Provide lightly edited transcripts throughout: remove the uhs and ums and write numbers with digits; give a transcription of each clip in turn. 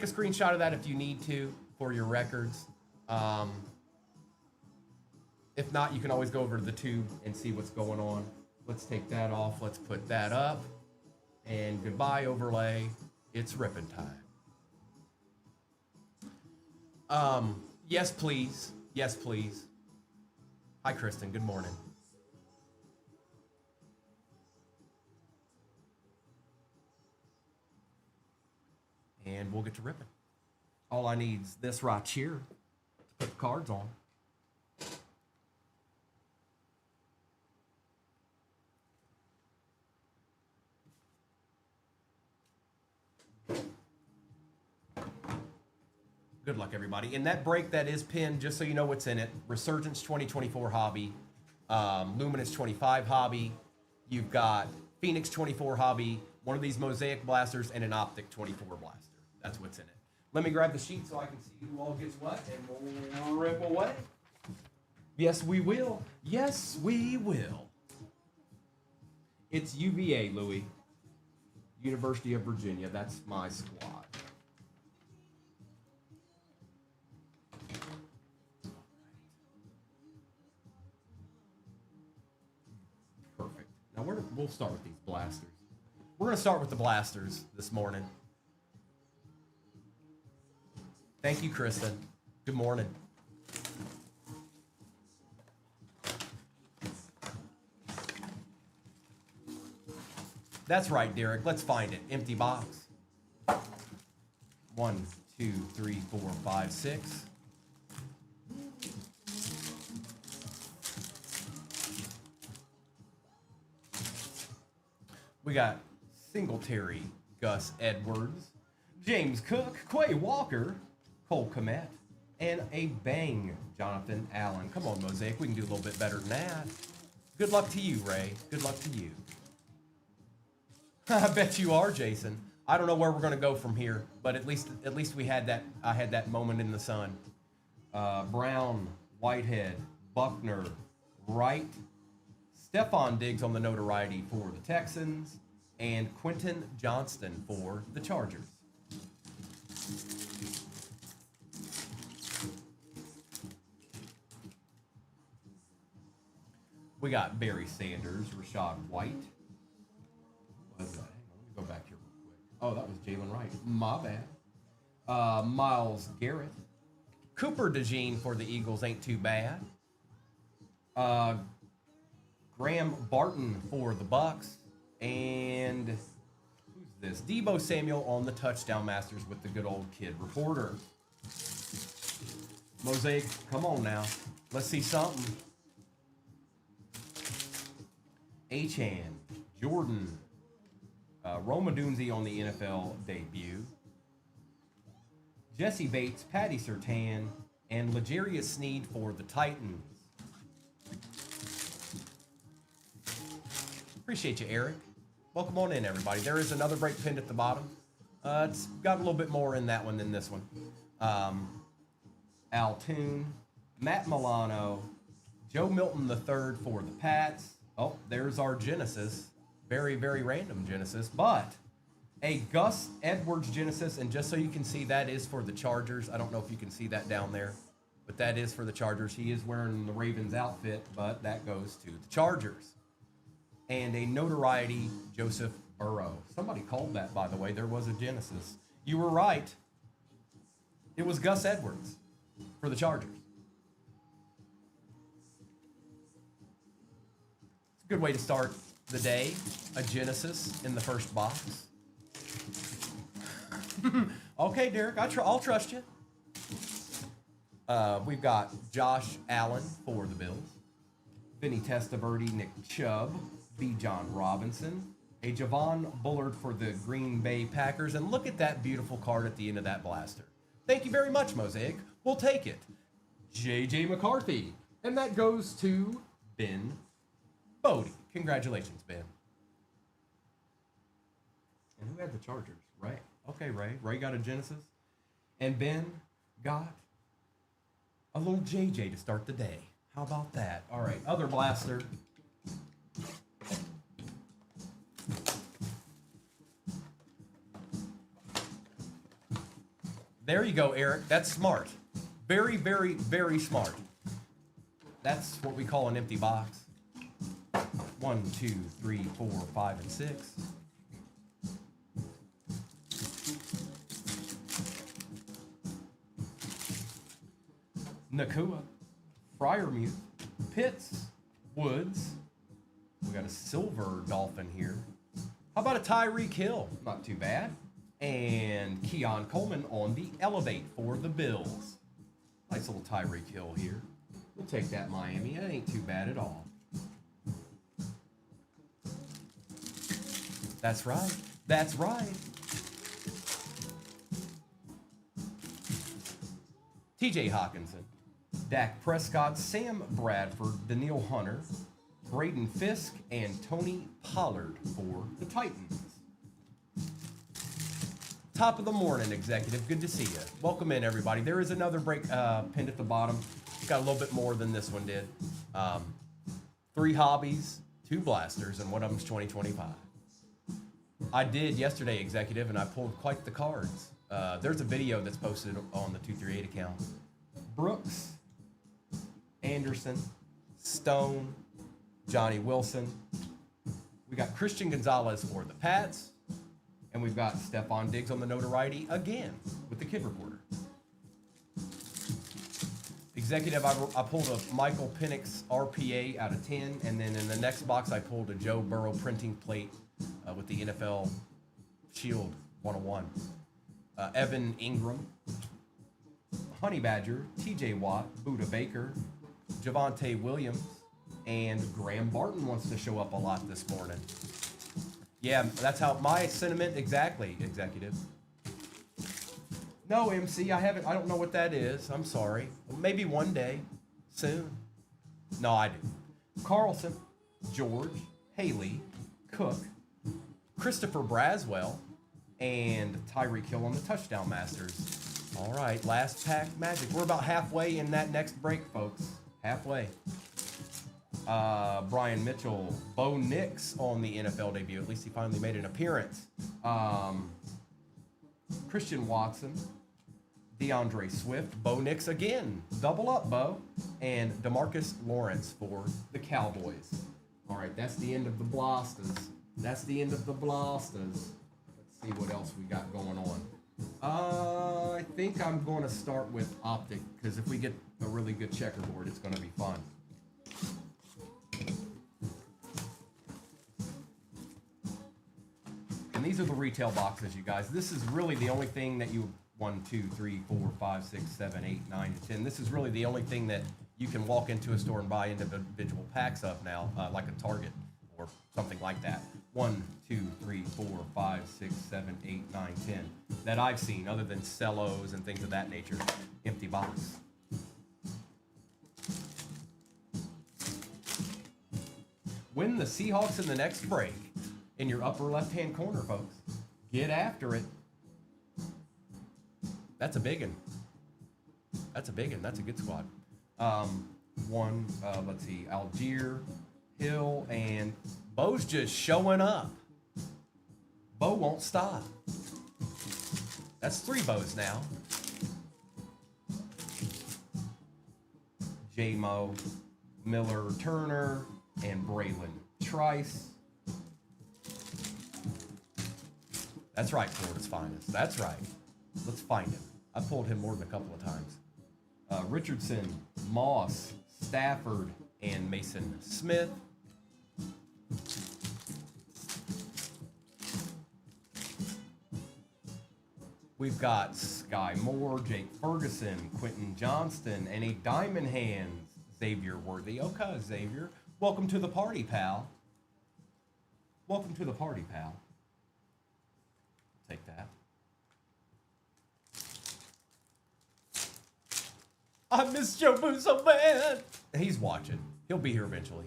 a screenshot of that if you need to for your records. If not, you can always go over to the tube and see what's going on. Let's take that off. Let's put that up. And goodbye, overlay. It's ripping time. Yes, please. Yes, please. Hi, Kristen. Good morning. And we'll get to ripping. All I need is this right here to put the cards on. Good luck, everybody. In that break that is pinned, just so you know what's in it, Resurgence 2024 Hobby, Luminous 25 Hobby, you've got Phoenix 24 Hobby, one of these Mosaic Blasters, and an Optic 24 Blaster. That's what's in it. Let me grab the sheet so I can see who all gets what, and we'll rip away. Yes, we will. Yes, we will. It's UVA, Louis. University of Virginia. That's my squad. Perfect. Now we'll start with these blasters. We're going to start with the blasters this morning. Thank you, Kristen. Good morning. That's right, Derek. Let's find it. Empty box. 1, 2, 3, 4, 5, 6. We got Singletary, Gus Edwards, James Cook, Quay Walker, Cole Kmet, and a bang, Jonathan Allen. Come on, Mosaic. We can do a little bit better than that. Good luck to you, Ray. Good luck to you. I bet you are, Jason. I don't know where we're going to go from here, but at least we had that. I had that moment in the sun. Brown, Whitehead, Buckner, Wright, Stephon Diggs on the notoriety for the Texans, and Quentin Johnston for the Chargers. We got Barry Sanders, Rashad White. What was that? Hang on, let me go back here real quick. Oh, that was Jalen Wright. My bad. Myles Garrett. Cooper DeJean for the Eagles ain't too bad. Graham Barton for the Bucks. And who's this? Debo Samuel on the Touchdown Masters with the good old kid reporter. Mosaic, come on now. Let's see something. Achan, Jordan, Roma Dunze on the NFL debut, Jesse Bates, Patty Surtain, and L'Jarius Sneed for the Titans. Appreciate you, Eric. Welcome on in, everybody. There is another break pinned at the bottom. It's got a little bit more in that one than this one. Al Toon, Matt Milano, Joe Milton III for the Pats. Oh, there's our Genesis. Very, very random Genesis, but a Gus Edwards Genesis, and just so you can see, that is for the Chargers. I don't know if you can see that down there, but that is for the Chargers. He is wearing the Ravens outfit, but that goes to the Chargers. And a notoriety Joseph Burrow. Somebody called that, by the way. There was a Genesis. You were right. It was Gus Edwards for the Chargers. Good way to start the day. A Genesis in the first box. Okay, Derek, I'll trust you. We've got Josh Allen for the Bills. Vinny Testaverde, Nick Chubb, B. John Robinson, a Javon Bullard for the Green Bay Packers, and look at that beautiful card at the end of that blaster. Thank you very much, Mosaic. We'll take it. J.J. McCarthy. And that goes to Ben Bodie. Congratulations, Ben. And who had the Chargers? Ray. Okay, Ray. Ray got a Genesis. And Ben got a little JJ to start the day. How about that? All right, other blaster. There you go, Eric. That's smart. Very, very, very smart. That's what we call an empty box. 1, 2, 3, 4, 5, and 6. Nakua, Friarmute, Pitts, Woods. We got a silver dolphin here. How about a Tyreek Hill? Not too bad. And Keon Coleman on the Elevate for the Bills. Nice little Tyreek Hill here. We'll take that, Miami. That ain't too bad at all. That's right. That's right. TJ Hawkinson, Dak Prescott, Sam Bradford, Daniil Hunter, Braden Fisk, and Tony Pollard for the Titans. Top of the morning, Executive. Good to see you. Welcome in, everybody. There is another break pinned at the bottom. It's got a little bit more than this one did. 3 hobbies, 2 blasters, and one of them's 2025. I did yesterday, Executive, and I pulled quite the cards. There's a video that's posted on the 238 account. Brooks, Anderson, Stone, Johnny Wilson. We got Christian Gonzalez for the Pats, and we've got Stephon Diggs on the notoriety again with the Kid Reporter. Executive, I pulled a Michael Penix RPA out of 10, and then in the next box I pulled a Joe Burrow printing plate with the NFL Shield 101. Evan Ingram, Honey Badger, TJ Watt, Buda Baker, Javonte Williams, and Graham Barton wants to show up a lot this morning. Yeah, that's how my sentiment exactly, Executive. No, MC, I don't know what that is. I'm sorry. Maybe one day, soon. No, I do. Carlson, George, Haley, Cook, Christopher Braswell, and Tyreek Hill on the Touchdown Masters. All right, last pack magic. We're about halfway in that next break, folks. Halfway. Brian Mitchell, Bo Nix on the NFL debut. At least he finally made an appearance. Christian Watson, DeAndre Swift, Bo Nix again. Double up, Bo. And DeMarcus Lawrence for the Cowboys. All right, that's the end of the blasters. That's the end of the blasters. Let's see what else we got going on. I think I'm going to start with Optic, because if we get a really good checkerboard, it's going to be fun. And these are the retail boxes, you guys. This is really the only thing that you 1, 2, 3, 4, 5, 6, 7, 8, 9, and 10. This is really the only thing that you can walk into a store and buy individual packs of now, like a Target or something like that. 1, 2, 3, 4, 5, 6, 7, 8, 9, 10 that I've seen, other than cellos and things of that nature. Empty box. Win the Seahawks in the next break in your upper left-hand corner, folks. Get after it. That's a big one. That's a big one. That's a good squad. Let's see, Algier, Hill, and Bo's just showing up. Bo won't stop. That's 3 Bo's now. J-Mo, Miller, Turner, and Braylon Trice. That's right, Florida's finest. That's right. Let's find him. I pulled him more than a couple of times. Richardson, Moss, Stafford, and Mason Smith. We've got Sky Moore, Jake Ferguson, Quentin Johnston, and a Diamond Hands, Xavier Worthy. Okay, Xavier. Welcome to the party, pal. Welcome to the party, pal. Take that. I miss Joe Boo so bad. He's watching. He'll be here eventually.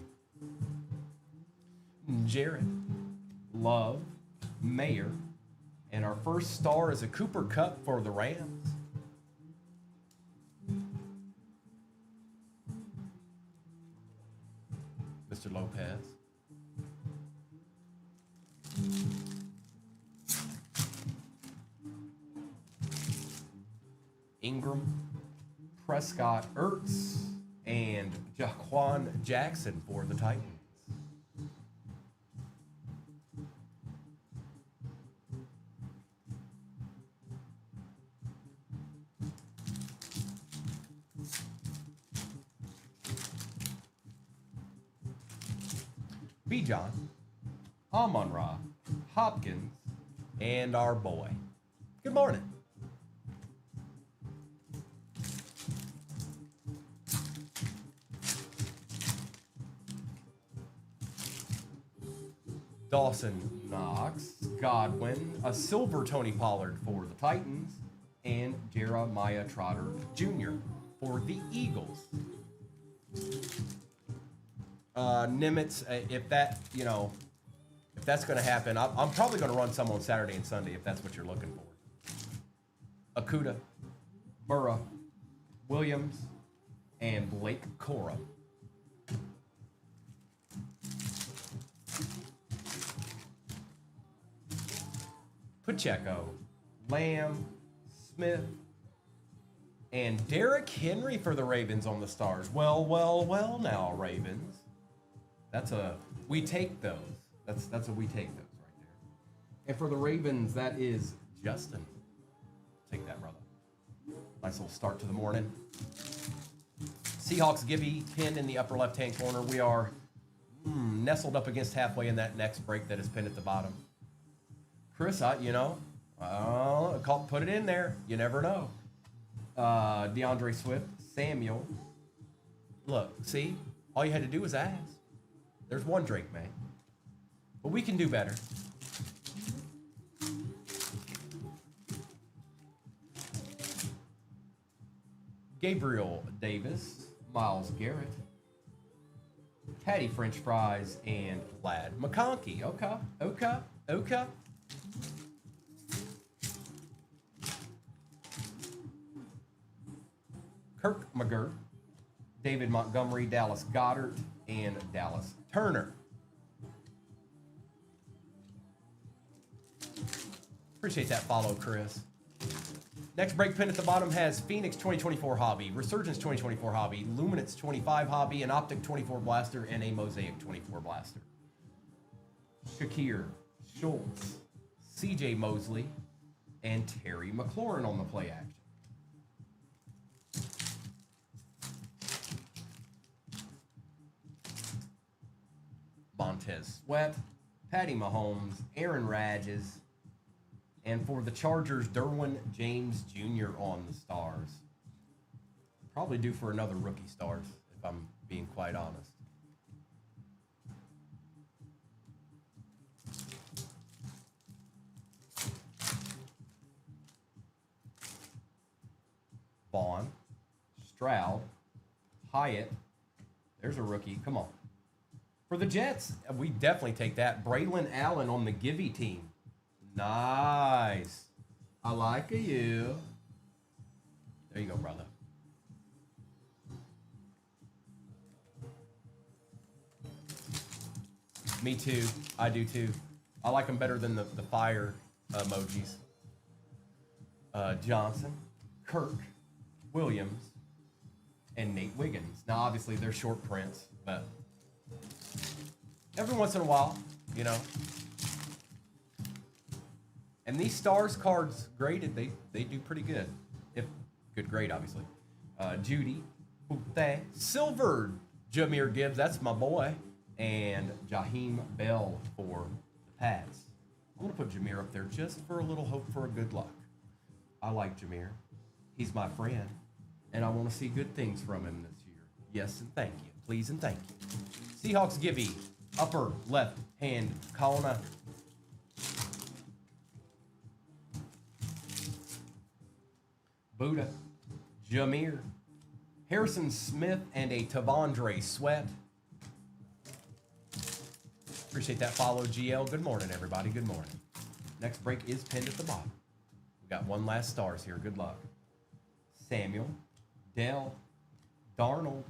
Jared, Love, Mayer, and our first star is a Cooper Kupp for the Rams. Mr. Lopez. Ingram, Prescott, Ertz, and Jaquan Jackson for the Titans. Bijan, Amon-Ra, Hopkins, and our boy. Good morning. Dawson Knox, Godwin, a silver Tony Pollard for the Titans, and Jeremiah Trotter Jr. for the Eagles. Nimitz, if that, if that's going to happen, I'm probably going to run some on Saturday and Sunday if that's what you're looking for. Akuda, Burra, Williams, and Blake Cora. Pacheco, Lamb, Smith, and Derrick Henry for the Ravens on the Stars. Well now, Ravens. We take those. That's a we take those right there. And for the Ravens, that is Justin. Take that, brother. Nice little start to the morning. Seahawks Gibby pinned in the upper left-hand corner. We are nestled up against halfway in that next break that is pinned at the bottom. Chris, put it in there. You never know. DeAndre Swift, Samuel. Look, see? All you had to do was ask. There's one Drake, man. But we can do better. Gabriel Davis, Myles Garrett, Patty French Fries, and Lad McConkey. Okay. Kirk McGurk, David Montgomery, Dallas Goddard, and Dallas Turner. Appreciate that follow, Chris. Next break pin at the bottom has Phoenix 2024 Hobby, Resurgence 2024 Hobby, Luminance 25 Hobby, an Optic 24 Blaster, and a Mosaic 24 Blaster. Shakir, Schultz, CJ Mosley, and Terry McLaurin on the play action. Montez Sweat, Patty Mahomes, Aaron Rodgers, and for the Chargers, Derwin James Jr. on the Stars. Probably due for another rookie stars, if I'm being quite honest. Vaughn, Stroud, Hyatt. There's a rookie. Come on. For the Jets, we definitely take that. Braylon Allen on the Givey team. Nice. I like you. There you go, brother. Me too. I do too. I like them better than the fire emojis. Johnson, Kirk, Williams, and Nate Wiggins. Now, obviously, they're short prints, but every once in a while, And these Stars cards graded, they do pretty good. If good grade, obviously. Judy, Boutte, Silver, Jahmyr Gibbs, that's my boy, and Jaheim Bell for the Pats. I'm going to put Jahmyr up there just for a little hope for a good luck. I like Jahmyr. He's my friend, and I want to see good things from him this year. Yes, and thank you. Please and thank you. Seahawks Gibby, upper left-hand corner. Buddha, Jahmyr, Harrison Smith, and a Tavondre Sweat. Appreciate that follow, GL. Good morning, everybody. Good morning. Next break is pinned at the bottom. We got one last stars here. Good luck. Samuel, Dell, Darnold,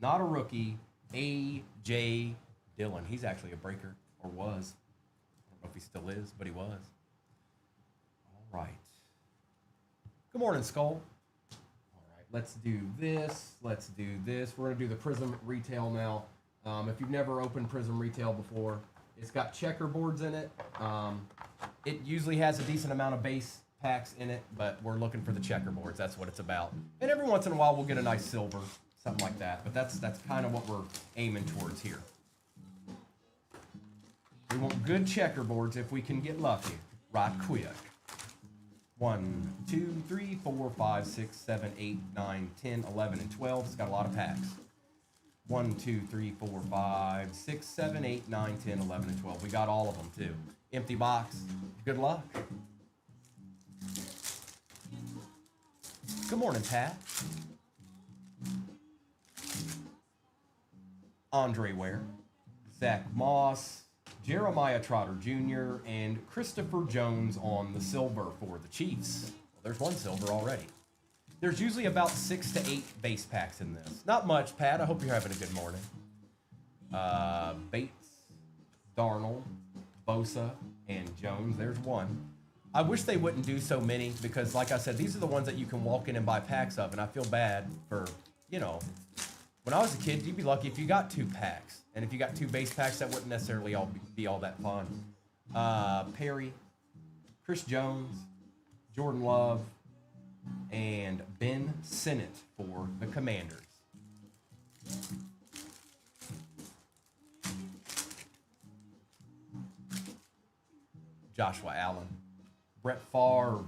not a rookie, A.J. Dillon. He's actually a breaker, or was. I don't know if he still is, but he was. All right. Good morning, Skull. Let's do this. Let's do this. We're going to do the Prism Retail now. If you've never opened Prism Retail before, it's got checkerboards in it. It usually has a decent amount of base packs in it, but we're looking for the checkerboards. That's what it's about. And every once in a while, we'll get a nice silver, something like that. But that's kind of what we're aiming towards here. We want good checkerboards if we can get lucky. Right quick. 1, 2, 3, 4, 5, 6, 7, 8, 9, 10, 11, and 12. It's got a lot of packs. 1, 2, 3, 4, 5, 6, 7, 8, 9, 10, 11, and 12. We got all of them, too. Empty box. Good luck. Good morning, Pat. Andre Ware. Zach Moss. Jeremiah Trotter Jr. and Christopher Jones on the silver for the Chiefs. Well, there's one silver already. There's usually about 6 to 8 base packs in this. Not much, Pat. I hope you're having a good morning. Bates, Darnold, Bosa, and Jones. There's one. I wish they wouldn't do so many because, like I said, these are the ones that you can walk in and buy packs of, and I feel bad for, you know, when I was a kid, you'd be lucky if you got 2 packs. And if you got 2 base packs, that wouldn't necessarily be all that fun. Perry, Chris Jones, Jordan Love, and Ben Sinnott for the Commanders. Joshua Allen, Brett Favre,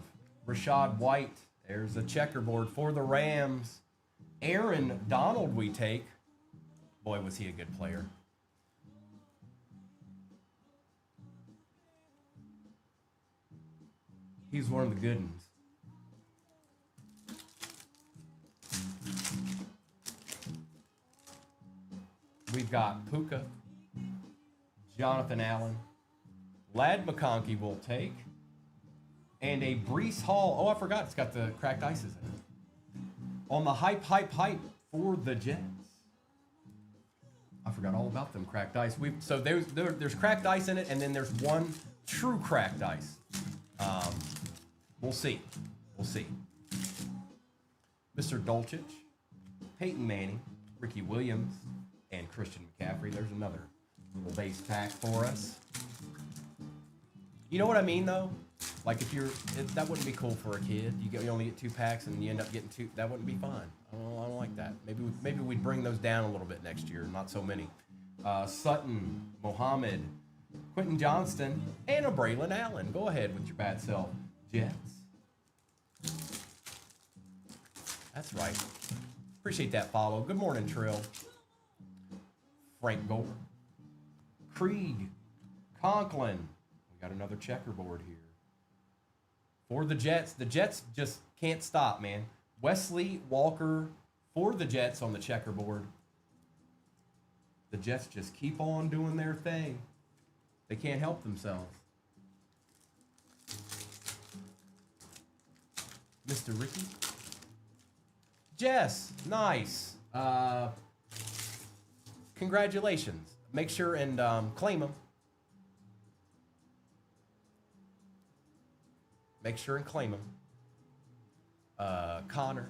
Rashad White. There's a checkerboard for the Rams. Aaron Donald we take. Boy, was he a good player. He's one of the good ones. We've got Puka, Jonathan Allen, Lad McConkey will take, and a Breece Hall. Oh, I forgot. It's got the cracked ices in it. On the hype for the Jets. I forgot all about them cracked ice. So there's cracked ice in it, and then there's one true cracked ice. We'll see. We'll see. Mr. Dulcich, Peyton Manning, Ricky Williams, and Christian McCaffrey. There's another little base pack for us. You know what I mean, though? Like that wouldn't be cool for a kid. You only get 2 packs and you end up getting 2. That wouldn't be fun. I don't like that. Maybe we'd bring those down a little bit next year. Not so many. Sutton, Mohammed, Quentin Johnston, and a Braylon Allen. Go ahead with your bad self, Jets. That's right. Appreciate that follow. Good morning, Trill. Frank Gore, Krieg, Conklin. We got another checkerboard here. For the Jets. The Jets just can't stop, man. Wesley Walker for the Jets on the checkerboard. The Jets just keep on doing their thing. They can't help themselves. Mr. Ricky. Jess, nice. Congratulations. Make sure and claim them. Make sure and claim them. Connor,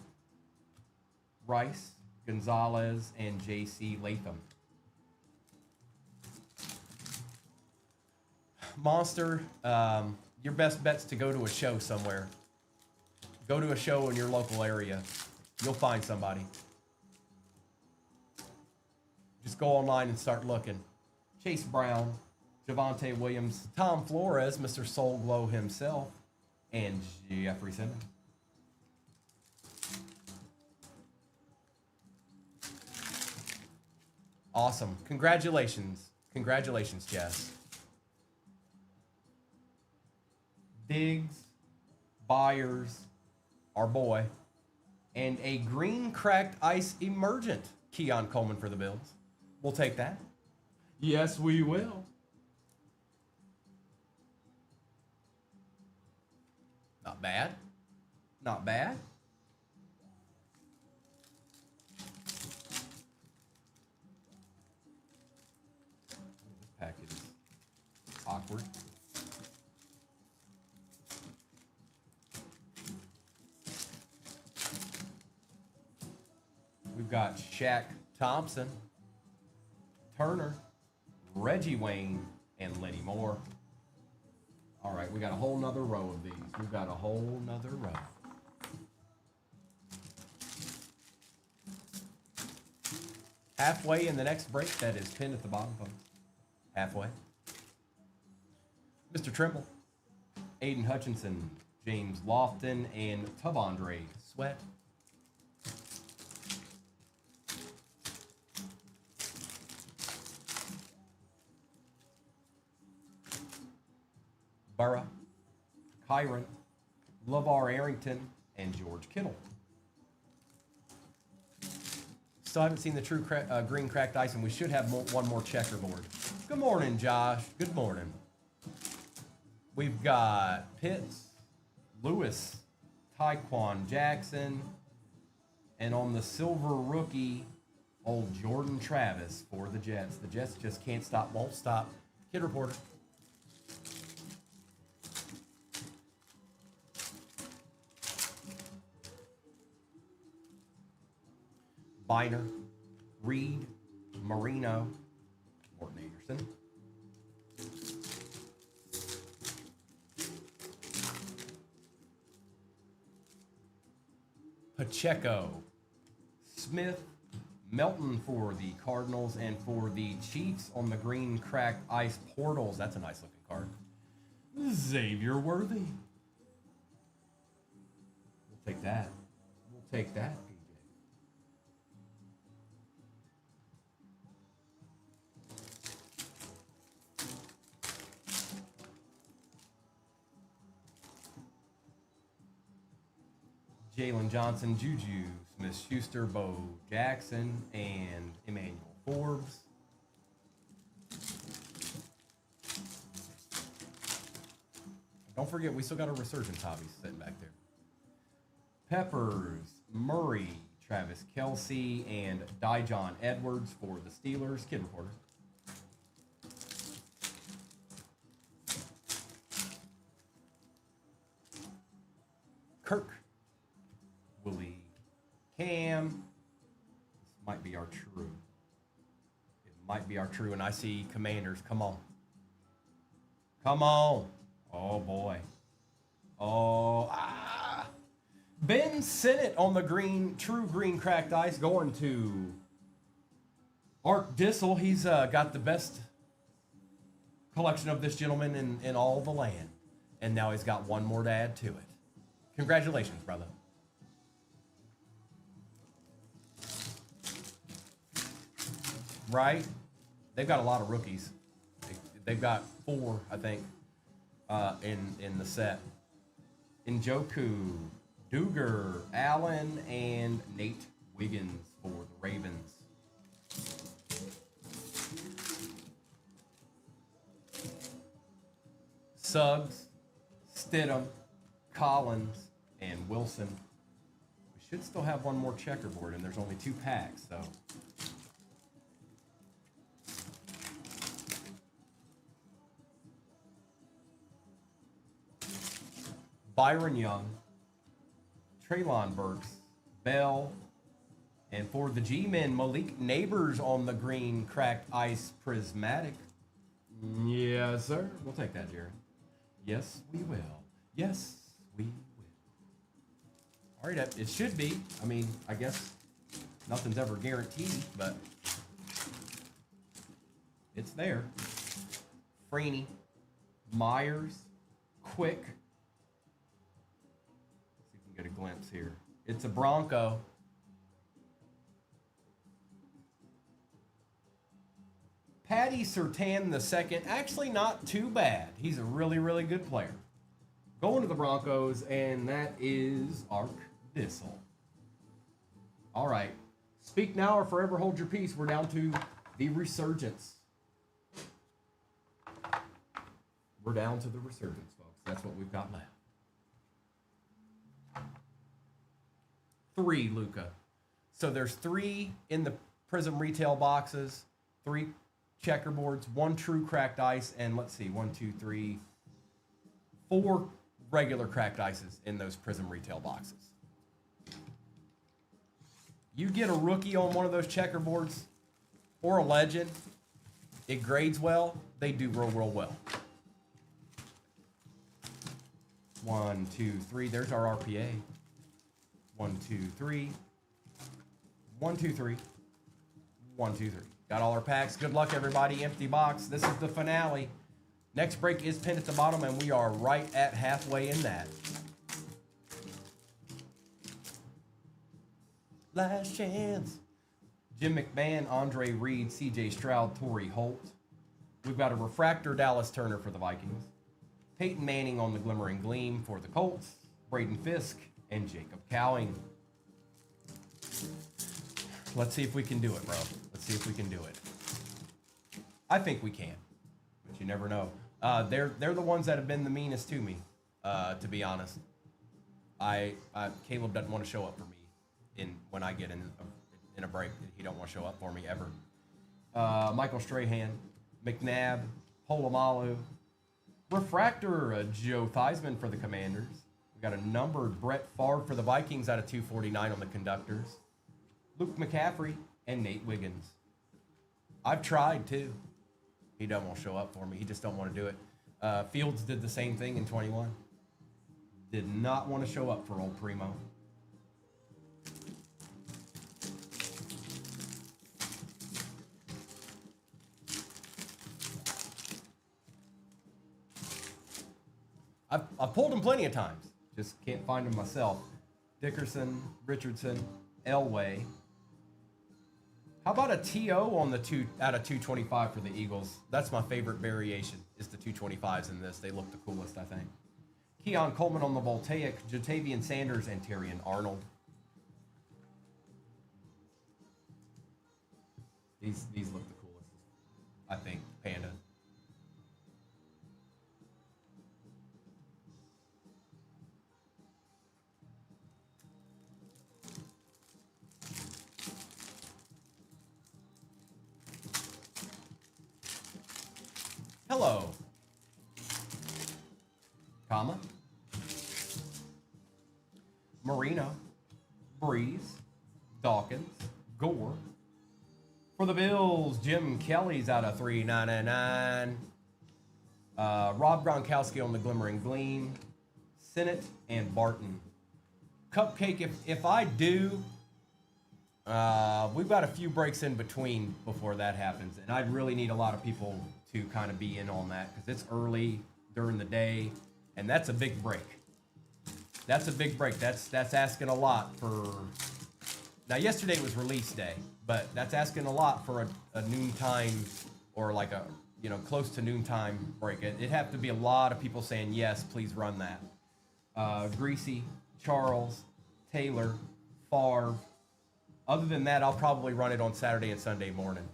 Rice, Gonzalez, and J.C. Latham. Monster, your best bet's to go to a show somewhere. Go to a show in your local area. You'll find somebody. Just go online and start looking. Chase Brown, Javonte Williams, Tom Flores, Mr. Soul Glow himself, and Jeffrey Simmons. Awesome. Congratulations. Congratulations, Jess. Diggs, Byers, our boy, and a green cracked ice emergent Keon Coleman for the Bills. We'll take that. Yes, we will. Not bad. Not bad. This package is awkward. We've got Shaq Thompson, Turner, Reggie Wayne, and Lenny Moore. All right, we got a whole nother row of these. We've got a whole nother row. Halfway in the next break, that is pinned at the bottom, folks. Halfway. Mr. Trimble, Aiden Hutchinson, James Lofton, and Tavondre Sweat. Burra, Kyron, LeVar Arrington, and George Kittle. Still haven't seen the true green cracked ice, and we should have one more checkerboard. Good morning, Josh. Good morning. We've got Pitts, Lewis, Tyquan Jackson, and on the silver rookie, old Jordan Travis for the Jets. The Jets just can't stop, won't stop. Kid Reporter. Biner, Reed, Marino, Morton Anderson. Pacheco, Smith, Melton for the Cardinals, and for the Chiefs on the green cracked ice portals. That's a nice looking card. Xavier Worthy. We'll take that. We'll take that. Jalen Johnson, Juju Smith-Schuster, Bo Jackson, and Emmanuel Forbes. Don't forget, we still got a Resurgence hobby sitting back there. Peppers, Murray, Travis Kelce, and Dijon Edwards for the Steelers. Kid Reporter. Kirk, Willie, Cam. This might be our true. It might be our true, and I see Commanders. Come on. Come on. Oh, boy. Oh, Ben Sinnott on the green, true green cracked ice, going to Ark Dissel. He's got the best collection of this gentleman in all the land. And now he's got one more to add to it. Congratulations, brother. Right? They've got a lot of rookies. They've got 4, I think, in the set. Njoku, Duger, Allen, and Nate Wiggins for the Ravens. Suggs, Stidham, Collins, and Wilson. We should still have one more checkerboard, and there's only 2 packs, so. Byron Young, Treylon Burks, Bell, and for the G-Men, Malik Neighbors on the green cracked ice prismatic. Yes, sir. We'll take that, Jared. Yes, we will. Yes, we will. All right, it should be. I mean, I guess nothing's ever guaranteed, but it's there. Freeney, Myers, Quick. Let's see if we can get a glimpse here. It's a Bronco. Patty Surtain II, actually not too bad. He's a really, really good player. Going to the Broncos, and that is Ark Dissel. All right. Speak now or forever hold your peace. We're down to the Resurgence. We're down to the Resurgence, folks. That's what we've got left. 3, Luca. So there's 3 in the Prism retail boxes, 3 checkerboards, 1 true cracked ice, and let's see, 1, 2, 3, 4 regular cracked ices in those Prism retail boxes. You get a rookie on one of those checkerboards or a legend, it grades well, they do real well. 1, 2, 3. There's our RPA. 1, 2, 3. 1, 2, 3. 1, 2, 3. Got all our packs. Good luck, everybody. Empty box. This is the finale. Next break is pinned at the bottom, and we are right at halfway in that. Last chance. Jim McMahon, Andre Reed, CJ Stroud, Torrey Holt. We've got a refractor Dallas Turner for the Vikings. Peyton Manning on the Glimmering Gleam for the Colts. Braden Fisk and Jacob Cowing. Let's see if we can do it, bro. Let's see if we can do it. I think we can, but you never know. They're the ones that have been the meanest to me, to be honest. Caleb doesn't want to show up for me when I get in a break. He don't want to show up for me ever. Michael Strahan, McNabb, Polamalu, refractor Joe Theismann for the Commanders. We got a numbered Brett Favre for the Vikings out of 249 on the conductors. Luke McCaffrey and Nate Wiggins. I've tried too. He doesn't want to show up for me. He just don't want to do it. Fields did the same thing in 21. Did not want to show up for old Primo. I've pulled him plenty of times. Just can't find him myself. Dickerson, Richardson, Elway. How about a TO on the 2 out of 225 for the Eagles? That's my favorite variation, is the 225s in this. They look the coolest, I think. Keon Coleman on the Voltaic, Jatavian Sanders, and Terrion Arnold. These look the coolest, I think. Panda. Hello. Comma. Marino. Breeze. Dawkins. Gore. For the Bills, Jim Kelly's out of 399. Rob Gronkowski on the Glimmering Gleam. Sennett and Barton. Cupcake, if I do, we've got a few breaks in between before that happens, and I'd really need a lot of people to kind of be in on that because it's early during the day, and that's a big break. That's a big break. That's asking a lot for. Now, yesterday was release day, but that's asking a lot for a noontime or like a close to noontime break. It'd have to be a lot of people saying yes, please run that. Greasy, Charles, Taylor, Favre. Other than that, I'll probably run it on Saturday and Sunday morning.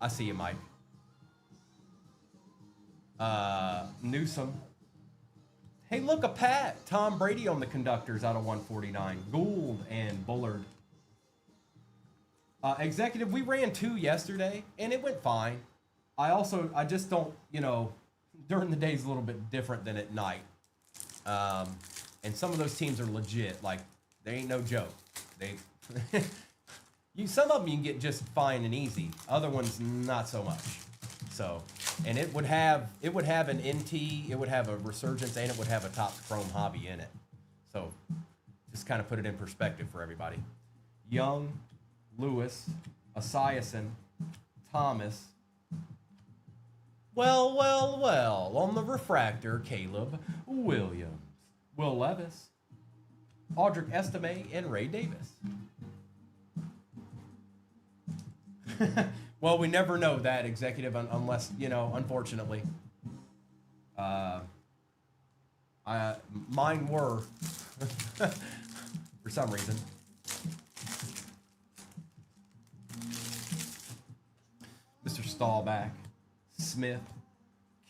I see you, Mike. Newsom. Hey, look, a Pat. Tom Brady on the conductors out of 149. Gould and Bullard. Executive, we ran 2 yesterday, and it went fine. I just don't, during the day is a little bit different than at night. And some of those teams are legit. Like, they ain't no joke. Some of them you can get just fine and easy. Other ones, not so much. So, and it would have an NT, it would have a Resurgence, and it would have a Top Chrome Hobby in it. So, just kind of put it in perspective for everybody. Young, Lewis, Esiason, Thomas. Well, on the refractor, Caleb Williams, Will Levis, Audric Estime, and Ray Davis. Well, we never know that, Executive, unless, unfortunately. Mine were, for some reason. Mr. Stahlback, Smith,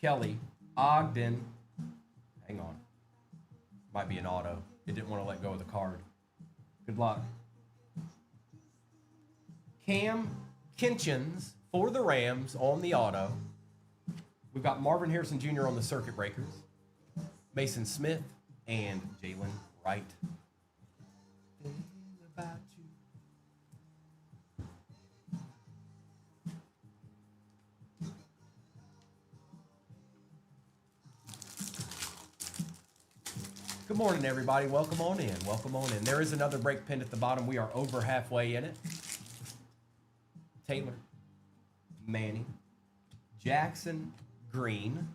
Kelly, Ogden. Hang on. Might be an auto. It didn't want to let go of the card. Good luck. Cam Kinchins for the Rams on the auto. We've got Marvin Harrison Jr. on the circuit breakers. Mason Smith and Jalen Wright. Good morning, everybody. Welcome on in. Welcome on in. There is another break pinned at the bottom. We are over halfway in it. Taylor, Manning, Jackson, Green.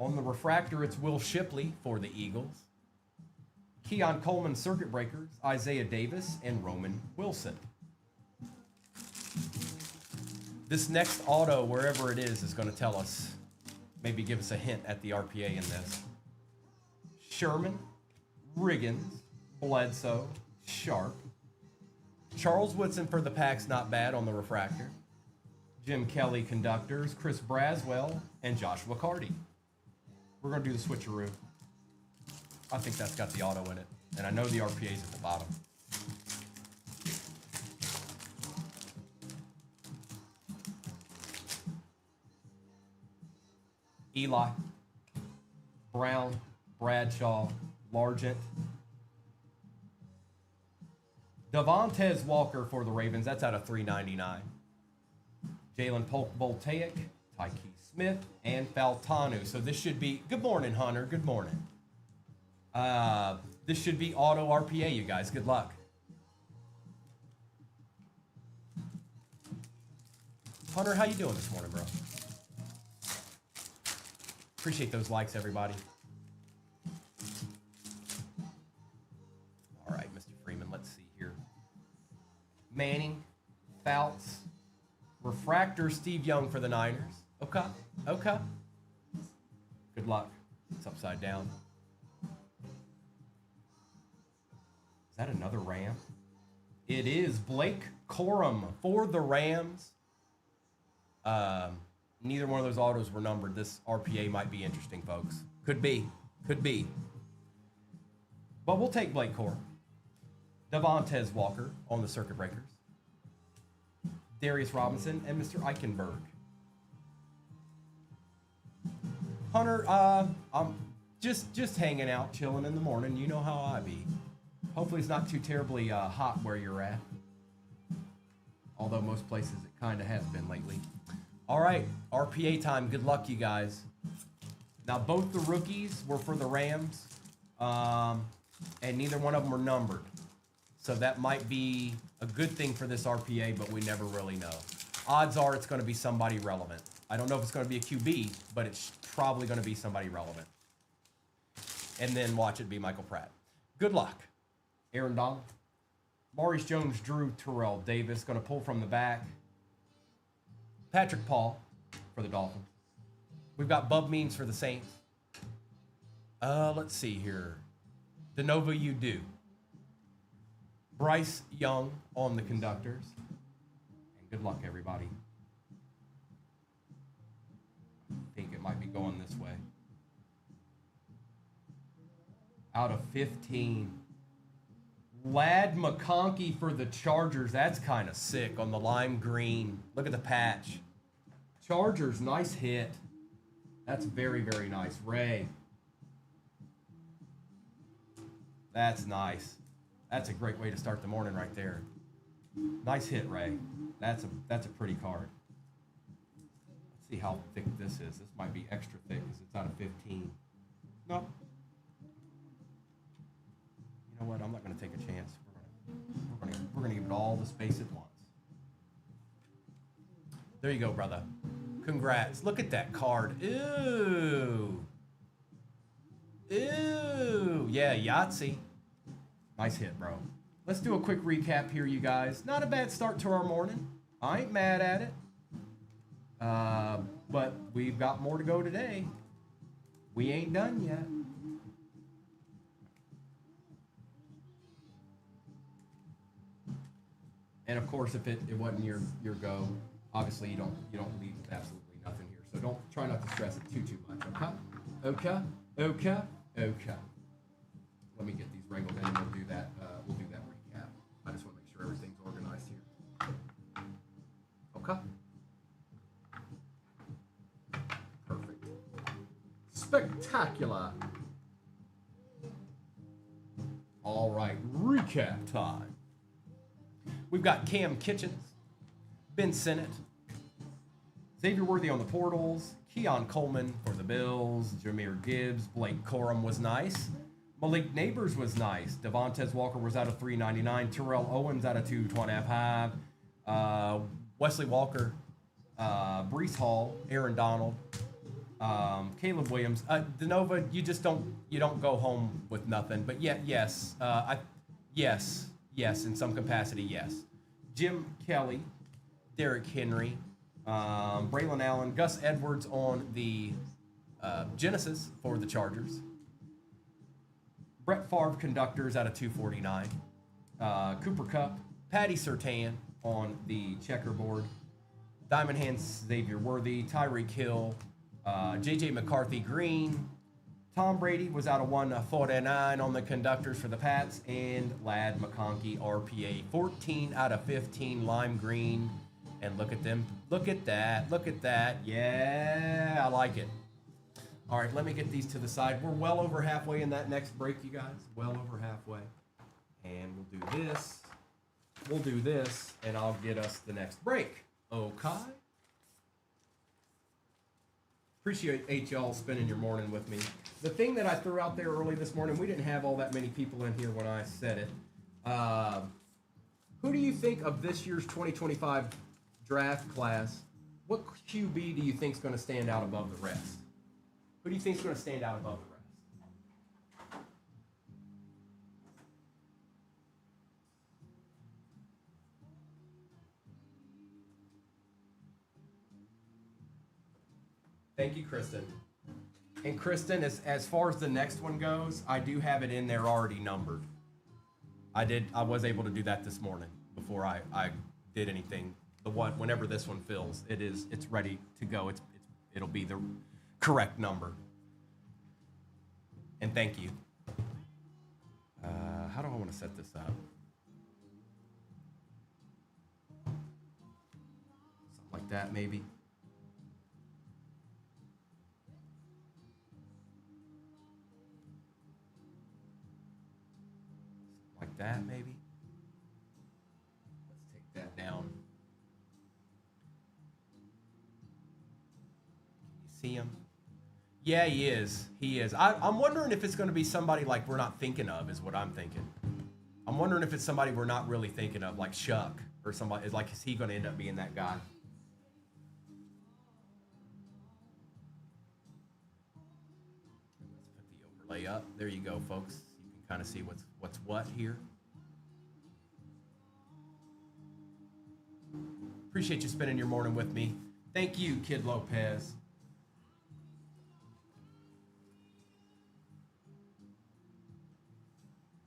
On the refractor, it's Will Shipley for the Eagles. Keon Coleman, Circuit Breakers, Isaiah Davis, and Roman Wilson. This next auto, wherever it is going to tell us, maybe give us a hint at the RPA in this. Sherman, Riggins, Bledsoe, Sharp. Charles Woodson for the Packs, not bad on the refractor. Jim Kelly, Conductors, Chris Braswell, and Joshua Carty. We're going to do the switcheroo. I think that's got the auto in it. And I know the RPA's at the bottom. Eli, Brown, Bradshaw, Largent. Devontae Walker for the Ravens. That's out of 399. Jalen Polk Voltaic, Tyke Smith, and Faltanu. So this should be... Good morning, Hunter. Good morning. This should be auto RPA, you guys. Good luck. Hunter, how you doing this morning, bro? Appreciate those likes, everybody. All right, Mr. Freeman, let's see here. Manning, Fouts, refractor, Steve Young for the Niners. Okay, okay. Good luck. It's upside down. Is that another Ram? It is Blake Corum for the Rams. Neither one of those autos were numbered. This RPA might be interesting, folks. Could be. Could be. But we'll take Blake Corum. Devontae Walker on the Circuit Breakers. Darius Robinson and Mr. Eichenberg. Hunter, I'm just hanging out, chilling in the morning. You know how I be. Hopefully it's not too terribly hot where you're at. Although most places it kind of has been lately. All right, RPA time. Good luck, you guys. Now, both the rookies were for the Rams, and neither one of them were numbered. So that might be a good thing for this RPA, but we never really know. Odds are it's going to be somebody relevant. I don't know if it's going to be a QB, but it's probably going to be somebody relevant. And then watch it be Michael Pratt. Good luck. Aaron Donald, Maurice Jones, Drew Terrell Davis, going to pull from the back. Patrick Paul for the Dolphins. We've got Bub Means for the Saints. Let's see here. DeNova You Do. Bryce Young on the Conductors. And good luck, everybody. I think it might be going this way. Out of 15. Lad McConkey for the Chargers. That's kind of sick on the lime green. Look at the patch. Chargers, nice hit. That's very, very nice. Ray. That's nice. That's a great way to start the morning right there. Nice hit, Ray. That's a pretty card. Let's see how thick this is. This might be extra thick because it's out of 15. Nope. You know what? I'm not going to take a chance. We're going to give it all the space at once. There you go, brother. Congrats. Look at that card. Ooh. Ooh. Yeah, Yahtzee. Nice hit, bro. Let's do a quick recap here, you guys. Not a bad start to our morning. I ain't mad at it. But we've got more to go today. We ain't done yet. And of course, if it wasn't your go, obviously you don't leave with absolutely nothing here. So don't try not to stress it too much. Okay. Let me get these wrangled in, and we'll do that. We'll do that recap. I just want to make sure everything's organized here. Okay. Perfect. Spectacular. All right, recap time. We've got Cam Kitchens, Ben Sinnott, Xavier Worthy on the portals, Keon Coleman for the Bills, Jahmyr Gibbs, Blake Corum was nice, Malik Neighbors was nice. Devontae Walker was out of 399. Terrell Owens out of 225. Wesley Walker, Brees Hall, Aaron Donald, Caleb Williams. DeNova, you don't go home with nothing. But yet, yes, yes, in some capacity, yes. Jim Kelly, Derrick Henry, Braylon Allen, Gus Edwards on the Genesis for the Chargers. Brett Favre conductors out of 249. Cooper Kupp, Patty Surtain on the checkerboard. Diamond Hands Xavier Worthy, Tyreek Hill, JJ McCarthy Green. Tom Brady was out of 149 on the conductors for the Pats. And Lad McConkey RPA 14 out of 15 lime green. And look at them. Look at that. Look at that. Yeah, I like it. All right, let me get these to the side. We're well over halfway in that next break, you guys. Well over halfway. And we'll do this. We'll do this, and I'll get us the next break. Okay? Appreciate y'all spending your morning with me. The thing that I threw out there early this morning, we didn't have all that many people in here when I said it. Who do you think of this year's 2025 draft class? What QB do you think is going to stand out above the rest? Who do you think is going to stand out above the rest? Thank you, Kristen. And Kristen, as far as the next one goes, I do have it in there already numbered. I was able to do that this morning before I did anything. The one, whenever this one fills, it's ready to go. It'll be the correct number. And thank you. How do I want to set this up? Something like that, maybe. Something like that, maybe. Let's take that down. Can you see him? Yeah, he is. He is. I'm wondering if it's going to be somebody like we're not thinking of, is what I'm thinking. I'm wondering if it's somebody we're not really thinking of, like Shuck or somebody. Is he going to end up being that guy? Let's put the overlay up. There you go, folks. You can kind of see what's what here. Appreciate you spending your morning with me. Thank you, Kid Lopez.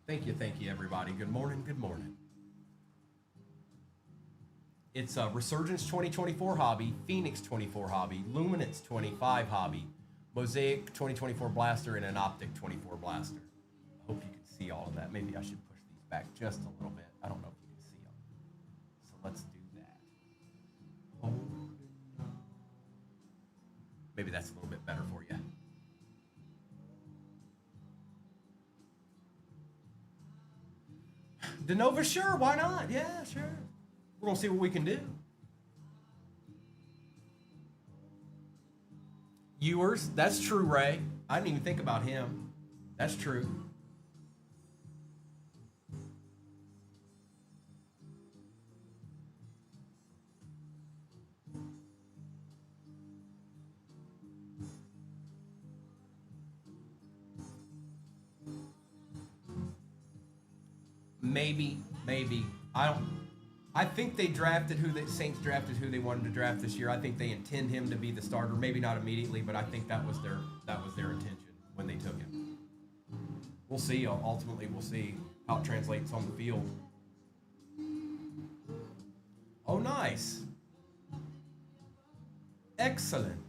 Thank you, everybody. Good morning, good morning. It's a Resurgence 2024 hobby, Phoenix 24 hobby, Luminance 25 hobby, Mosaic 2024 blaster, and an Optic 24 blaster. I hope you can see all of that. Maybe I should push these back just a little bit. I don't know if you can see them. So let's do that. Maybe that's a little bit better for you. DeNova, sure, why not? Yeah, sure. We're going to see what we can do. Ewers, that's true, Ray. I didn't even think about him. That's true. Maybe. I think they drafted Saints drafted who they wanted to draft this year. I think they intend him to be the starter. Maybe not immediately, but I think that was their intention when they took him. We'll see. Ultimately, we'll see how it translates on the field. Oh, nice. Excellent.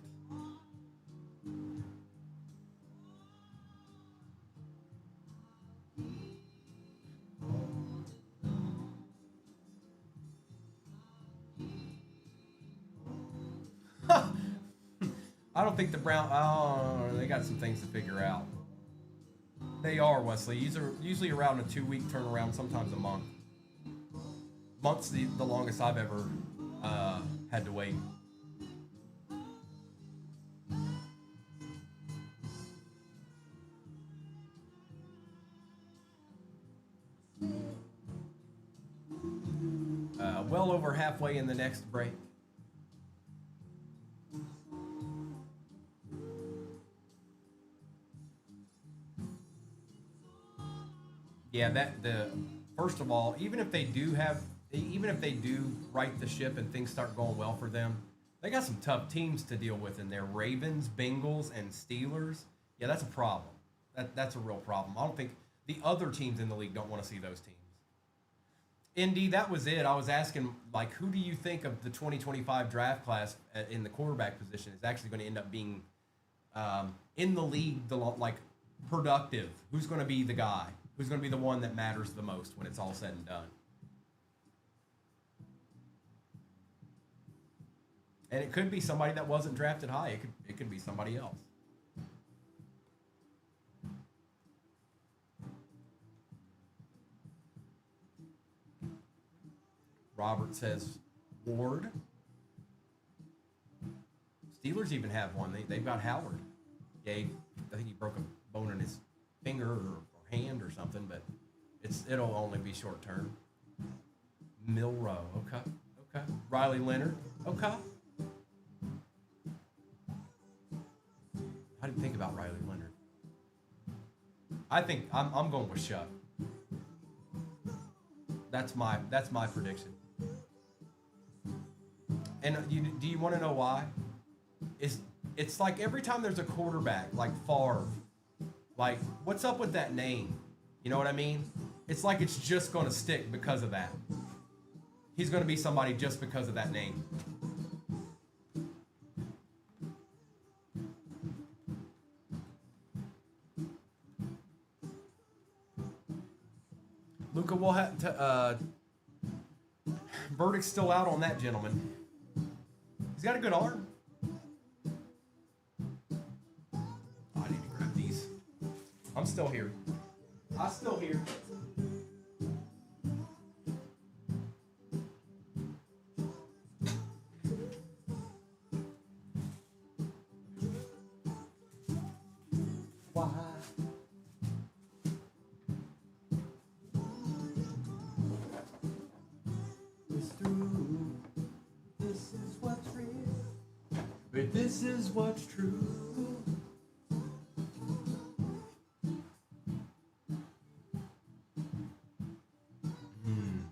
I don't think the Brown. Oh, they got some things to figure out. They are, Wesley. These are usually around a 2-week turnaround, sometimes a month. Month's the longest I've ever had to wait. well over halfway in the next break. Yeah, first of all, even if they do right the ship and things start going well for them, they got some tough teams to deal with in there. Ravens, Bengals, and Steelers. Yeah, that's a problem. That's a real problem. I don't think the other teams in the league don't want to see those teams. Indy, that was it. I was asking, like, who do you think of the 2025 draft class in the quarterback position is actually going to end up being in the league, like, productive? Who's going to be the guy? Who's going to be the one that matters the most when it's all said and done? And it could be somebody that wasn't drafted high. It could be somebody else. Robert says Ward. Steelers even have one. They've got Howard. Yeah, I think he broke a bone in his finger or hand or something, but it'll only be short term. Milrow, okay. Riley Leonard, okay. How do you think about Riley Leonard? I think I'm going with Shuck. That's my prediction. And do you want to know why? It's like every time there's a quarterback like Favre, like what's up with that name? You know what I mean? It's like it's just going to stick because of that. He's going to be somebody just because of that name. Luca, we'll have to, verdict's still out on that gentleman. He's got a good arm. I need to grab these. I'm still here. I'm still here. Why? It's through. This is what's real. But this is what's true.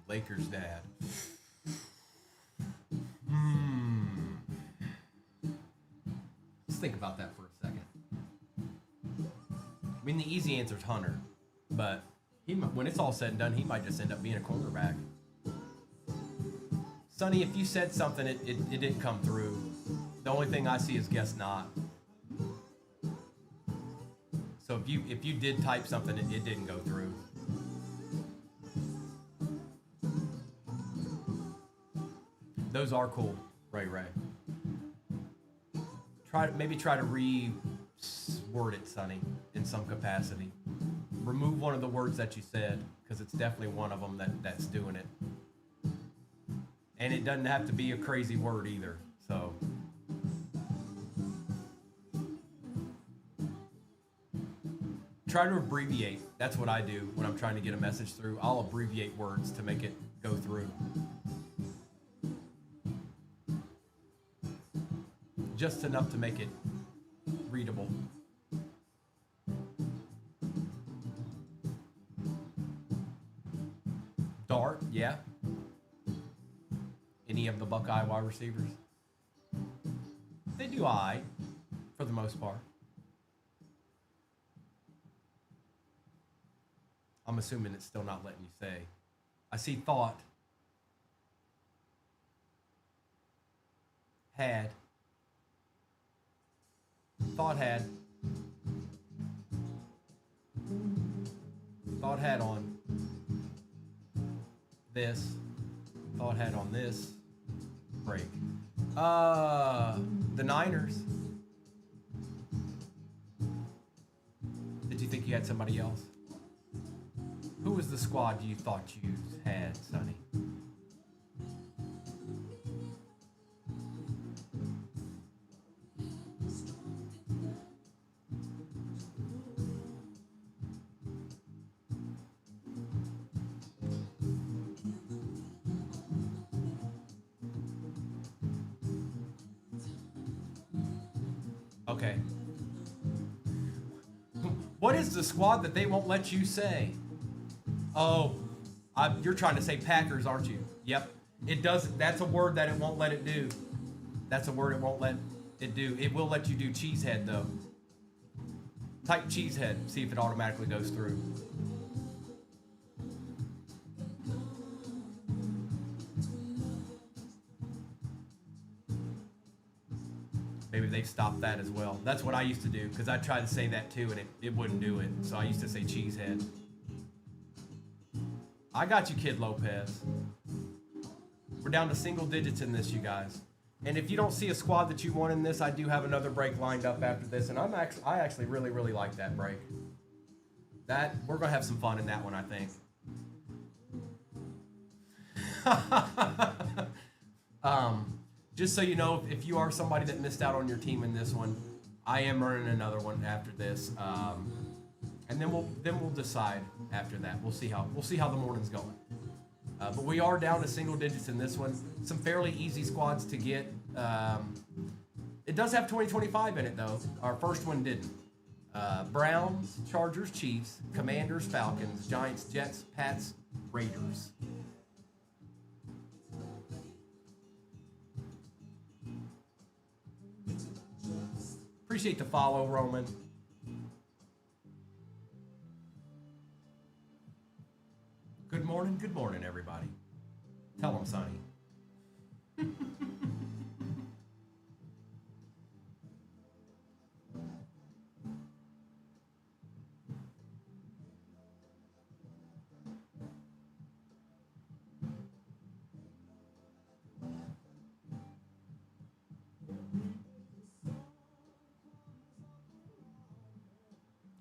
Lakers dad. Let's think about that for a second. I mean, the easy answer is Hunter, but when it's all said and done, he might just end up being a cornerback. Sonny, if you said something, it didn't come through. The only thing I see is guess not. So if you did type something, it didn't go through. Those are cool, Ray. Maybe try to re-word it, Sonny, in some capacity. Remove one of the words that you said, because it's definitely one of them that's doing it. And it doesn't have to be a crazy word either, so. Try to abbreviate. That's what I do when I'm trying to get a message through. I'll abbreviate words to make it go through. Just enough to make it readable. Dart, yeah. Any of the Buckeye wide receivers? They do I, for the most part. I'm assuming it's still not letting you say. I see thought. Had. Thought had. Thought had on this. Thought had on this break. The Niners. Did you think you had somebody else? Who was the squad you thought you had, Sonny? Okay. What is the squad that they won't let you say? Oh, you're trying to say Packers, aren't you? Yep. It does. That's a word that it won't let it do. That's a word it won't let it do. It will let you do cheesehead though. Type cheesehead. See if it automatically goes through. Maybe they've stopped that as well. That's what I used to do because I tried to say that too and it wouldn't do it. So I used to say cheesehead. I got you, Kid Lopez. We're down to single digits in this, you guys. And if you don't see a squad that you want in this, I do have another break lined up after this, and I actually really like that break. That we're gonna have some fun in that one, I think. Just so you know, if you are somebody that missed out on your team in this one, I am running another one after this, and then we'll decide after that. We'll see how the morning's going. But we are down to single digits in this one. Some fairly easy squads to get. It does have 2025 in it though. Our first one didn't. Browns, Chargers, Chiefs, Commanders, Falcons, Giants, Jets, Pats, Raiders. Appreciate the follow, Roman. Good morning, everybody. Tell them, Sonny.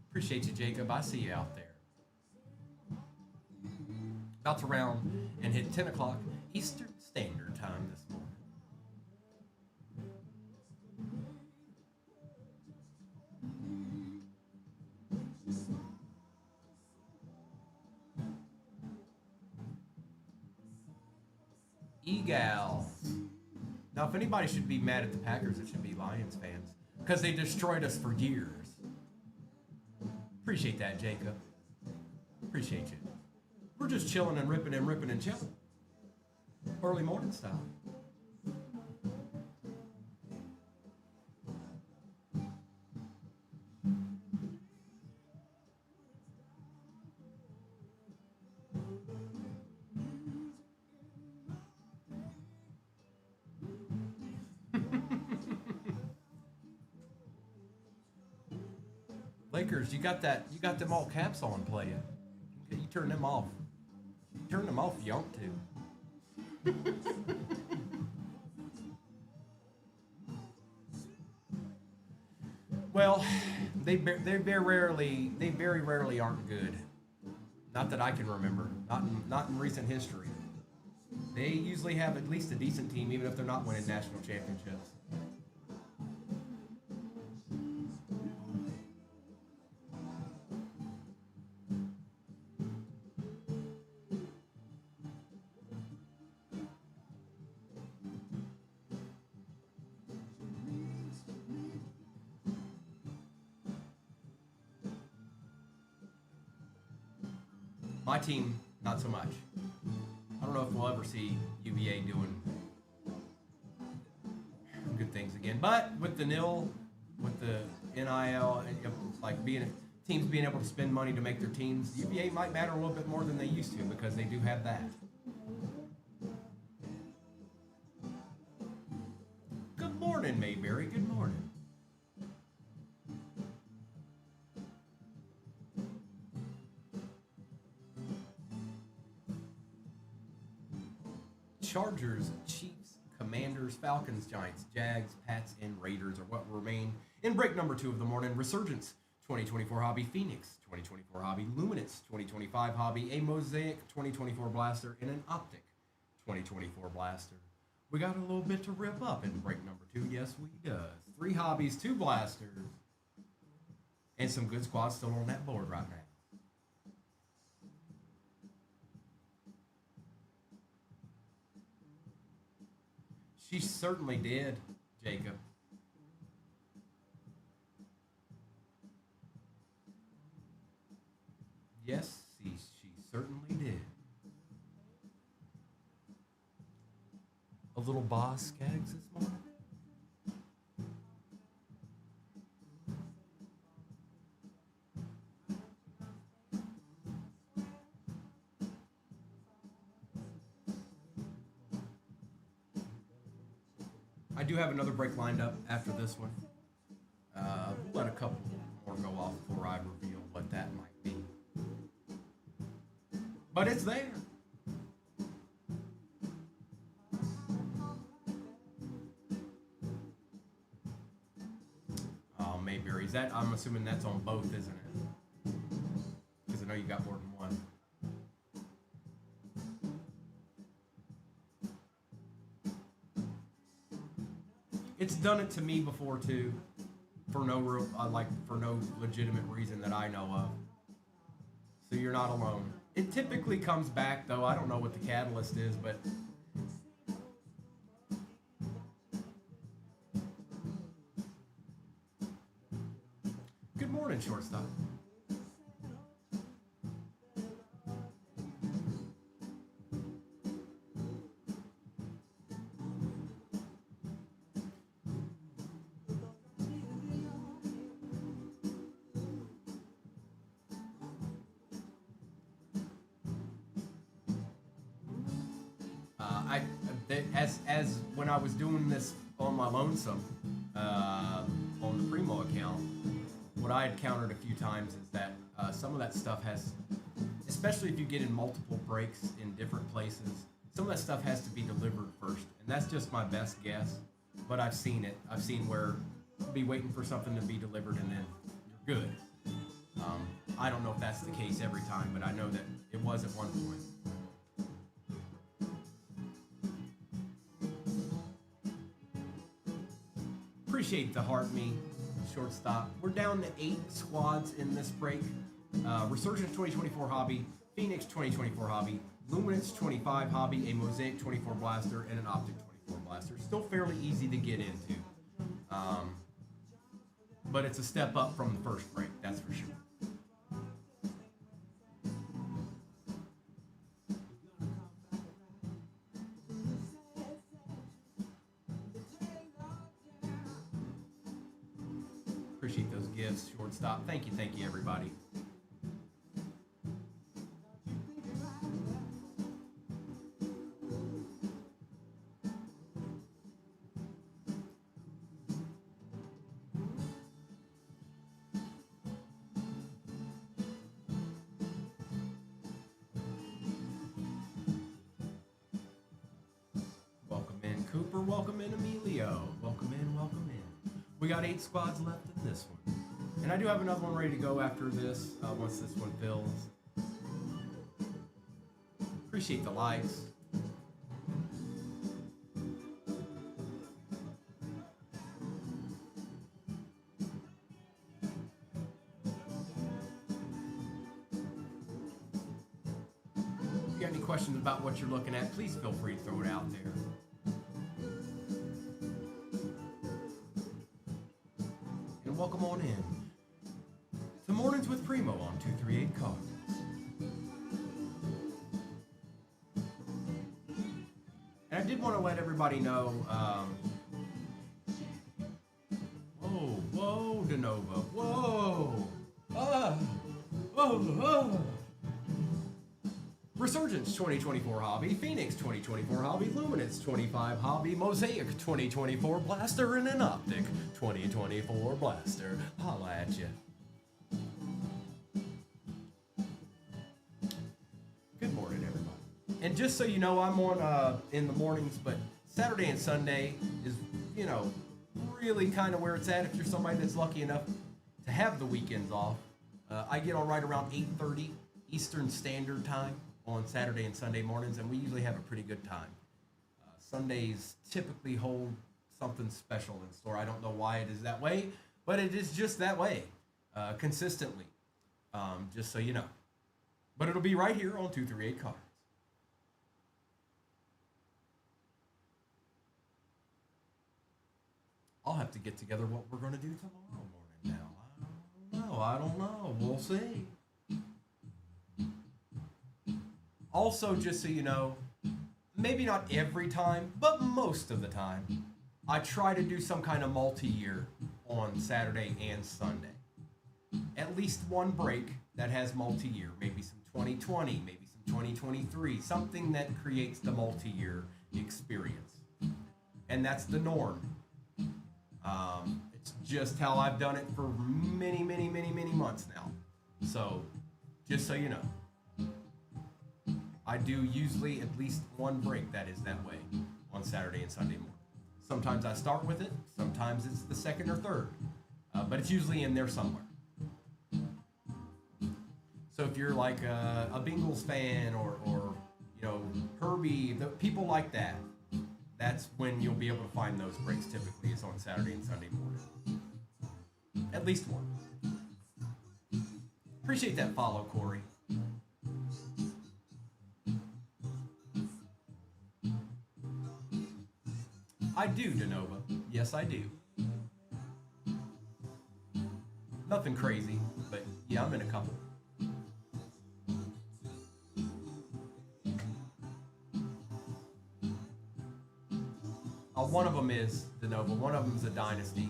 Appreciate you, Jacob. I see you out there. About to round and hit 10 o'clock Eastern Standard Time this morning. Eagles. Now, if anybody should be mad at the Packers, it should be Lions fans because they destroyed us for years. Appreciate that, Jacob. Appreciate you. We're just chilling and ripping and chilling. Early morning style. Lakers, you got them all caps on playing. You turn them off. Turn them off, you don't too. Well, they very rarely aren't good. Not that I can remember. Not in recent history. They usually have at least a decent team, even if they're not winning national championships. My team, not so much. I don't know if we'll ever see UVA doing good things again. But with the with the NIL, like teams being able to spend money to make their teams, UVA might matter a little bit more than they used to because they do have that. Good morning, Mayberry. Good morning. Chargers, Chiefs, Commanders, Falcons, Giants, Jags, Pats, and Raiders are what remain in break number 2 of the morning. Resurgence 2024 Hobby, Phoenix 2024 Hobby, Luminance 2025 Hobby, a Mosaic 2024 Blaster, and an Optic 2024 Blaster. We got a little bit to rip up in break number 2. Yes, we does. 3 hobbies, 2 blasters, and some good squads still on that board right now. She certainly did, Jacob. a little boss Skaggs this morning? I do have another break lined up after this one. We'll let a couple more go off before I reveal what that might be. But it's there. Oh, Mayberry's that? I'm assuming that's on both, isn't it? Because I know you got more than one. It's done it to me before too, for no real, for no legitimate reason that I know of. So you're not alone. It typically comes back though. I don't know what the catalyst is, but good morning, shortstop. As when I was doing this on my lonesome on the Primo account, what I had countered a few times is that some of that stuff has, especially if you get in multiple breaks in different places, some of that stuff has to be delivered first, and that's just my best guess. But I've seen it. I've seen where you'll be waiting for something to be delivered and then you're good. I don't know if that's the case every time, but I know that it was at one point. Appreciate the heart me shortstop. We're down to 8 squads in this break. Resurgence 2024 hobby, Phoenix 2024 hobby, Luminance 25 hobby, a Mosaic 24 blaster, and an Optic 24 blaster. Still fairly easy to get into. But it's a step up from the first break, that's for sure. Appreciate those gifts, shortstop. Thank you, everybody. Welcome in, Cooper. Welcome in, Emilio. Welcome in, welcome in. We got 8 squads left in this one. And I do have another one ready to go after this, once this one fills. Appreciate the likes. If you got any questions about what you're looking at, please feel free to throw it out there. And welcome on in to Mornings with Primo on 238 Cards. And I did want to let everybody know, whoa, DeNova, whoa, Resurgence 2024 hobby, Phoenix 2024 hobby, Luminance 25 hobby, Mosaic 2024 blaster, and an Optic 2024 blaster. Holla at ya. Good morning, everybody. And just so you know, I'm on in the mornings, but Saturday and Sunday is, you know, really kind of where it's at if you're somebody that's lucky enough to have the weekends off. I get on right around 8:30 Eastern Standard Time on Saturday and Sunday mornings, and we usually have a pretty good time. Sundays typically hold something special in store. I don't know why it is that way, but it is just that way, consistently, just so you know. But it'll be right here on 238 Cards. I'll have to get together what we're going to do tomorrow morning now. I don't know. We'll see. Also, just so you know, maybe not every time, but most of the time, I try to do some kind of multi-year on Saturday and Sunday. At least one break that has multi-year, maybe some 2020, maybe some 2023, something that creates the multi-year experience. And that's the norm. It's just how I've done it for many, many, many, many months now. So, just so you know, I do usually at least one break that is that way on Saturday and Sunday morning. Sometimes I start with it, sometimes it's the second or third, but it's usually in there somewhere. So if you're like a Bengals fan or you know, Herbie, people like that, that's when you'll be able to find those breaks. Typically, is on Saturday and Sunday morning. At least one. Appreciate that follow, Corey. I do, DeNova. Yes, I do. Nothing crazy, but yeah, I'm in a couple. One of them is DeNova. One of them is a dynasty.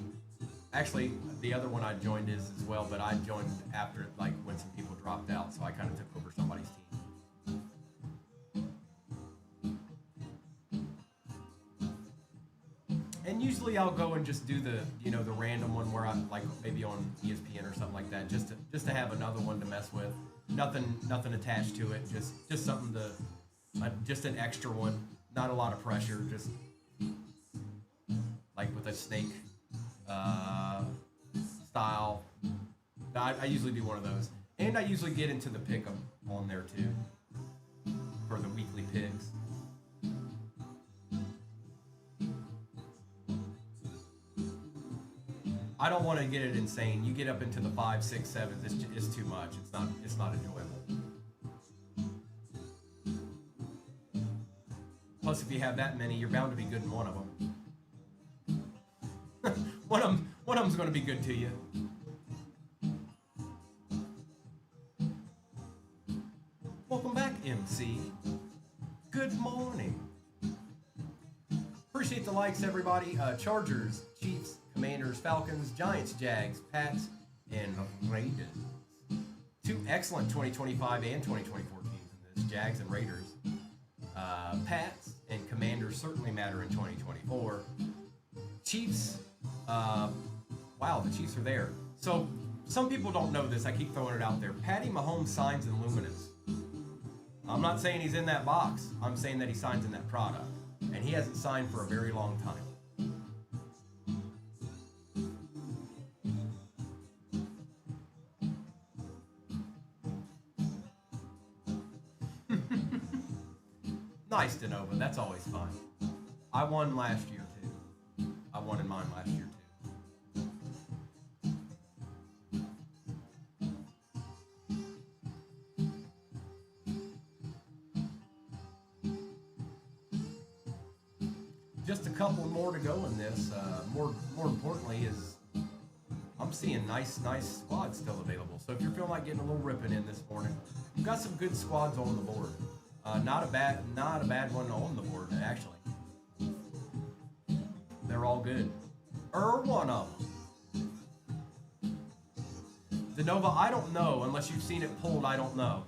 Actually, the other one I joined is as well, but I joined after, like, when some people dropped out, so I kind of took over somebody's team. And usually I'll go and just do the, you know, the random one where I, like, maybe on ESPN or something like that, just to have another one to mess with. Nothing attached to it. Just something to, just an extra one. Not a lot of pressure. Just like with a snake style. I usually do one of those. And I usually get into the pick'em on there too for the weekly picks. I don't want to get it insane. You get up into the 5, 6, 7. It's too much. It's not enjoyable. Plus, if you have that many, you're bound to be good in one of them. One of them's going to be good to you. Welcome back, MC. Good morning. Appreciate the likes, everybody. Chargers, Chiefs, Commanders, Falcons, Giants, Jags, Pats, and Raiders. Two excellent 2025 and 2024 teams in this. Jags and Raiders. Pats and Commanders certainly matter in 2024. Chiefs, wow, the Chiefs are there. So, some people don't know this. I keep throwing it out there. Patty Mahomes signs in Luminance. I'm not saying he's in that box. I'm saying that he signs in that product. And he hasn't signed for a very long time. Nice, DeNova. That's always fun. I won last year, too. I won in mine last year, too. Just a couple more to go in this. More importantly is I'm seeing nice squads still available. So if you're feeling like getting a little ripping in this morning, we've got some good squads on the board. Not a bad one on the board, actually. They're all good. One of them. DeNova, I don't know unless you've seen it pulled. I don't know.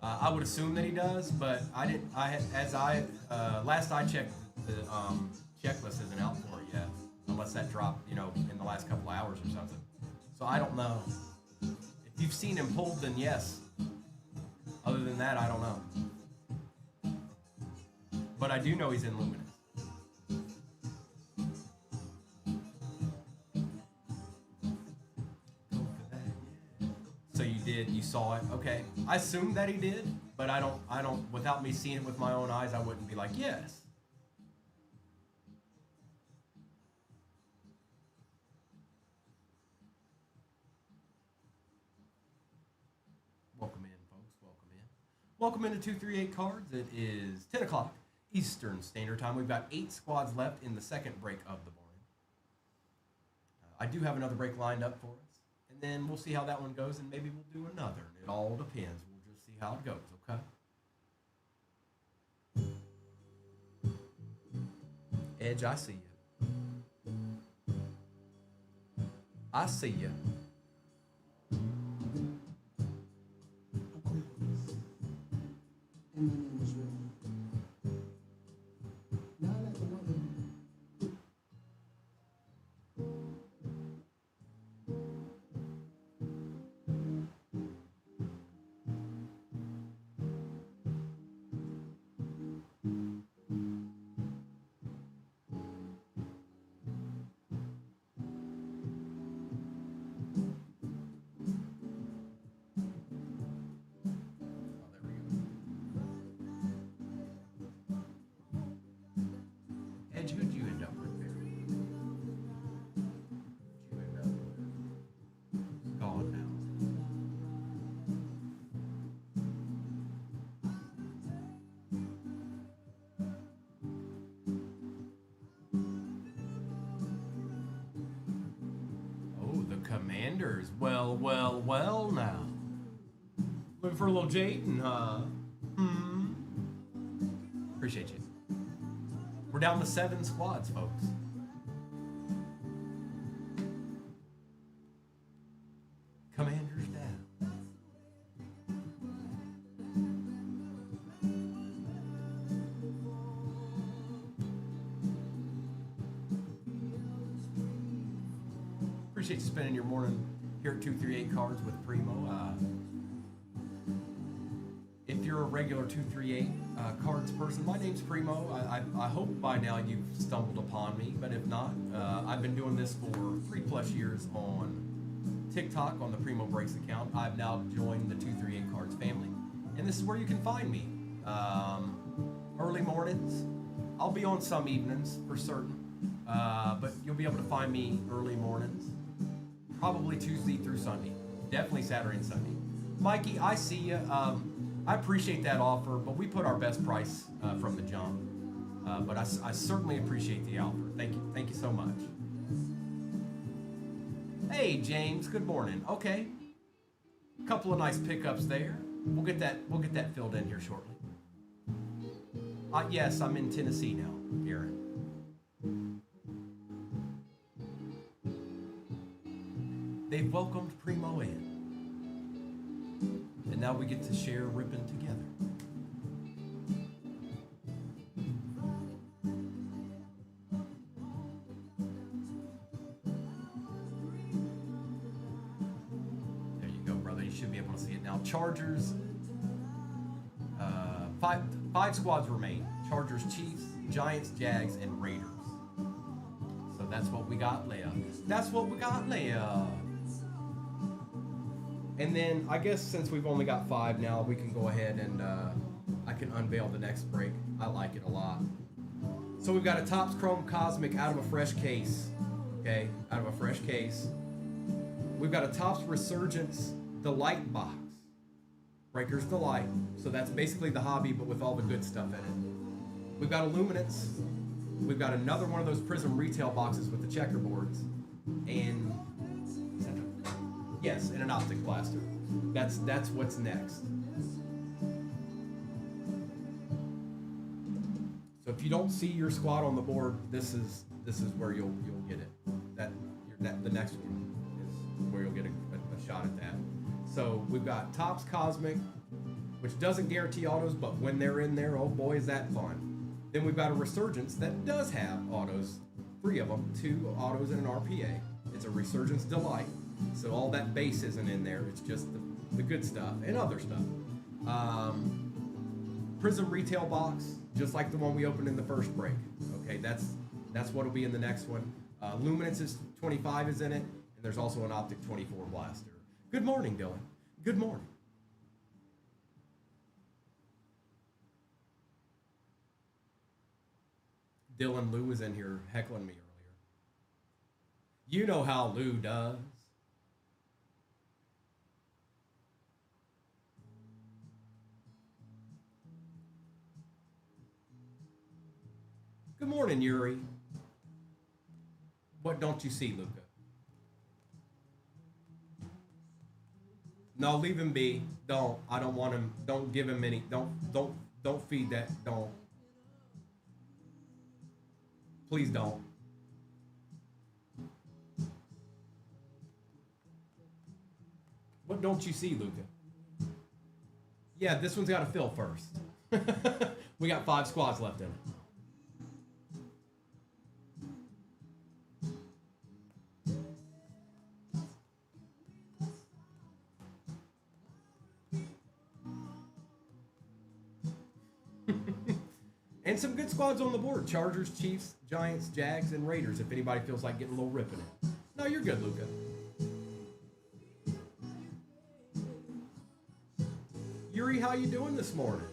I would assume that he does, but I didn't. Last I checked, the checklist isn't out for it yet, unless that dropped, you know, in the last couple hours or something. So I don't know. If you've seen him pulled, then yes. Other than that, I don't know. But I do know he's in Luminous. So you did, you saw it. Okay. I assumed that he did, but I don't, without me seeing it with my own eyes, I wouldn't be like, yes. Welcome in, folks. Welcome in. Welcome into 238 Cards. It is 10 o'clock. Eastern Standard Time. We've got 8 squads left in the second break of the morning. I do have another break lined up for us, and then we'll see how that one goes, and maybe we'll do another. It all depends. We'll just see how it goes, okay? Edge, I see you. I see you. Edge, who'd you end up with there? Who'd you end up with? Gone now. Oh, the Commanders. Well, well, well now. Looking for a little Jaden, huh? Appreciate you. We're down to 7 squads, folks. Commanders down. Appreciate you spending your morning here at 238 Cards with Primo. If you're a regular 238 cards person, my name's Primo. I hope by now you've stumbled upon me, but if not, I've been doing this for 3+ years on TikTok on the Primo Breaks account. I've now joined the 238 Cards family, and this is where you can find me. Early mornings. I'll be on some evenings for certain, but you'll be able to find me early mornings, probably Tuesday through Sunday, definitely Saturday and Sunday. Mikey, I see you. I appreciate that offer, but we put our best price from the jump. But I certainly appreciate the offer. Thank you so much. Hey James, good morning. Okay, a couple of nice pickups there. We'll get that filled in here shortly. Yes, I'm in Tennessee now, Aaron. They've welcomed Primo in. And now we get to share ripping together. There you go, brother. You should be able to see it now. Chargers. Five squads remain. Chargers, Chiefs, Giants, Jags, and Raiders. So that's what we got left. That's what we got left. And then I guess since we've only got 5 now, we can go ahead and I can unveil the next break. I like it a lot. So we've got a Topps Chrome Cosmic out of a fresh case. Okay, out of a fresh case. We've got a Topps Resurgence Delight box. Breaker's Delight. So that's basically the hobby, but with all the good stuff in it. We've got Illuminance. We've got another one of those Prism retail boxes with the checkerboards. And yes, and an optic blaster. That's what's next. So if you don't see your squad on the board, this is where you'll get it. The next one is where you'll get a shot at that. So we've got Topps Cosmic, which doesn't guarantee autos, but when they're in there, oh boy, is that fun. Then we've got a Resurgence that does have autos, 3 of them, 2 autos and an RPA. It's a Resurgence Delight. So all that base isn't in there. It's just the good stuff and other stuff. Prism retail box, just like the one we opened in the first break. Okay, that's what'll be in the next one. Luminance is 25 is in it, and there's also an Optic 24 blaster. Good morning, Dylan. Good morning. Dylan, Lou was in here heckling me earlier. You know how Lou does. Good morning, Yuri. What don't you see, Luca? No, leave him be. Don't. I don't want him. Don't give him any. Don't feed that. Don't. Please don't. What don't you see, Luca? Yeah, this one's got to fill first. We got 5 squads left in it. And some good squads on the board. Chargers, Chiefs, Giants, Jags, and Raiders, if anybody feels like getting a little ripping it. No, you're good, Luca. Yuri, how you doing this morning?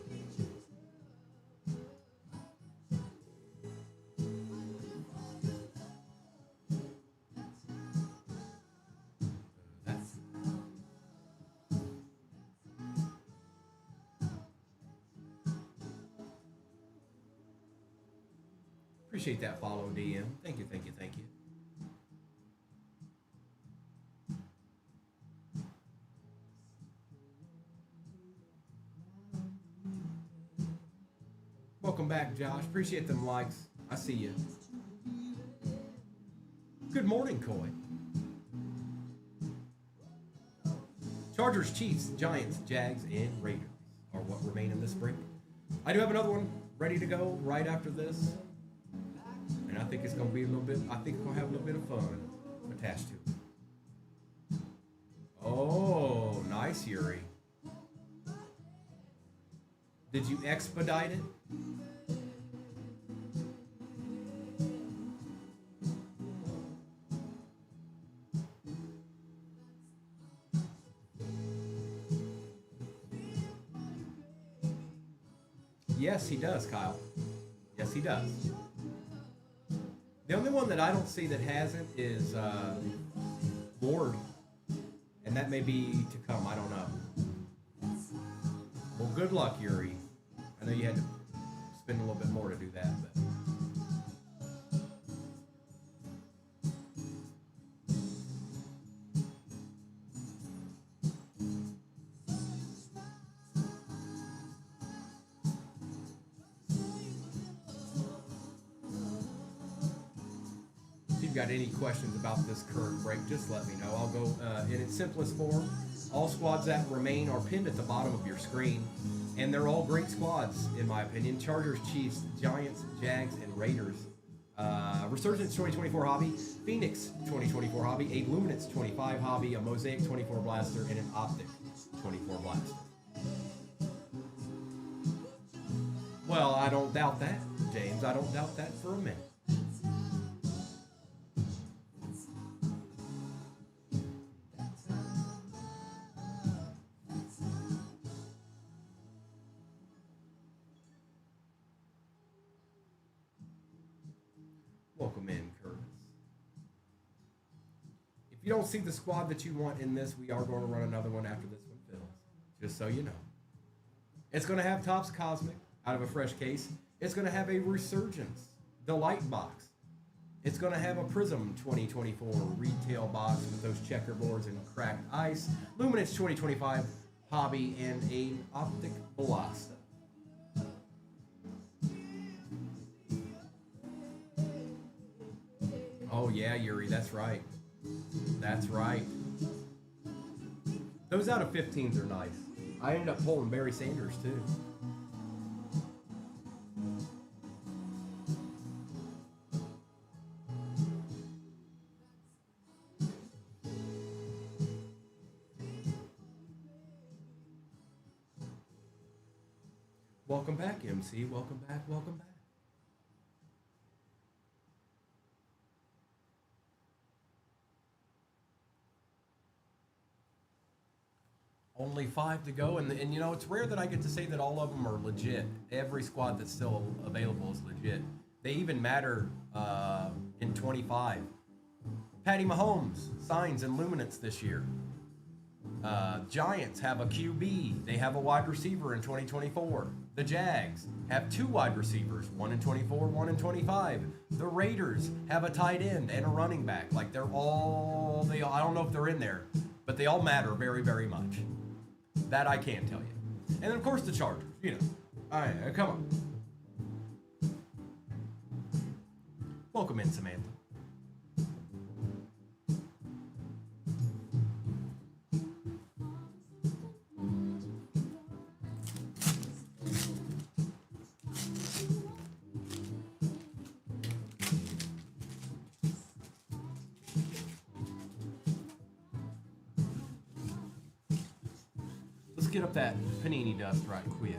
Appreciate that follow, DM. Thank you, thank you, thank you. Welcome back, Josh. Appreciate them likes. I see you. Good morning, Coy. Chargers, Chiefs, Giants, Jags, and Raiders are what remain in this break. I do have another one ready to go right after this. And I think it's going to be a little bit, I think it's going to have a little bit of fun attached to it. Oh, nice, Yuri. Did you expedite it? Yes, he does, Kyle. Yes, he does. The only one that I don't see that hasn't is Ward. And that may be to come. I don't know. Well, good luck, Yuri. I know you had to spend a little bit more to do that, but... got any questions about this current break, just let me know. I'll go in its simplest form. All squads that remain are pinned at the bottom of your screen, and they're all great squads, in my opinion. Chargers, Chiefs, Giants, Jags, and Raiders. Resurgence 2024 hobby, Phoenix 2024 hobby, a Luminance 25 hobby, a Mosaic 24 blaster, and an Optic 24 blaster. Well, I don't doubt that, James. I don't doubt that for a minute. Welcome in, Curtis. If you don't see the squad that you want in this, we are going to run another one after this one fills. Just so you know. It's going to have Topps Cosmic out of a fresh case. It's going to have a Resurgence, the light box. It's going to have a Prism 2024 retail box with those checkerboards and cracked ice. Luminance 2025 hobby and a Optic Velocita. Oh yeah, Yuri, that's right. That's right. Those out of 15s are nice. I ended up pulling Barry Sanders too. Welcome back, MC. Welcome back, welcome back. Only 5 to go, and you know, it's rare that I get to say that all of them are legit. Every squad that's still available is legit. They even matter in 25. Patty Mahomes signs in Luminance this year. Giants have a QB. They have a wide receiver in 2024. The Jags have 2 wide receivers, one in 24, one in 25. The Raiders have a tight end and a running back. Like I don't know if they're in there, but they all matter very, very much. That I can tell you. And then, of course, the Chargers. You know. All right, come on. Welcome in, Samantha. Let's get up that panini dust right quick.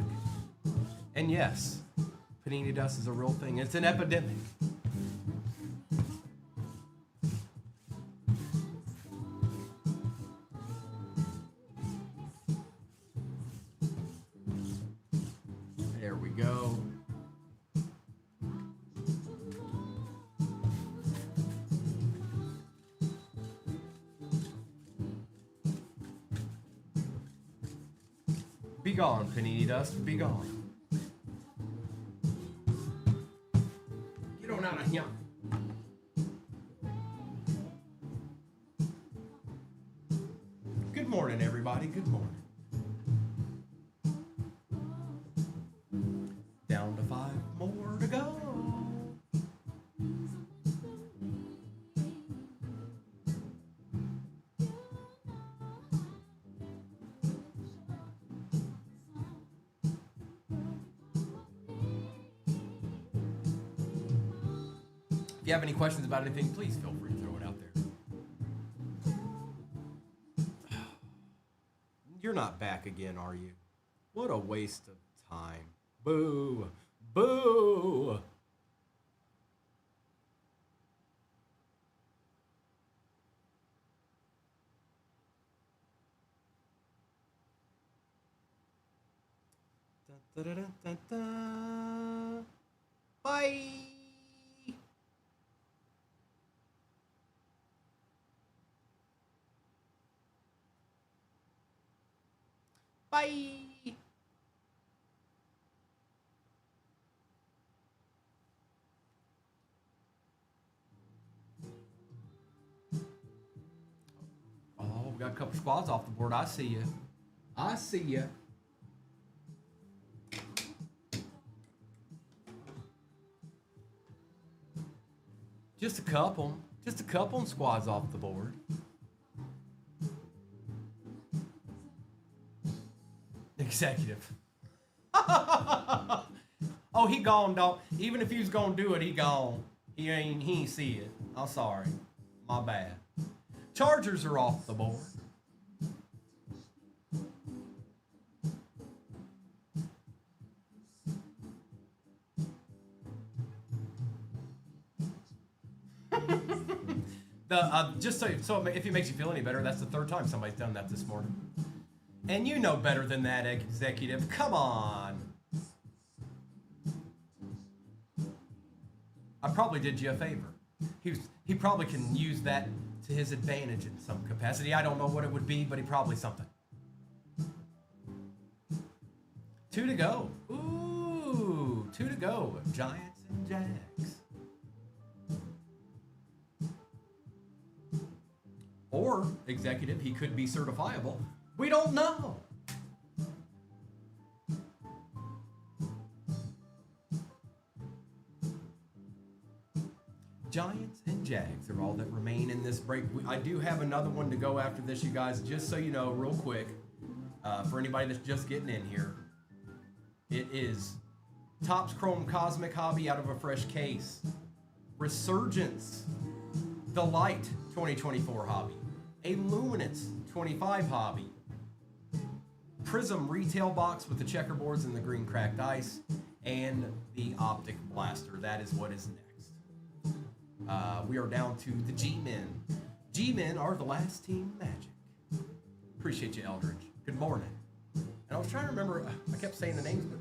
And yes, panini dust is a real thing. It's an epidemic. There we go. Be gone, panini dust. Be gone. Get on out of here. Good morning, everybody. Good morning. Down to 5 more to go. If you have any questions about anything, please feel free to throw it out there. You're not back again, are you? What a waste of time. Boo. Boo. Da, da, da, da, da. Bye. Bye. Oh, we got a couple squads off the board. I see you. I see you. Just a couple. Just a couple squads off the board. Executive. Oh, he gone, dog. Even if he was gonna do it, he gone. He ain't see it. I'm sorry. My bad. Chargers are off the board. Just so if it makes you feel any better, that's the third time somebody's done that this morning. And you know better than that, executive. Come on. I probably did you a favor. He probably can use that to his advantage in some capacity. I don't know what it would be, but he probably something. 2 to go. Ooh, 2 to go. Giants and Jags. Or, executive, he could be certifiable. We don't know. Giants and Jags are all that remain in this break. I do have another one to go after this, you guys, just so you know, real quick, for anybody that's just getting in here. It is Topps Chrome Cosmic Hobby out of a fresh case. Resurgence, the Light 2024 Hobby. A Luminance 25 Hobby. Prism Retail Box with the checkerboards and the green cracked ice. And the Optic Blaster. That is what is next. We are down to the G-Men. G-Men are the last team Magic. Appreciate you, Eldridge. Good morning. And I was trying to remember, I kept saying the names, but...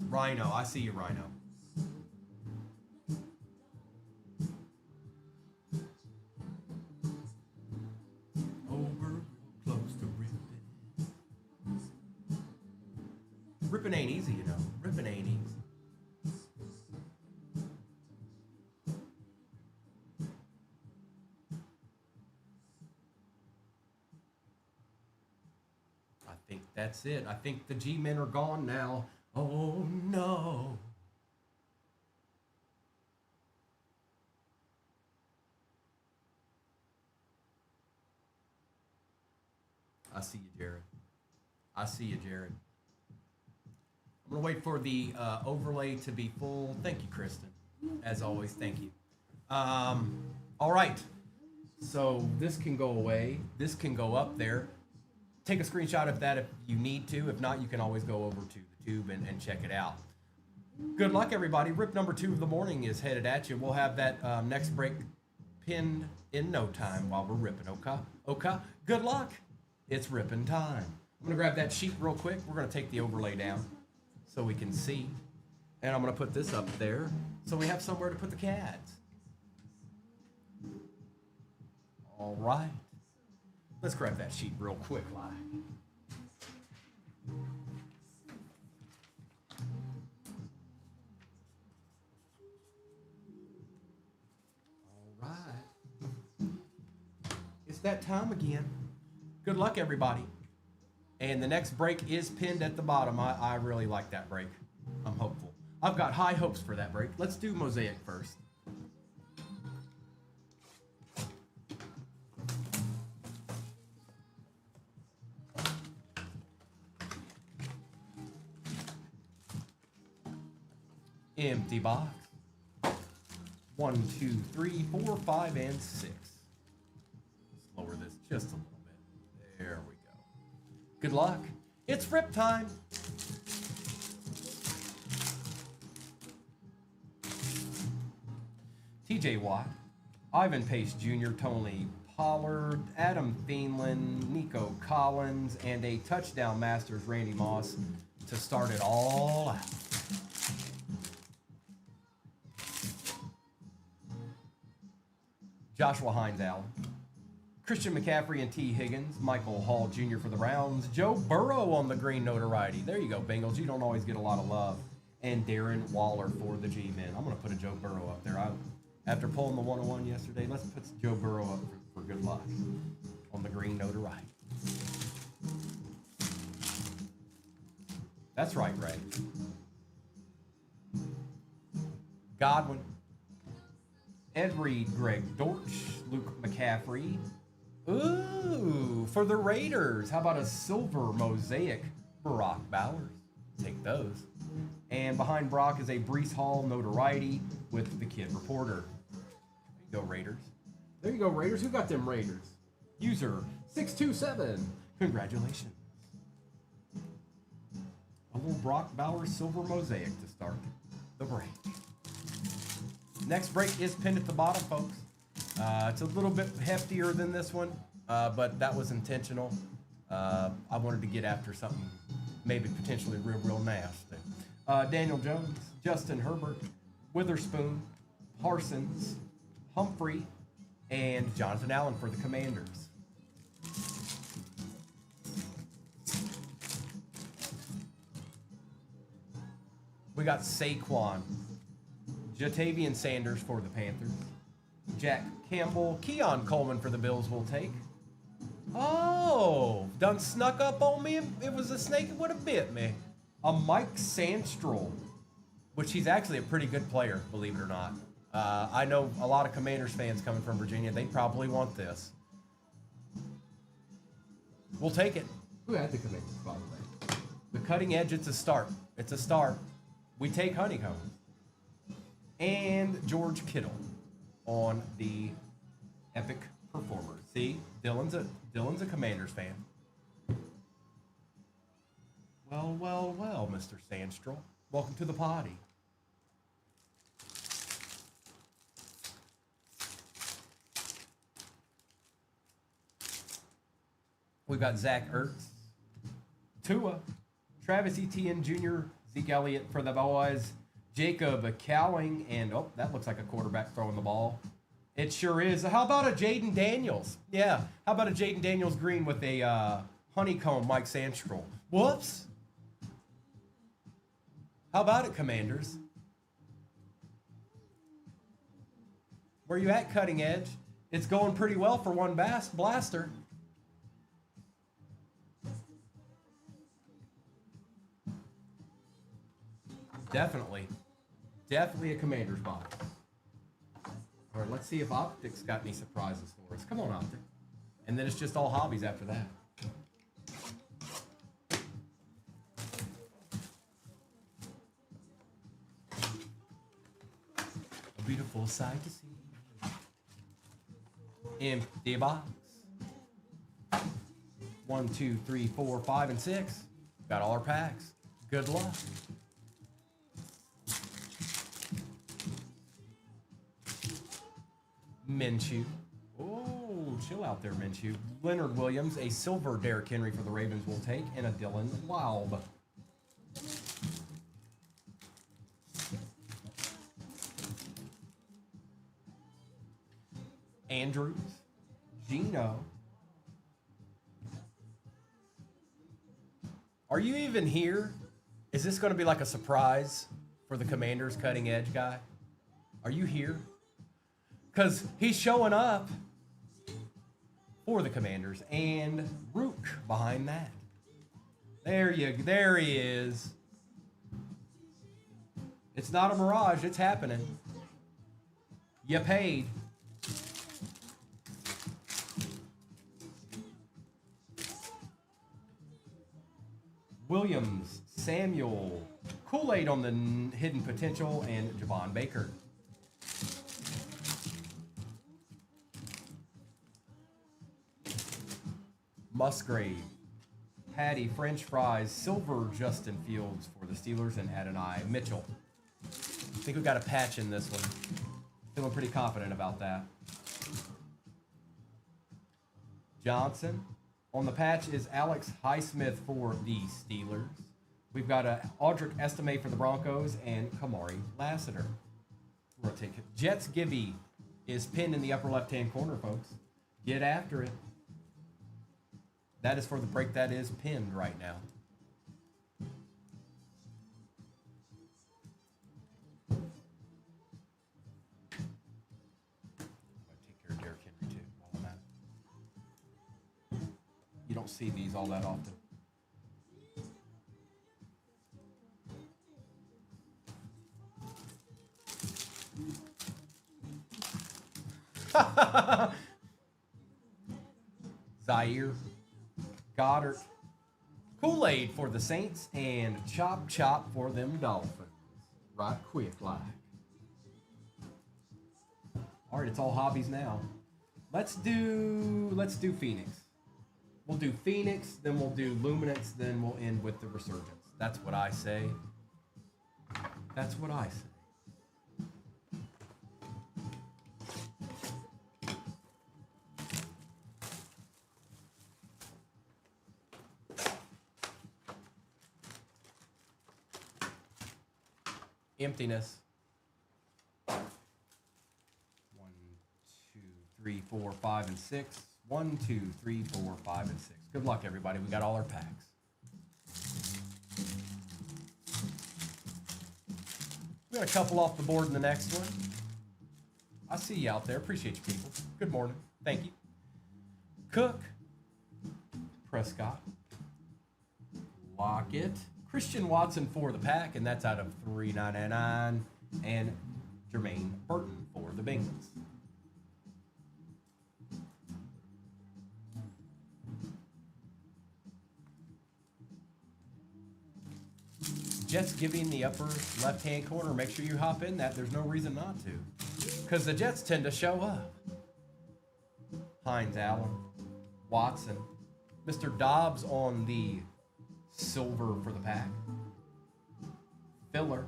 Rhino. I see you, Rhino. Over close to ripping. Ripping ain't easy, you know. Ripping ain't easy. I think that's it. I think the G-Men are gone now. Oh no. I see you, Jared. I see you, Jared. I'm going to wait for the overlay to be full. Thank you, Kristen. As always, thank you. All right. So this can go away. This can go up there. Take a screenshot of that if you need to. If not, you can always go over to the tube and check it out. Good luck, everybody. Rip number 2 of the morning is headed at you. We'll have that next break pinned in no time while we're ripping. Okay? Good luck. It's ripping time. I'm going to grab that sheet real quick. We're going to take the overlay down so we can see. And I'm going to put this up there so we have somewhere to put the CADs. All right. Let's grab that sheet real quick, like. All right. It's that time again. Good luck, everybody. And the next break is pinned at the bottom. I really like that break. I'm hopeful. I've got high hopes for that break. Let's do Mosaic first. Empty box. 1, 2, 3, 4, 5, and 6. Let's lower this just a little bit. There we go. Good luck. It's rip time. TJ Watt, Ivan Pace Jr., Tony Pollard, Adam Thielen, Nico Collins, and a touchdown Masters Randy Moss to start it all out. Joshua Hines Allen, Christian McCaffrey and T. Higgins, Michael Hall Jr. for the Browns, Joe Burrow on the green notoriety. There you go, Bengals. You don't always get a lot of love. And Darren Waller for the G-Men. I'm going to put a Joe Burrow up there. After pulling the 101 yesterday, let's put Joe Burrow up for good luck on the green notoriety. That's right, Ray. Godwin, Ed Reed, Greg Dortch, Luke McCaffrey. Ooh, for the Raiders. How about a silver mosaic Brock Bowers? Take those. And behind Brock is a Breece Hall notoriety with the Kid Reporter. There you go, Raiders. There you go, Raiders. Who got them Raiders? User 627. Congratulations. A little Brock Bowers silver mosaic to start the break. Next break is pinned at the bottom, folks. It's a little bit heftier than this one, but that was intentional. I wanted to get after something maybe potentially real nasty. Daniel Jones, Justin Herbert, Witherspoon, Parsons, Humphrey, and Jonathan Allen for the Commanders. We got Saquon, Jatavian Sanders for the Panthers, Jack Campbell, Keon Coleman for the Bills will take. Oh, done snuck up on me. It was a snake that would have bit me. A Mike Sandstrom, which he's actually a pretty good player, believe it or not. I know a lot of Commanders fans coming from Virginia. They probably want this. We'll take it. Who had the Commanders, by the way? The cutting edge, it's a start. It's a start. We take Honeycomb. And George Kittle on the Epic Performer. See, Dylan's a Commanders fan. Well, Mr. Sandstrom. Welcome to the party. We've got Zach Ertz, Tua, Travis Etienne Jr., Zeke Elliott for the boys, Jacob Cowling, and oh, that looks like a quarterback throwing the ball. It sure is. How about a Jaden Daniels? Yeah, how about a Jaden Daniels green with a honeycomb Mike Sandstrom? Whoops. How about it, Commanders? Where you at, Cutting Edge? It's going pretty well for one blaster. Definitely a Commanders box. All right, let's see if Optics got any surprises for us. Come on, Optic. And then it's just all hobbies after that. beautiful sight to see. Empty box. 1, 2, 3, 4, 5, and 6. Got all our packs. Good luck. Minshew. Oh, chill out there, Minshew. Leonard Williams, a silver Derrick Henry for the Ravens will take, and a Dylan Laub. Andrews. Gino. Are you even here? Is this going to be like a surprise for the Commanders cutting edge guy? Are you here? Because he's showing up for the Commanders, and Rook behind that. There he is. It's not a mirage, it's happening. You paid. Williams, Samuel, Kool-Aid on the hidden potential, and Javon Baker. Musgrave, Patty, French fries, silver Justin Fields for the Steelers, and Adonai Mitchell. I think we got a patch in this one. Feeling pretty confident about that. Johnson. On the patch is Alex Highsmith for the Steelers. We've got a Audric Estime for the Broncos and Kamari Lassiter. We're going to take it. Jets Gibby is pinned in the upper left-hand corner, folks. Get after it. That is for the break that is pinned right now. Take care of Derrick Henry too while I'm at it. You don't see these all that often. Zaire, Goddard, Kool-Aid for the Saints, and Chop Chop for them Dolphins. Right quick like. All right, it's all hobbies now. Let's do Phoenix. We'll do Phoenix, then we'll do Luminance, then we'll end with the Resurgence. That's what I say. That's what I say. Emptiness. 1, 2, 3, 4, 5, and 6. 1, 2, 3, 4, 5, and 6. Good luck, everybody. We got all our packs. We got a couple off the board in the next one. I see you out there. Appreciate you, people. Good morning. Thank you. Cook. Prescott. Lockett. Christian Watson for the pack, and that's out of $3.99. And Jermaine Burton for the Bengals. Jets giving the upper left-hand corner. Make sure you hop in that. There's no reason not to. Because the Jets tend to show up. Hines Allen. Watson. Mr. Dobbs on the silver for the pack. Filler.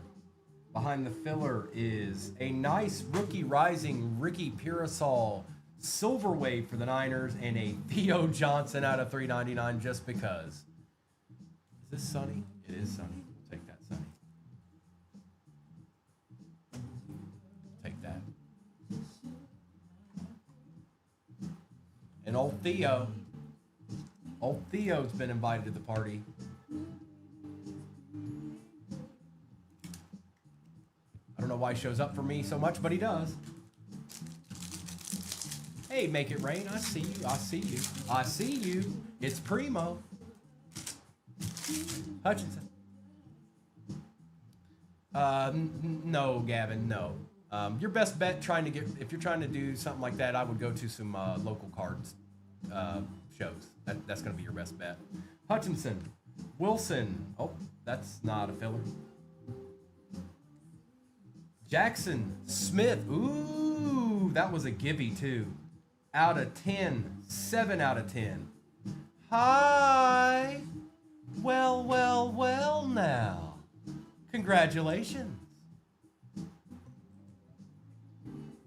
Behind the filler is a nice rookie rising Ricky Pearsall silver wave for the Niners and a Theo Johnson out of $3.99 just because. Is this sunny? It is sunny. We'll take that sunny. Take that. And old Theo. Old Theo's been invited to the party. I don't know why he shows up for me so much, but he does. Hey, make it rain. I see you. I see you. I see you. It's Primo. Hutchinson. No, Gavin, no. Your best bet if you're trying to do something like that, I would go to some local cards shows. That's going to be your best bet. Hutchinson. Wilson. Oh, that's not a filler. Jackson Smith. Ooh, that was a givey too. Out of 10. 7 out of 10. Hi. Well, well, well now. Congratulations.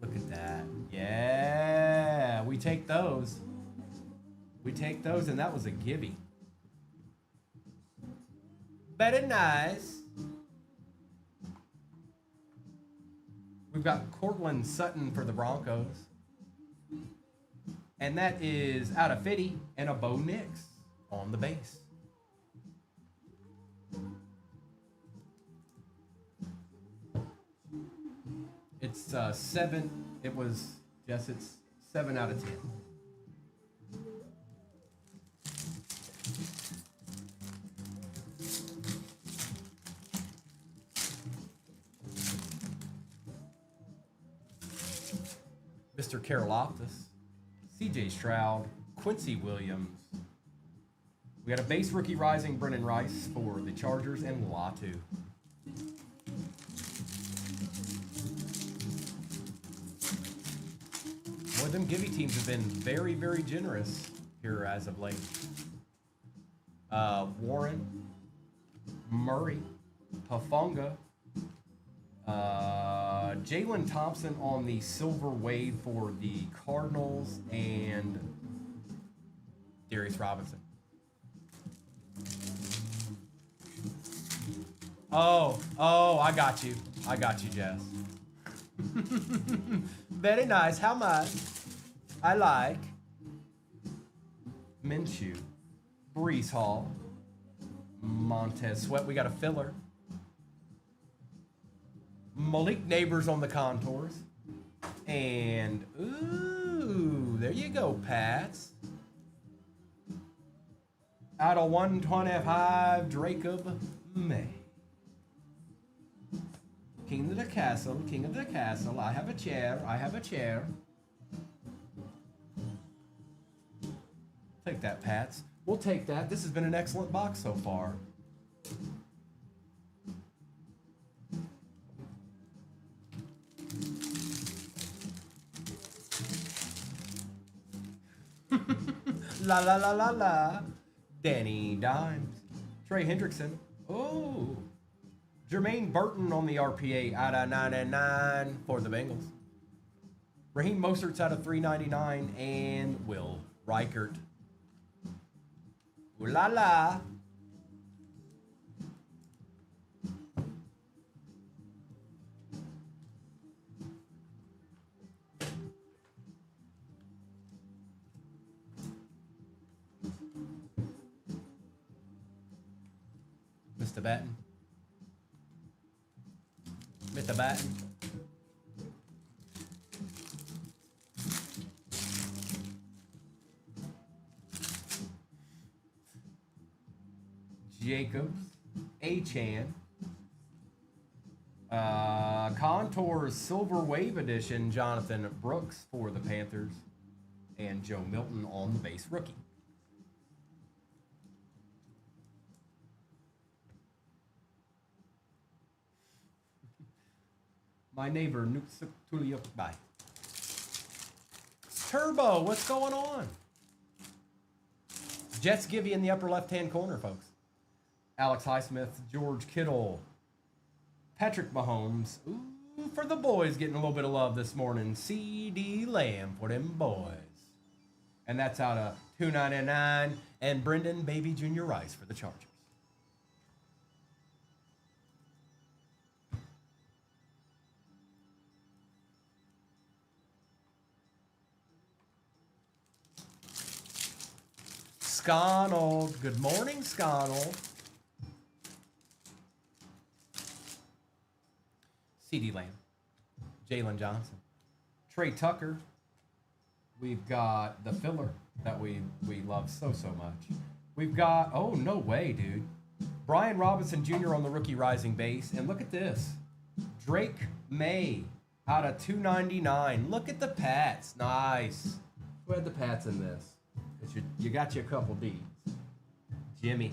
Look at that. Yeah, we take those. We take those, and that was a givey. Very nice. We've got Cortland Sutton for the Broncos. And that is out of 50 and a Bo Nix on the base. It's 7. It was, yes, it's 7 out of 10. Mr. Karlaftis, CJ Stroud, Quincy Williams. We got a base rookie rising Brennan Rice for the Chargers and Latu. Boy, them Gibby teams have been very, very generous here as of late. Warren, Murray, Hufanga, Jalen Thompson on the silver wave for the Cardinals, and Darius Robinson. Oh, I got you. I got you, Jess. Very nice. How much? I like Minshew, Brees Hall, Montez Sweat. We got a filler. Malik Neighbors on the contours. And, ooh, there you go, Pats. Out of 125, Jacob May. King of the castle, king of the castle. I have a chair, I have a chair. Take that, Pats. We'll take that. This has been an excellent box so far. La la la la la. Danny Dimes. Trey Hendrickson. Oh. Jermaine Burton on the RPA out of 99 for the Bengals. Raheem Mostert's out of 399 and Will Reichert. Ooh la la. Mr. Batten. Mr. Batten. Jacobs. Achan. Contours Silver Wave Edition. Jonathan Brooks for the Panthers. And Joe Milton on the base rookie. My neighbor, Nuke Tulio. Bye. Turbo, what's going on? Jets give you in the upper left-hand corner, folks. Alex Highsmith, George Kittle, Patrick Mahomes. Ooh, for the boys getting a little bit of love this morning. CD Lamb for them boys. And that's out of 299. And Brendan Baby Jr. Rice for the Chargers. Sconnell. Good morning, Sconnell. CeeDee Lamb. Jalen Johnson. Trey Tucker. We've got the filler that we love so much. We've got, oh, no way, dude. Brian Robinson Jr. on the rookie rising base. And look at this. Drake May out of 299. Look at the Pats. Nice. Who had the Pats in this? You got you a couple D's. Jimmy.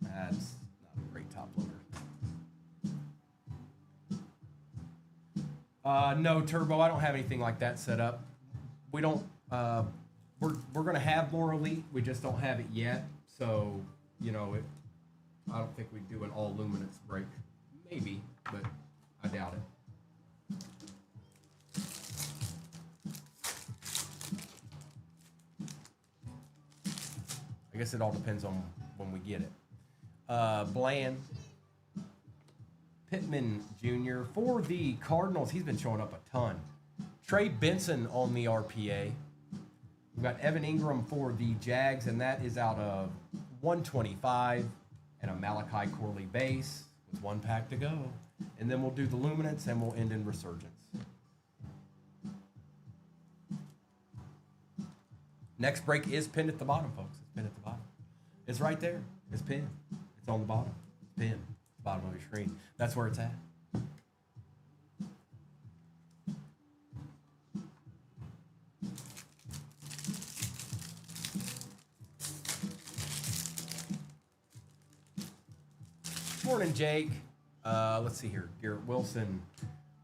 That's not a great top loader. No, Turbo, I don't have anything like that set up. We don't, we're going to have more Elite. We just don't have it yet. So, you know, I don't think we do an all luminance break. Maybe, but I doubt it. I guess it all depends on when we get it. Bland. Pittman Jr. for the Cardinals. He's been showing up a ton. Trey Benson on the RPA. We've got Evan Ingram for the Jags, and that is out of 125. And a Malachi Corley base with 1 pack to go. And then we'll do the Luminance, and we'll end in Resurgence. Next break is pinned at the bottom, folks. It's pinned at the bottom. It's right there. It's pinned. It's on the bottom. It's pinned. Bottom of your screen. That's where it's at. Morning, Jake. Let's see here. Garrett Wilson,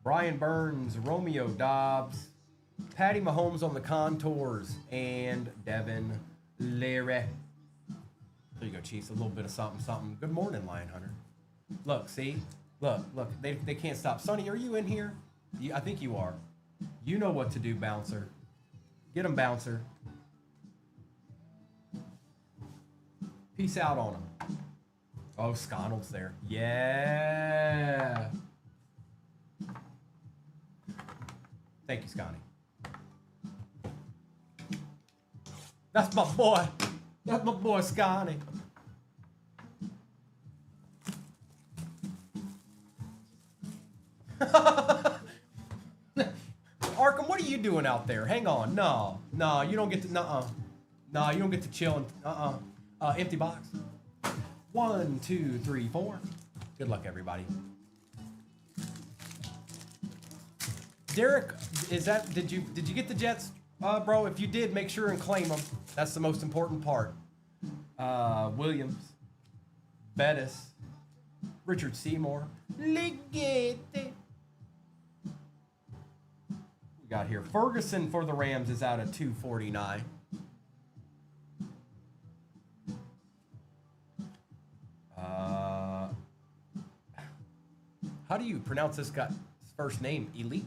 Brian Burns, Romeo Dobbs, Patty Mahomes on the contours, and Devin Leary. There you go, Chiefs. A little bit of something, something. Good morning, Lion Hunter. Look, see? Look. They can't stop. Sonny, are you in here? I think you are. You know what to do, Bouncer. Get him, Bouncer. Peace out on him. Oh, Sconnell's there. Yeah. Thank you, Scotty. That's my boy. That's my boy, Scotty. Arkham, what are you doing out there? Hang on. No, you don't get to. No, you don't get to chill. Empty box. 1, 2, 3, 4. Good luck, everybody. Derek, did you get the Jets, bro? If you did, make sure and claim them. That's the most important part. Williams, Bettis, Richard Seymour, Ligete. We got here Ferguson for the Rams is out at 249. How do you pronounce this guy's first name? Elik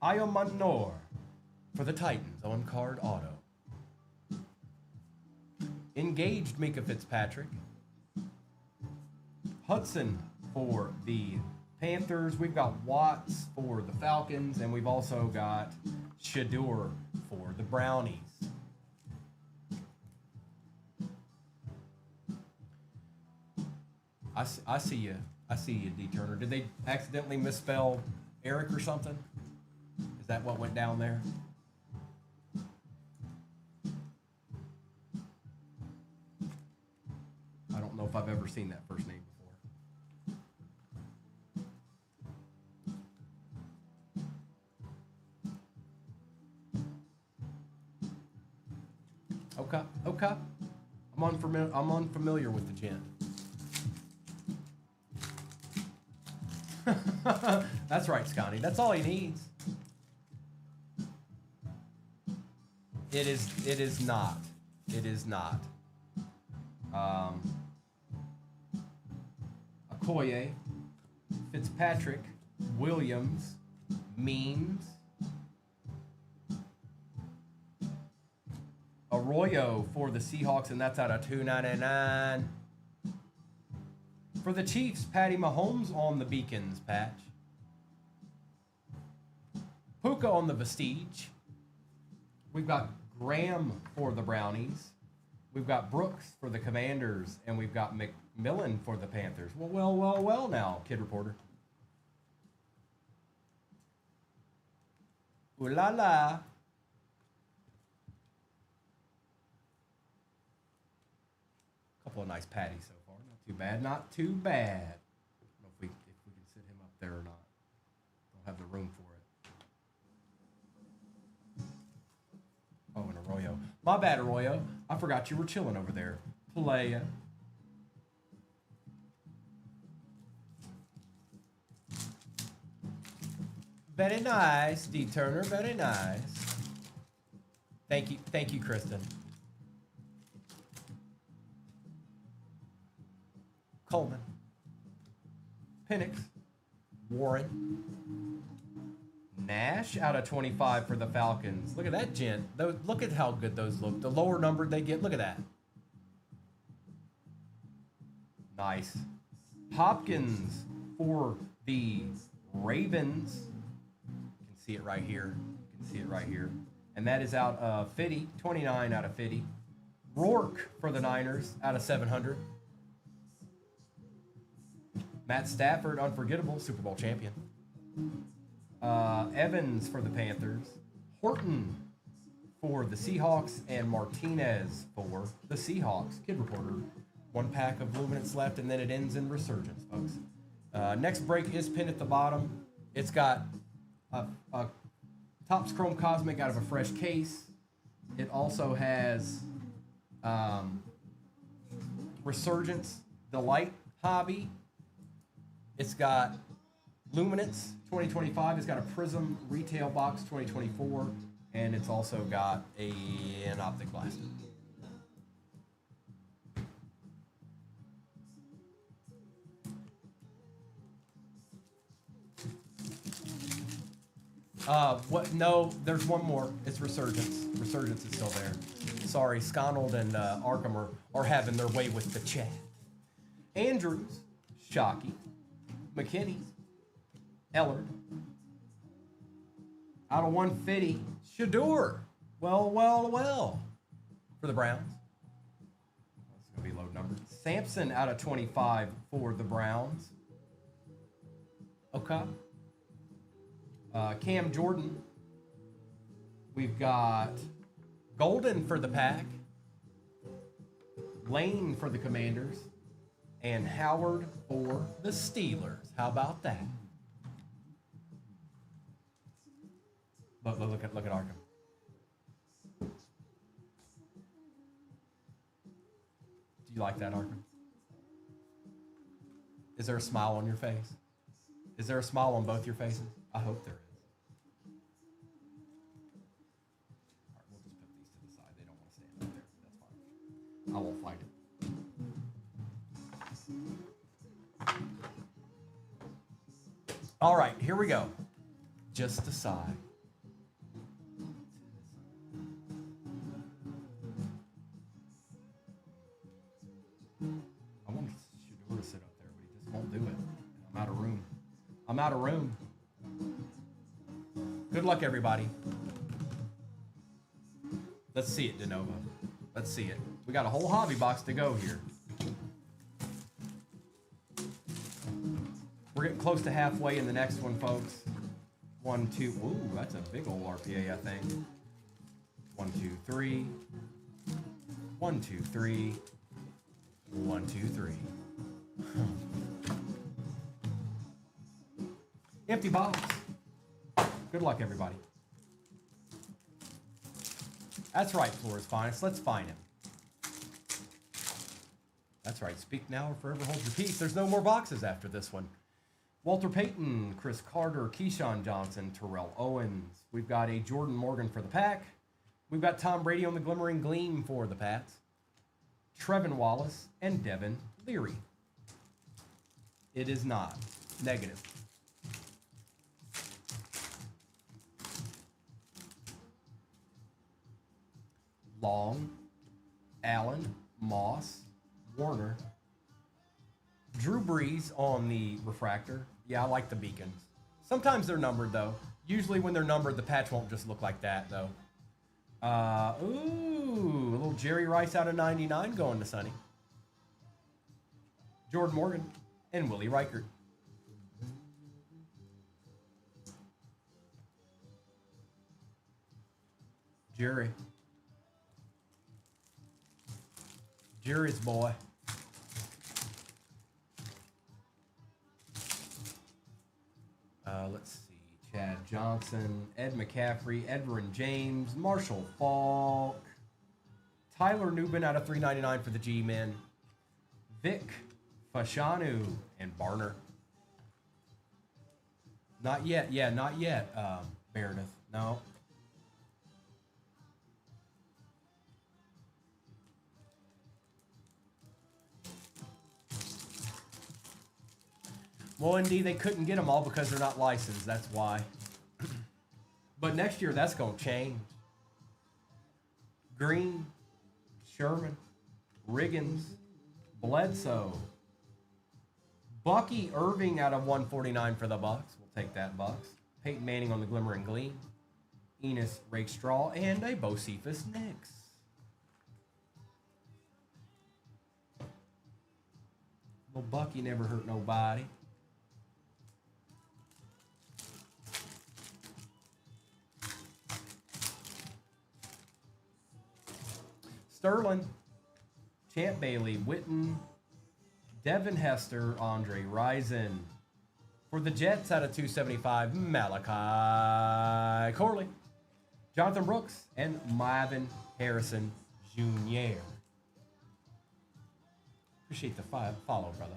Iomanor for the Titans on card auto. Engaged Mika Fitzpatrick. Hudson for the Panthers. We've got Watts for the Falcons, and we've also got Shadur for the Brownies. I see you. I see you, D. Turner. Did they accidentally misspell Eric or something? Is that what went down there? I don't know if I've ever seen that first name before. Okay. I'm unfamiliar with the gent. That's right, Scotty. That's all he needs. It is not. Okoye, Fitzpatrick, Williams, Means, Arroyo for the Seahawks, and that's out of 299. For the Chiefs, Patty Mahomes on the Beacons patch. Puka on the Vestige. We've got Graham for the Brownies. We've got Brooks for the Commanders. And we've got McMillan for the Panthers. Well now, Kid Reporter. Ooh la la. Couple of nice patties so far. Not too bad. I don't know if we can sit him up there or not. Don't have the room for it. Oh, and Arroyo. My bad, Arroyo. I forgot you were chilling over there. Playa. Very nice, D. Turner. Very nice. Thank you, Kristen. Coleman. Penix. Warren. Nash out of 25 for the Falcons. Look at that, gent. Look at how good those look. The lower number they get, look at that. Nice. Hopkins for the Ravens. You can see it right here. You can see it right here. And that is out of 50, 29 out of 50. Rourke for the Niners out of 700. Matt Stafford, unforgettable, Super Bowl champion. Evans for the Panthers. Horton for the Seahawks. And Martinez for the Seahawks. Kid Reporter. 1 pack of luminance left, and then it ends in Resurgence, folks. Next break is pinned at the bottom. It's got a Topps Chrome Cosmic out of a fresh case. It also has Resurgence, the Light Hobby. It's got Luminance 2025. It's got a Prism Retail Box 2024. And it's also got an Optic Blaster. What? No, there's one more. It's Resurgence. Resurgence is still there. Sorry, Sconald and Arkham are having their way with the chat. Andrews, Shockey, McKinney, Ellard. Out of 150, Shador. Well. For the Browns. That's going to be low number. Sampson out of 25 for the Browns. Okay. Cam Jordan. We've got Golden for the Pack. Lane for the Commanders. And Howard for the Steelers. How about that? Look at Arkham. Do you like that, Arkham? Is there a smile on your face? Is there a smile on both your faces? I hope there is. All right, we'll just put these to the side. They don't want to stand up there. That's fine. I won't fight it. All right, here we go. Just a sigh. I want Shador to sit up there, but he just won't do it. I'm out of room. I'm out of room. Good luck, everybody. Let's see it, DeNova. Let's see it. We got a whole hobby box to go here. We're getting close to halfway in the next one, folks. 1, 2. Ooh, that's a big old RPA, I think. 1, 2, 3. 1, 2, 3. 1, 2, 3. Empty box. Good luck, everybody. That's right, Flora's Finest. Let's find him. That's right. Speak now or forever hold your peace. There's no more boxes after this one. Walter Payton, Chris Carter, Keyshawn Johnson, Terrell Owens. We've got a Jordan Morgan for the Pack. We've got Tom Brady on the Glimmering Gleam for the Pats. Trevin Wallace and Devin Leary. It is not. Negative. Long, Allen, Moss, Warner. Drew Brees on the refractor. Yeah, I like the beacons. Sometimes they're numbered, though. Usually when they're numbered, the patch won't just look like that, though. Ooh, a little Jerry Rice out of 99 going to Sonny. Jordan Morgan and Willie Reichert. Jerry's boy. Let's see. Chad Johnson, Ed McCaffrey, Edwin James, Marshall Faulk, Tyler Nubin out of 399 for the G-Men, Vic Fashanu, and Barner. Not yet. Yeah, not yet, Meredith. No. Well, indeed, they couldn't get them all because they're not licensed. That's why. But next year, that's going to change. Green, Sherman, Riggins, Bledsoe, Bucky Irving out of 149 for the Bucks. We'll take that, Bucks. Peyton Manning on the Glimmer and Gleam. Enos Rakestraw, and a Bocephus Nix. Little Bucky never hurt nobody. Sterling, Champ Bailey, Witten, Devin Hester, Andre Rison. For the Jets out of 275, Malachi Corley, Jonathan Brooks, and Marvin Harrison Jr. Appreciate the follow, brother.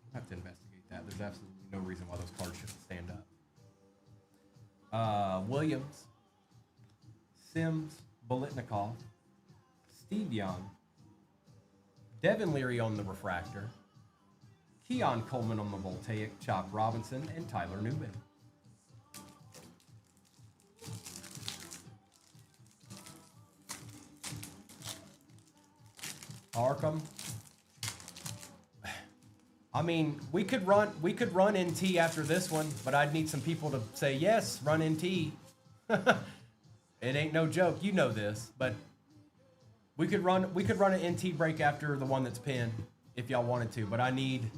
I have to investigate that. There's absolutely no reason why those cards shouldn't stand up. Williams, Sims, Bolitnikov, Steve Young, Devin Leary on the Refractor, Keon Coleman on the Voltaic, Chop Robinson, and Tyler Newman. Arkham. I mean, we could run NT after this one, but I'd need some people to say yes, run NT. It ain't no joke, you know this, but we could run an NT break after the one that's pinned if y'all wanted to, but I need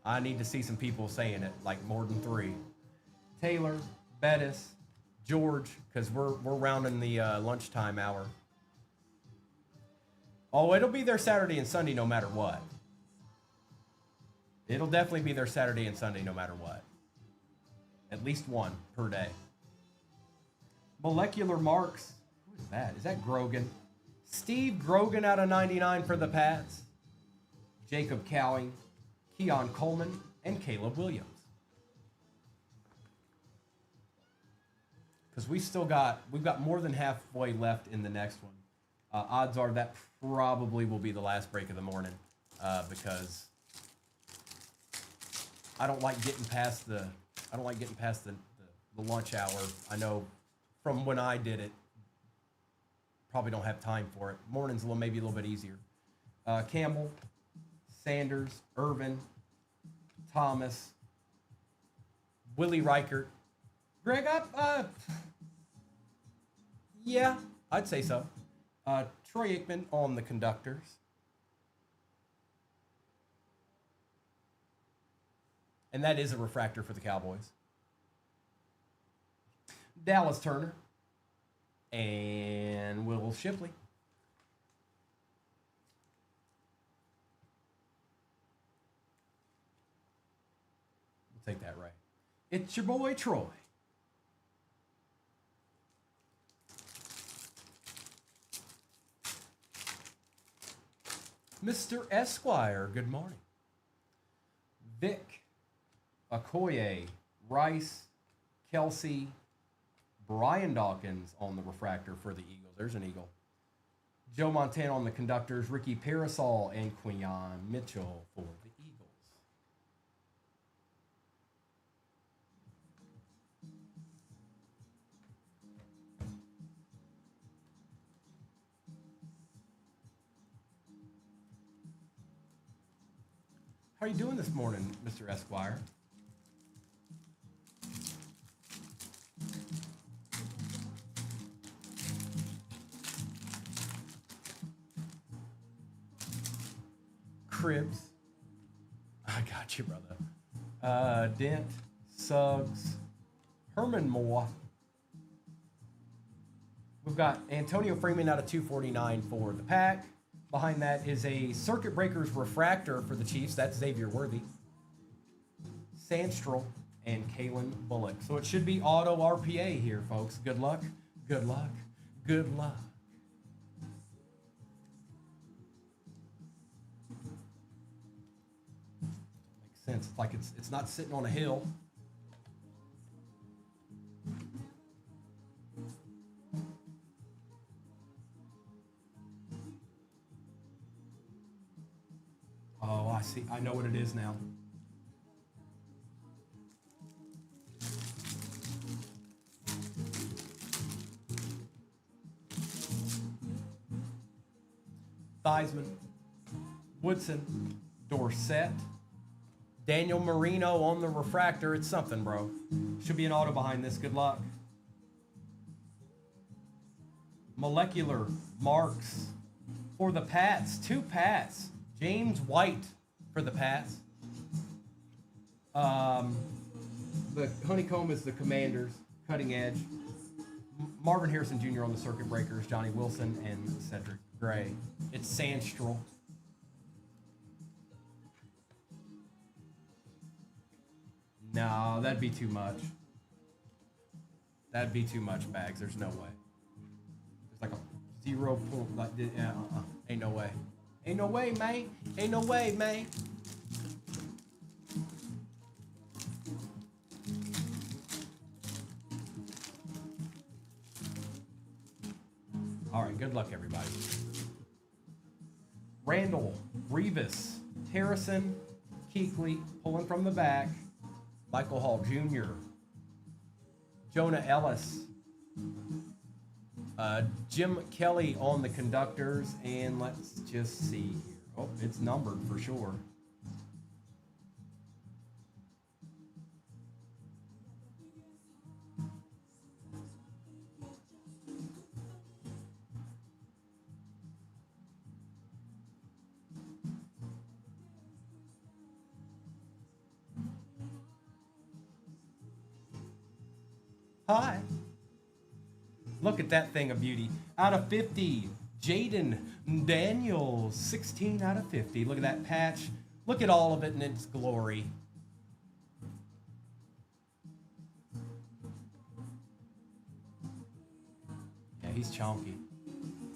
to see some people saying it, like more than 3. Taylor, Bettis, George, because we're rounding the lunchtime hour. Oh, it'll be there Saturday and Sunday no matter what. It'll definitely be there Saturday and Sunday no matter what. At least one per day. Molecular Marks. Who is that? Is that Grogan? Steve Grogan out of 99 for the Pats. Jacob Cowing, Keon Coleman, and Caleb Williams. Because we've got more than halfway left in the next one. Odds are that probably will be the last break of the morning because I don't like getting past the lunch hour. I know from when I did it, probably don't have time for it. Morning's maybe a little bit easier. Campbell, Sanders, Irvin, Thomas, Willie Reichert. Greg, yeah, I'd say so. Troy Aikman on the Conductors. And that is a refractor for the Cowboys. Dallas Turner and Will Shipley. We'll take that right. It's your boy Troy. Mr. Esquire, good morning. Vic, Okoye, Rice, Kelsey, Brian Dawkins on the refractor for the Eagles. There's an Eagle. Joe Montana on the Conductors, Ricky Parasol, and Quinyon Mitchell for the Eagles. How are you doing this morning, Mr. Esquire? Cribs. I got you, brother. Dent, Suggs, Herman Moore. We've got Antonio Freeman out of 249 for the Pack. Behind that is a Circuit Breakers refractor for the Chiefs. That's Xavier Worthy. Sandstrom, and Kalen Bullock. So it should be auto RPA here, folks. Good luck. Good luck. Good luck. Makes sense. It's like it's not sitting on a hill. Oh, I see. I know what it is now. Theismann, Woodson, Dorsett, Daniel Marino on the refractor. It's something, bro. Should be an auto behind this. Good luck. Molecular Marks for the Pats. 2 Pats. James White for the Pats. The honeycomb is the Commanders. Cutting edge. Marvin Harrison Jr. on the circuit breakers. Johnny Wilson and Cedric Gray. It's Sandstrom. No, that'd be too much. That'd be too much, Bags. There's no way. There's like a 0 point. Like, ain't no way. Ain't no way, man. Ain't no way, man. All right, good luck, everybody. Randall, Revis, Harrison, Keekly, pulling from the back. Michael Hall Jr., Jonah Ellis, Jim Kelly on the conductors, and let's just see here. Oh, it's numbered for sure. Hi. Look at that thing of beauty. Out of 50, Jaden Daniels, 16 out of 50. Look at that patch. Look at all of it in its glory. Yeah, he's chonky.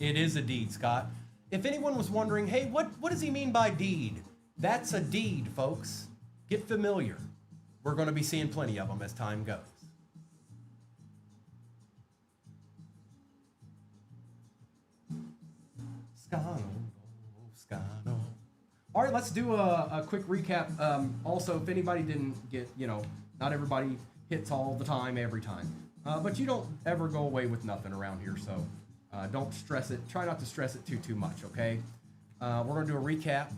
It is a deed, Scott. If anyone was wondering, hey, what does he mean by deed? That's a deed, folks. Get familiar. We're going to be seeing plenty of them as time goes. Scano. All right, let's do a quick recap. Also, if anybody didn't get, not everybody hits all the time, every time. But you don't ever go away with nothing around here, so don't stress it. Try not to stress it too much, okay? We're going to do a recap.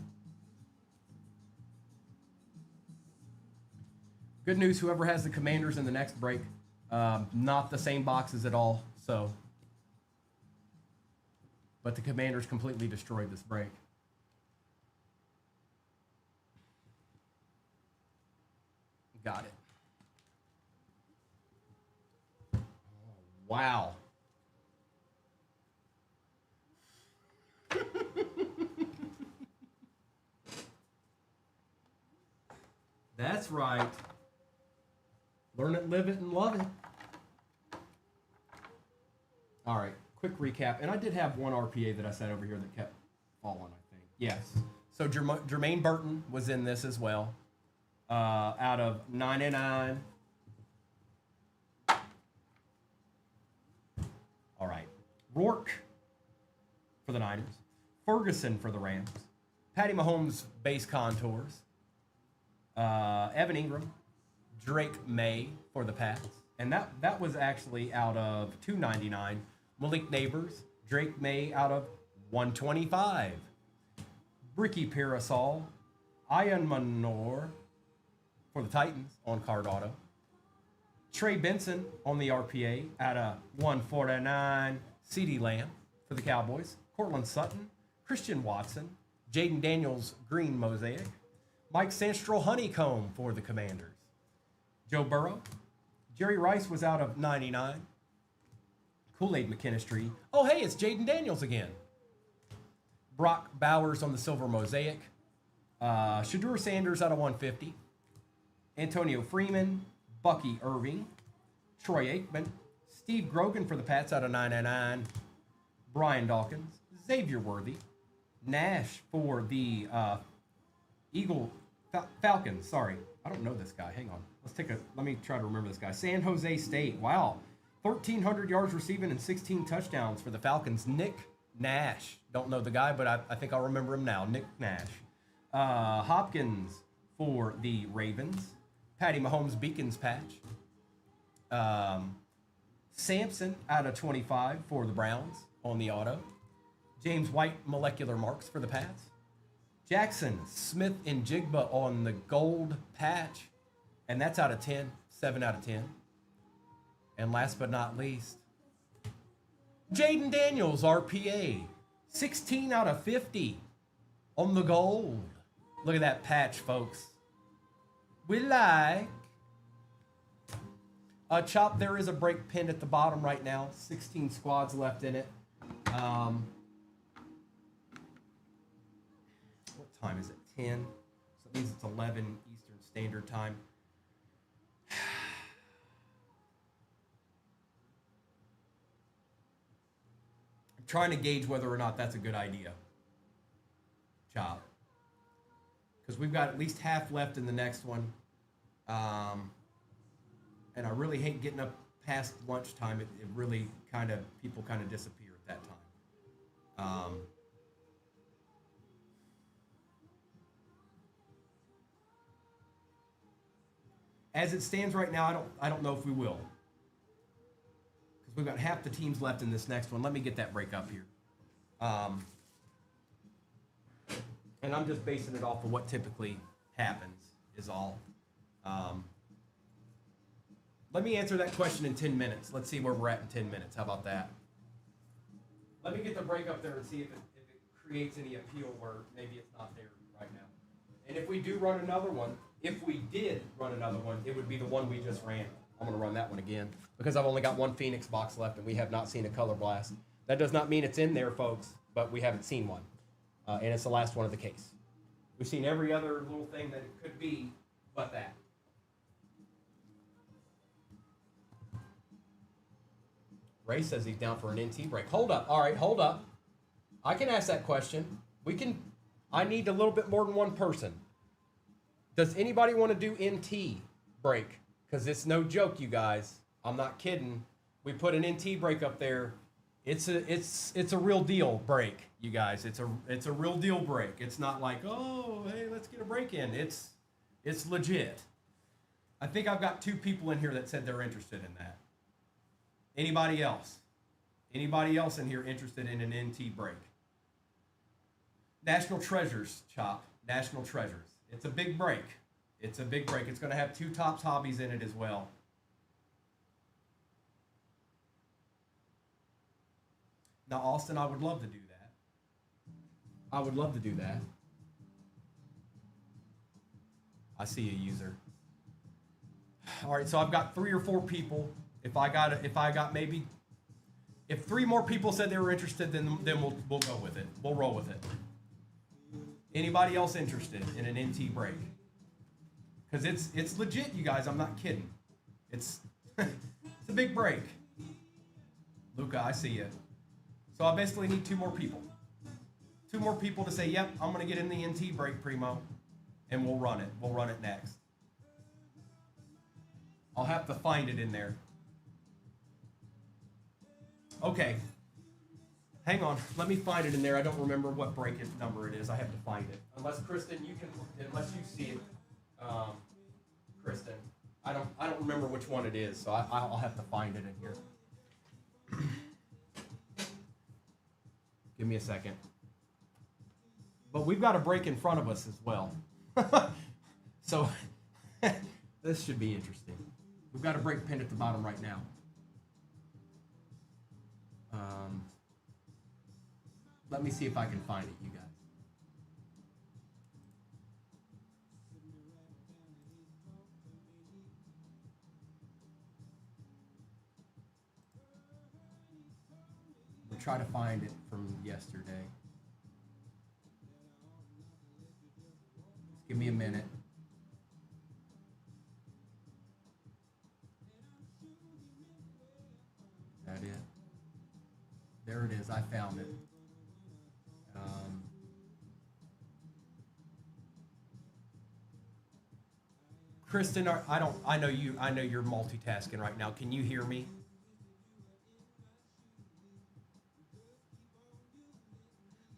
Good news, whoever has the Commanders in the next break, not the same boxes at all, so... But the Commanders completely destroyed this break. Got it. Oh, wow. That's right. Learn it, live it, and love it. All right. Quick recap, and I did have one RPA that I said over here that kept falling, I think. Yes. So Jermaine Burton was in this as well, out of 99. All right. Rourke for the Niners. Ferguson for the Rams. Patty Mahomes base contours. Evan Ingram. Drake May for the Pats. And that was actually out of 299. Malik Neighbors, Drake May out of 125. Bricky Parasol, Ian Manor for the Titans on card auto. Trey Benson on the RPA out of 149. CeeDee Lamb for the Cowboys. Cortland Sutton, Christian Watson, Jaden Daniels green mosaic. Mike Sandstrom honeycomb for the Commanders. Joe Burrow. Jerry Rice was out of 99. Kool-Aid McKinstry. Oh, hey, it's Jaden Daniels again. Brock Bowers on the silver mosaic. Shadur Sanders out of 150. Antonio Freeman. Bucky Irving, Troy Aikman, Steve Grogan for the Pats out of 999, Brian Dawkins, Xavier Worthy, Nash for the Falcons. Sorry, I don't know this guy. Hang on. Let me try to remember this guy. San Jose State. Wow. 1,300 yards receiving and 16 touchdowns for the Falcons. Nick Nash. Don't know the guy, but I think I'll remember him now. Nick Nash. Hopkins for the Ravens. Patty Mahomes Beacons patch. Sampson out of 25 for the Browns on the auto. James White molecular marks for the Pats. Jackson Smith and Jigba on the gold patch. And that's out of 10. 7 out of 10. And last but not least, Jaden Daniels, RPA. 16 out of 50 on the gold. Look at that patch, folks. We like. Chop, there is a break pinned at the bottom right now. 16 squads left in it. What time is it? 10. So it means it's 11 Eastern Standard Time. I'm trying to gauge whether or not that's a good idea. Chop. Because we've got at least half left in the next one. And I really hate getting up past lunchtime. It really people kind of disappear at that time. As it stands right now, I don't know if we will. Because we've got half the teams left in this next one. Let me get that break up here. And I'm just basing it off of what typically happens, is all. Let me answer that question in 10 minutes. Let's see where we're at in 10 minutes. How about that? Let me get the break up there and see if it creates any appeal where maybe it's not there right now. And if we do run another one, if we did run another one, it would be the one we just ran. I'm going to run that one again because I've only got one Phoenix box left and we have not seen a color blast. That does not mean it's in there, folks, but we haven't seen one. And it's the last one of the case. We've seen every other little thing that it could be but that. Ray says he's down for an NT break. Hold up. All right, hold up. I can ask that question. I need a little bit more than one person. Does anybody want to do NT break? Because it's no joke, you guys. I'm not kidding. We put an NT break up there. It's a real deal break, you guys. It's a real deal break. It's not like, oh, hey, let's get a break in. It's legit. I think I've got 2 people in here that said they're interested in that. Anybody else? Anybody else in here interested in an NT break? National Treasures, Chop. National Treasures. It's a big break. It's a big break. It's going to have 2 Tops hobbies in it as well. Now, Austin, I would love to do that. I would love to do that. I see a user. All right, so I've got 3 or 4 people. If 3 more people said they were interested, then we'll go with it. We'll roll with it. Anybody else interested in an NT break? Because it's legit, you guys. I'm not kidding. It's a big break. Luca, I see you. So I basically need 2 more people. 2 more people to say, yep, I'm going to get in the NT break, Primo. And we'll run it. We'll run it next. I'll have to find it in there. Okay. Hang on. Let me find it in there. I don't remember what break number it is. I have to find it. Unless, Kristen, unless you see it, Kristen. I don't remember which one it is, so I'll have to find it in here. Give me a second. But we've got a break in front of us as well. So this should be interesting. We've got a break pinned at the bottom right now. Let me see if I can find it, you guys. We'll try to find it from yesterday. Just give me a minute. it is. I found it. Kristen, I know you're multitasking right now. Can you hear me?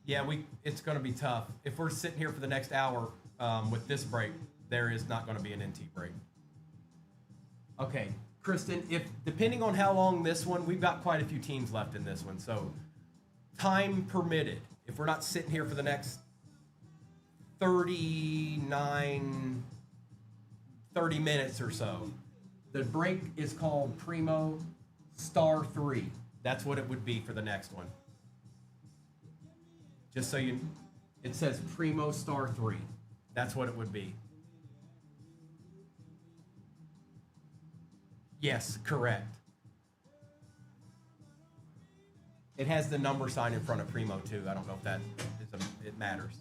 Yeah, it's going to be tough. If we're sitting here for the next hour with this break, there is not going to be an NT break. Okay, Kristen, if depending on how long this one, we've got quite a few teams left in this one. So, time permitted, if we're not sitting here for the next 30 minutes or so, the break is called Primo Star 3. That's what it would be for the next one. Just so it says Primo Star 3. That's what it would be. Yes, correct. It has the number sign in front of Primo too. I don't know if that it matters.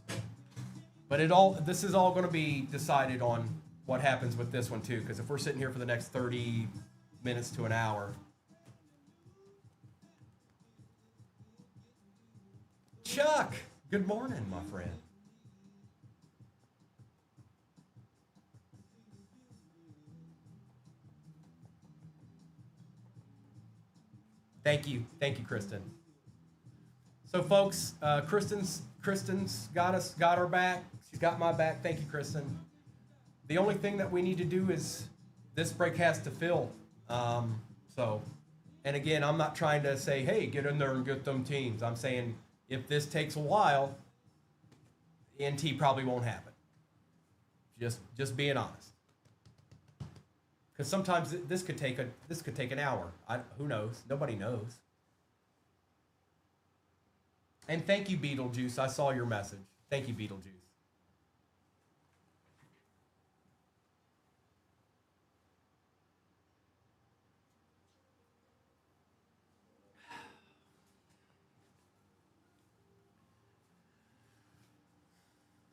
But this is all going to be decided on what happens with this one too, because if we're sitting here for the next 30 minutes to an hour. Chuck, good morning, my friend. Thank you, Kristen. So, folks, Kristen's got our back. She's got my back. Thank you, Kristen. The only thing that we need to do is this break has to fill. And again, I'm not trying to say, hey, get in there and get them teams. I'm saying if this takes a while, NT probably won't happen. Just being honest. Because sometimes this could take an hour. Who knows? Nobody knows. And thank you, Beetlejuice. I saw your message. Thank you, Beetlejuice.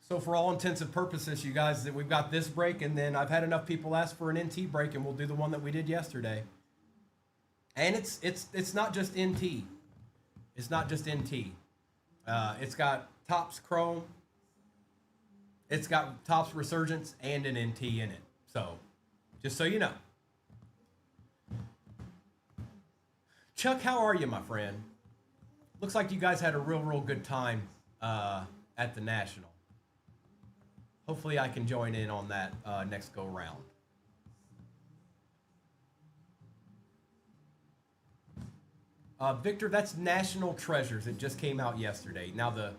So for all intents and purposes, you guys, that we've got this break, and then I've had enough people ask for an NT break, and we'll do the one that we did yesterday. And it's not just NT. It's not just NT. It's got Topps Chrome. It's got Topps Resurgence and an NT in it. So, just so you know. Chuck, how are you, my friend? Looks like you guys had a real good time at the National. Hopefully I can join in on that next go round. Victor, that's National Treasures. It just came out yesterday. Now the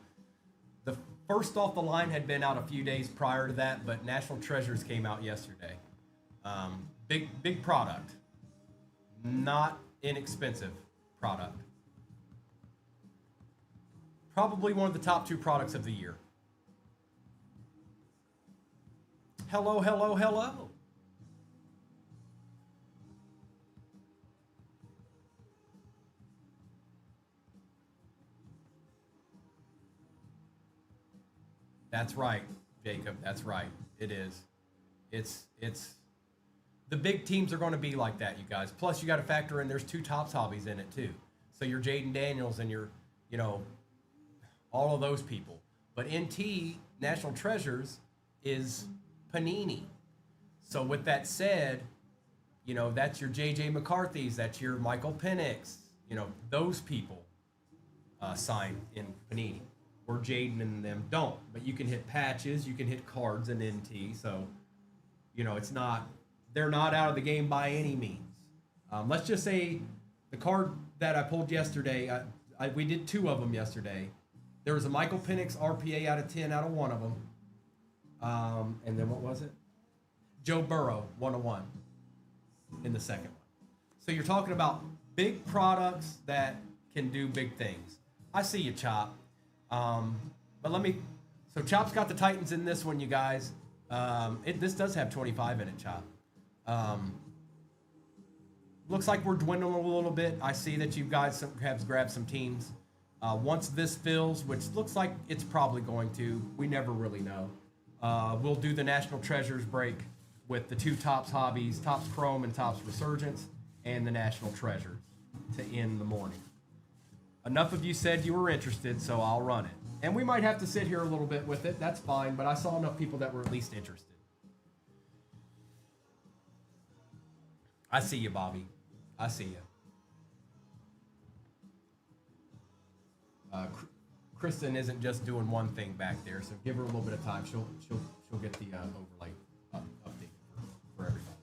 first off the line had been out a few days prior to that, but National Treasures came out yesterday. Big product. Not inexpensive product. Probably one of the top 2 products of the year. Hello. That's right, Jacob. That's right. It is. It's the big teams are going to be like that, you guys. Plus, you got to factor in there's 2 Topps hobbies in it too. So your Jaden Daniels and your, all of those people. But NT National Treasures is Panini. So with that said, that's your JJ McCarthy's, that's your Michael Penix, those people sign in Panini. Where Jaden and them don't. But you can hit patches, you can hit cards in NT. So, they're not out of the game by any means. Let's just say the card that I pulled yesterday, we did 2 of them yesterday. There was a Michael Penix RPA out of 10 out of 1 of them. And then what was it? Joe Burrow, 101 in the second one. So you're talking about big products that can do big things. I see you, Chop. So Chop's got the Titans in this one, you guys. This does have 25 in it, Chop. Looks like we're dwindling a little bit. I see that you guys have grabbed some teams. Once this fills, which looks like it's probably going to, we never really know. We'll do the National Treasures break with the 2 Topps hobbies, Topps Chrome and Topps Resurgence, and the National Treasures to end the morning. Enough of you said you were interested, so I'll run it. And we might have to sit here a little bit with it. That's fine, but I saw enough people that were at least interested. I see you, Bobby. I see you. Kristen isn't just doing one thing back there, so give her a little bit of time. She'll get the overlay update for everybody.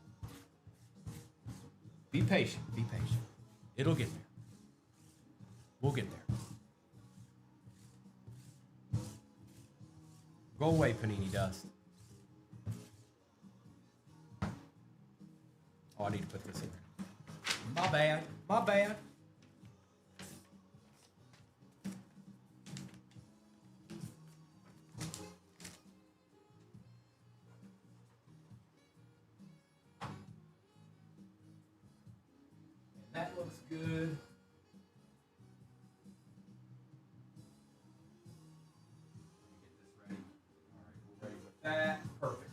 Be patient. Be patient. It'll get there. We'll get there. Go away, Panini Dust. Oh, I need to put this in there. My bad. My bad. And that looks good. That perfect.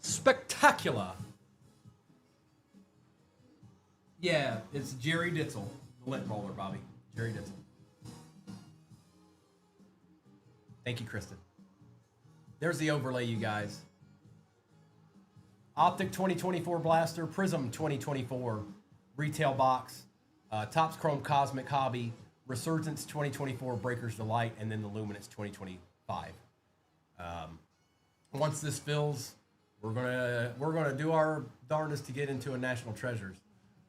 Spectacular. Yeah, it's Jerry Ditzel, the lint roller, Bobby. Jerry Ditzel. Thank you, Kristen. There's the overlay, you guys. Optic 2024 Blaster, Prism 2024 Retail Box, Topps Chrome Cosmic Hobby, Resurgence 2024 Breakers Delight, and then the Luminance 2025. Once this fills, we're gonna do our darndest to get into a National Treasures.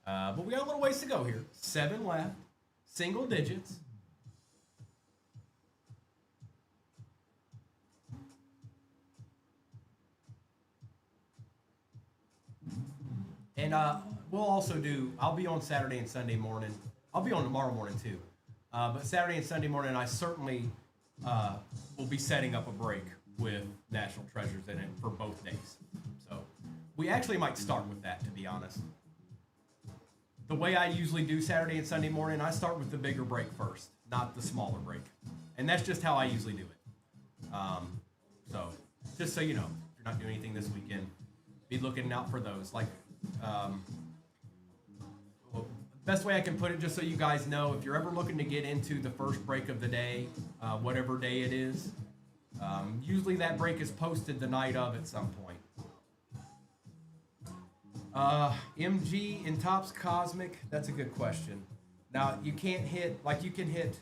But we got a little ways to go here. 7 left, single digits. And we'll also do, I'll be on Saturday and Sunday morning. I'll be on tomorrow morning too. But Saturday and Sunday morning, I certainly will be setting up a break with National Treasures in it for both days. So we actually might start with that, to be honest. The way I usually do Saturday and Sunday morning, I start with the bigger break first, not the smaller break. And that's just how I usually do it. So just so you know, if you're not doing anything this weekend, be looking out for those. Like, best way I can put it, just so you guys know, if you're ever looking to get into the first break of the day, whatever day it is, usually that break is posted the night of at some point. MG in Topps Cosmic, that's a good question. Now, you can't hit, like you can hit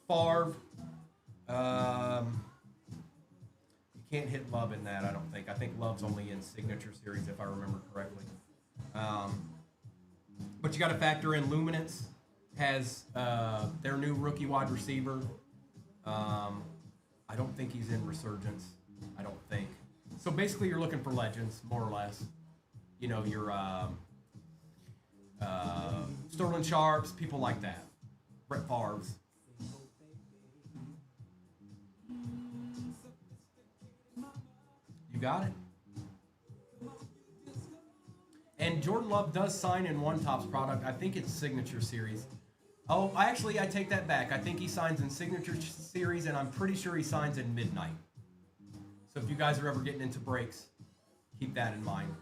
Favre. You can't hit Love in that, I don't think. I think Love's only in Signature Series, if I remember correctly. But you got to factor in Luminance has their new rookie wide receiver. I don't think he's in Resurgence. I don't think. So basically, you're looking for legends, more or less. You know, your Sterling Sharps, people like that. Brett Favre's. You got it. And Jordan Love does sign in one Topps product. I think it's Signature Series. Oh, I take that back. I think he signs in Signature Series, and I'm pretty sure he signs in Midnight. So if you guys are ever getting into breaks, keep that in mind.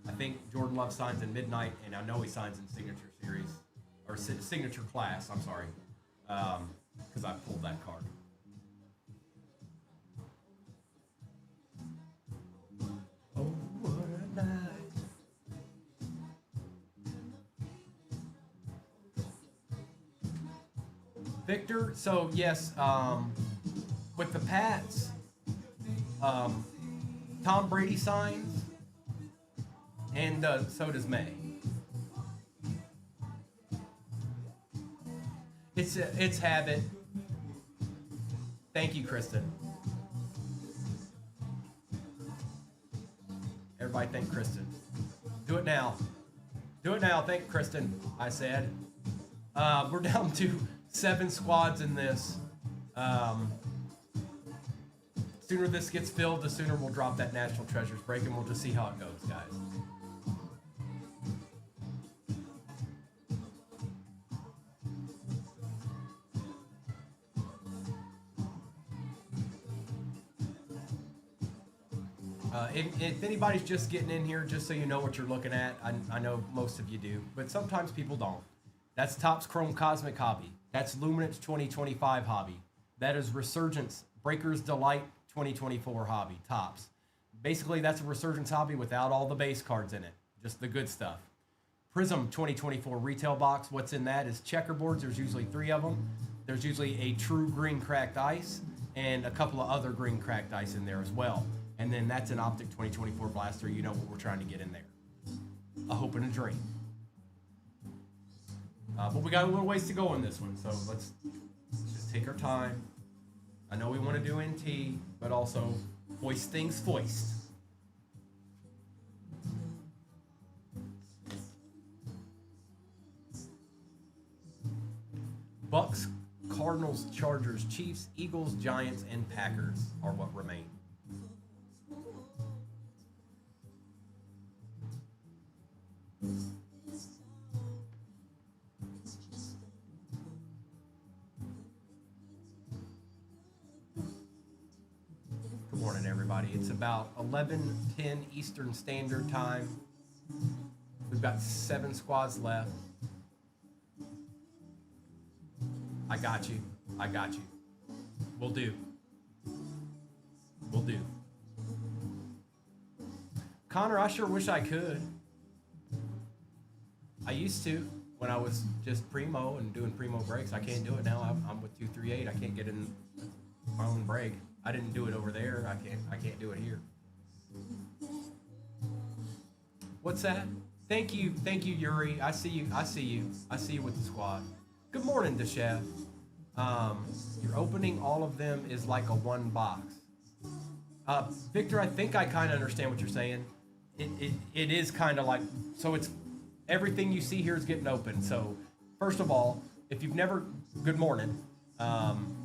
I think Jordan Love signs in Midnight, and I know he signs in Signature Series, or Signature Class, I'm sorry, because I pulled that card. Oh, what a night. Victor, so yes, with the Pats, Tom Brady signs, and so does May. It's habit. Thank you, Kristen. Everybody thank Kristen. Do it now. Do it now. Thank Kristen, I said. We're down to 7 squads in this. Sooner this gets filled, the sooner we'll drop that National Treasures break, and we'll just see how it goes, guys. If anybody's just getting in here, just so you know what you're looking at, I know most of you do, but sometimes people don't. That's Topps Chrome Cosmic Hobby. That's Luminance 2025 Hobby. That is Resurgence Breaker's Delight 2024 Hobby, Topps. Basically, that's a Resurgence Hobby without all the base cards in it, just the good stuff. Prism 2024 retail box. What's in that is checkerboards. There's usually 3 of them. There's usually a true green cracked ice and a couple of other green cracked ice in there as well. And then that's an Optic 2024 blaster. You know what we're trying to get in there. A hope and a dream. But we got a little ways to go on this one, so let's just take our time. I know we want to do NT, but also foist things foist. Bucks, Cardinals, Chargers, Chiefs, Eagles, Giants, and Packers are what remain. Good morning, everybody. It's about 11:10 Eastern Standard Time. We've got 7 squads left. I got you. I got you. We'll do. We'll do. Connor, I sure wish I could. I used to when I was just Primo and doing Primo breaks. I can't do it now. I'm with 238. I can't get in my own break. I didn't do it over there. I can't do it here. What's that? Thank you, Yuri. I see you. I see you with the squad. Good morning, Deshev. You're opening all of them is like a 1 box. Victor, I think I kind of understand what you're saying. It is kind of like, so it's everything you see here is getting open. So first of all, if you've never, good morning.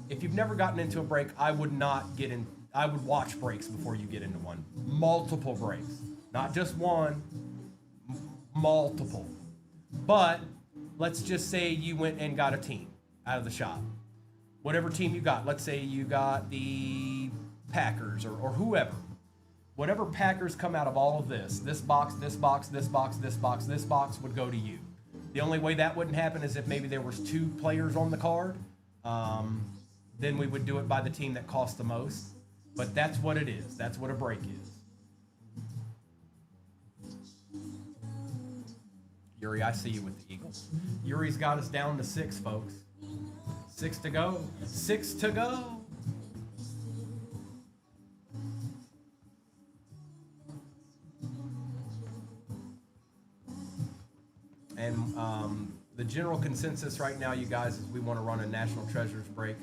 If you've never gotten into a break, I would not get in. I would watch breaks before you get into one. Multiple breaks, not just one. Multiple. But let's just say you went and got a team out of the shop. Whatever team you got, let's say you got the Packers or whoever. Whatever Packers come out of all of this box, this box, this box, this box, this box would go to you. The only way that wouldn't happen is if maybe there was 2 players on the card. Then we would do it by the team that cost the most. But that's what it is. That's what a break is. Yuri, I see you with the Eagles. Yuri's got us down to 6, folks. 6 to go. 6 to go. And the general consensus right now, you guys, is we want to run a National Treasures break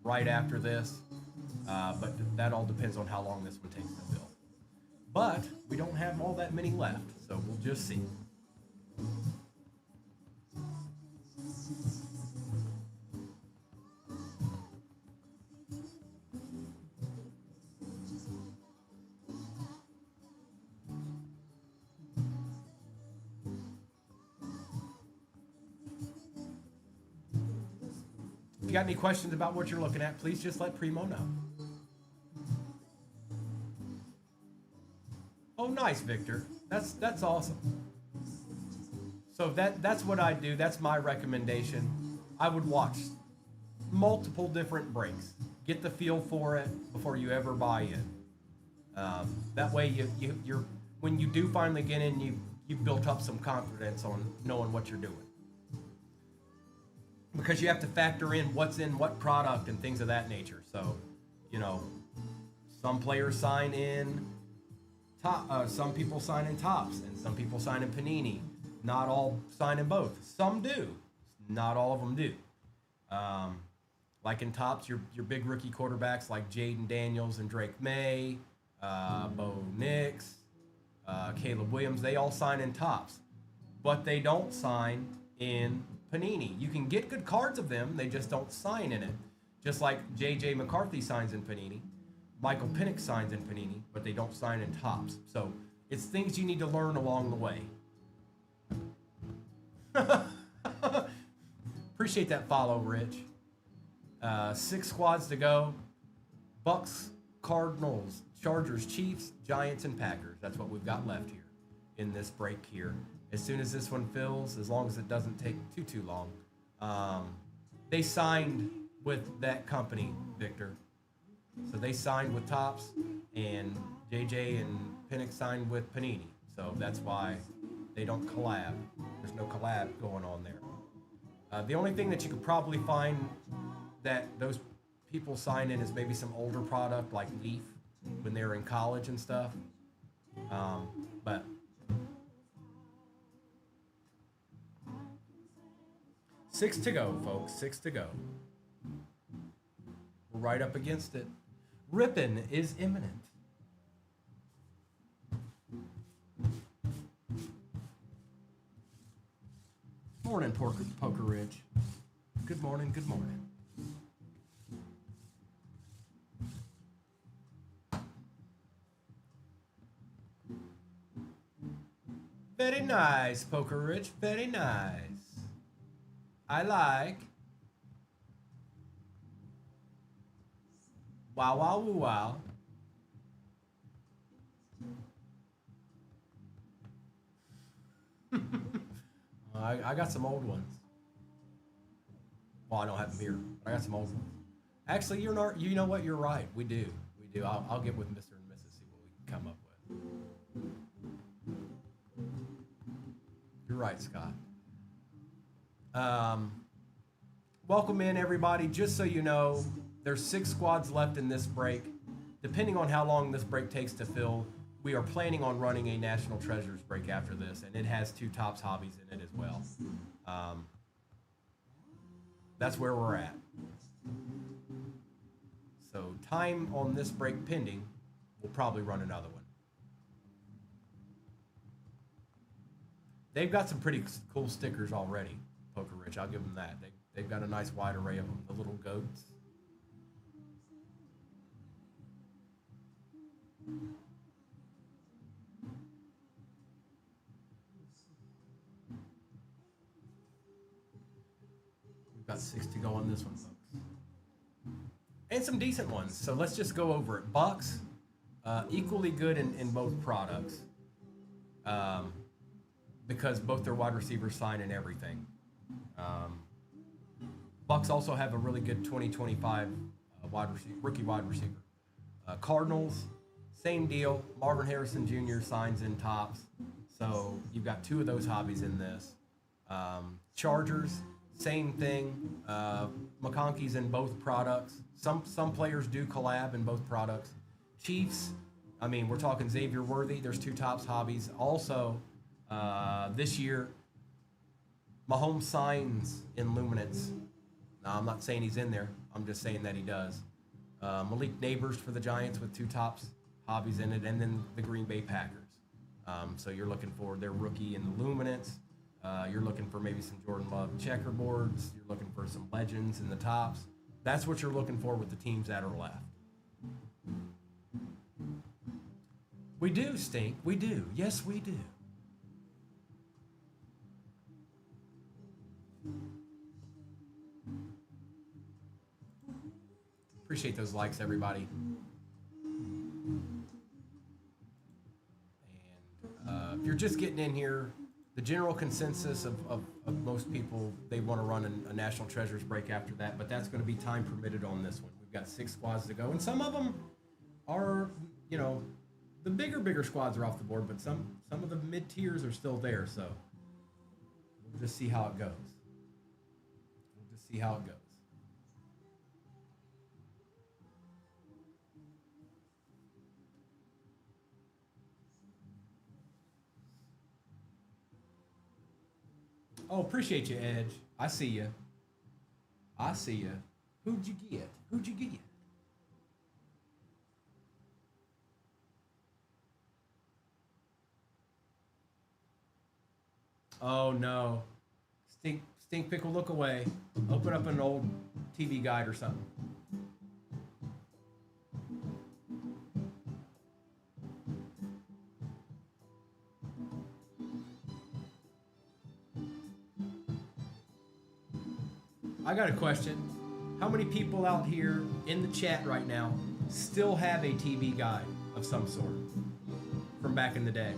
right after this. But that all depends on how long this one takes to build. But we don't have all that many left, so we'll just see. If you got any questions about what you're looking at, please just let Primo know. Oh, nice, Victor. That's awesome. So that's what I do. That's my recommendation. I would watch multiple different breaks. Get the feel for it before you ever buy in. That way, you're when you do finally get in, you've built up some confidence on knowing what you're doing. Because you have to factor in what's in what product and things of that nature. So, you know, some players sign in some people sign in Topps and some people sign in Panini. Not all sign in both. Some do. Not all of them do. Like in Topps, your big rookie quarterbacks like Jaden Daniels and Drake May, Bo Nix, Caleb Williams, they all sign in Topps. But they don't sign in Panini. You can get good cards of them, they just don't sign in it. Just like J.J. McCarthy signs in Panini, Michael Penix signs in Panini, but they don't sign in Topps. So it's things you need to learn along the way. Appreciate that follow, Rich. 6 squads to go. Bucks, Cardinals, Chargers, Chiefs, Giants, and Packers. That's what we've got left here in this break here. as soon as this one fills, as long as it doesn't take too long. They signed with that company, Victor. So they signed with Topps, and JJ and Pinnock signed with Panini. So that's why they don't collab. There's no collab going on there. The only thing that you could probably find that those people sign in is maybe some older product like Leaf when they were in college and stuff. But six to go, folks. 6 to go. We're right up against it. Ripping is imminent. Morning, Poker Ridge. Good morning, good morning. Very nice, Poker Ridge. Very nice. I like. Wow, wow, woo, wow. I got some old ones. Well, I don't have them here, but I got some old ones. Actually, you're not. You know what? You're right. We do. We do. I'll get with Mr. and Mrs. see what we can come up with. You're right, Scott. Welcome in, everybody. Just so you know, there's 6 squads left in this break. Depending on how long this break takes to fill, we are planning on running a National Treasures break after this, and it has 2 Topps hobbies in it as well. That's where we're at. So time on this break pending, we'll probably run another one. They've got some pretty cool stickers already, Poker Rich. I'll give them that. They've got a nice wide array of them. The little goats. We've got 6 to go on this one, folks. And some decent ones. So let's just go over it. Bucks, equally good in both products. Because both their wide receivers sign and everything. Bucks also have a really good 2025 rookie wide receiver. Cardinals, same deal. Marvin Harrison Jr. signs in Topps. So you've got 2 of those hobbies in this. Chargers, same thing. McConkey's in both products. Some players do collab in both products. Chiefs, I mean, we're talking Xavier Worthy. There's 2 Topps hobbies. Also, this year, Mahomes signs in Luminance. Now, I'm not saying he's in there. I'm just saying that he does. Malik Neighbors for the Giants with 2 Topps hobbies in it, and then the Green Bay Packers. So you're looking for their rookie in the Luminance. You're looking for maybe some Jordan Love checkerboards. You're looking for some legends in the Topps. That's what you're looking for with the teams that are left. We do, Stink. We do. Yes, we do. Appreciate those likes, everybody. And if you're just getting in here, the general consensus of most people, they want to run a National Treasures break after that, but that's going to be time permitted on this one. We've got 6 squads to go, and some of them are, you know, the bigger squads are off the board, but some of the mid-tiers are still there, so we'll just see how it goes. We'll just see how it goes. Oh, appreciate you, Edge. I see you. I see you. Who'd you get? Who'd you get? Oh, no. Stink Pickle, look away. Open up an old TV guide or something. I got a question. How many people out here in the chat right now still have a TV guide of some sort from back in the day?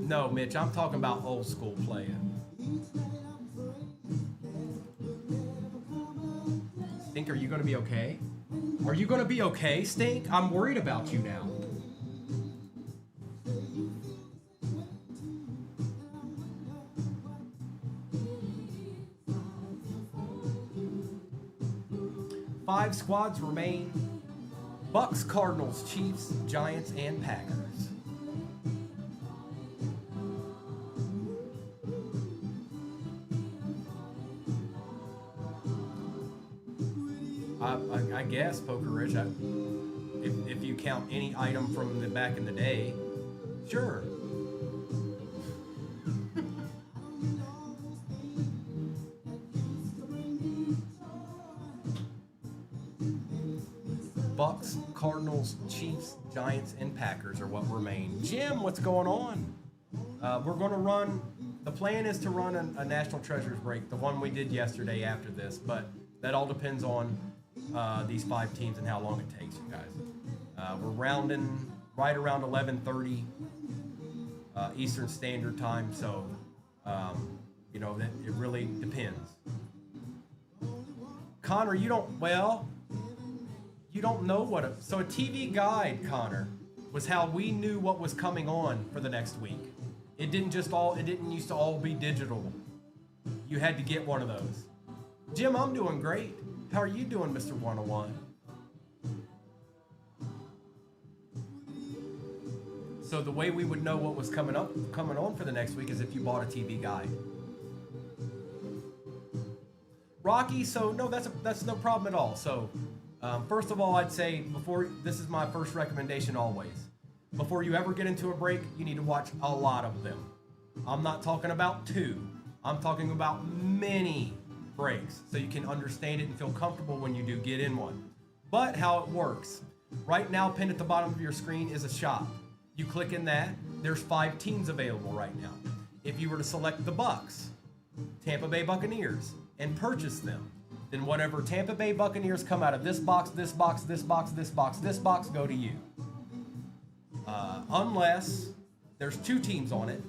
No, Mitch, I'm talking about old school playing. Stink, are you going to be okay? Are you going to be okay, Stink? I'm worried about you now. Five squads remain: Bucks, Cardinals, Chiefs, Giants, and Packers. I guess, Poker Rich, if you count any item from the back in the day, sure. Bucks, Cardinals, Chiefs, Giants, and Packers are what remain. Jim, what's going on? We're going to run, the plan is to run a National Treasures break, the one we did yesterday after this, but that all depends on these 5 teams and how long it takes, you guys. We're rounding right around 11:30 Eastern Standard Time, so, you know, it really depends. Connor, you don't know what so a TV guide, Connor, was how we knew what was coming on for the next week. It didn't used to all be digital. You had to get one of those. Jim, I'm doing great. How are you doing, Mr. 101? So the way we would know what was coming on for the next week is if you bought a TV guide. Rocky, so no, that's no problem at all. So first of all, I'd say this is my first recommendation always. Before you ever get into a break, you need to watch a lot of them. I'm not talking about 2. I'm talking about many breaks so you can understand it and feel comfortable when you do get in one. But how it works. Right now, pinned at the bottom of your screen is a shop. You click in that, there's 5 teams available right now. If you were to select the Bucks, Tampa Bay Buccaneers, and purchase them, then whatever Tampa Bay Buccaneers come out of this box, this box, this box, this box, this box, go to you. Unless there's 2 teams on it,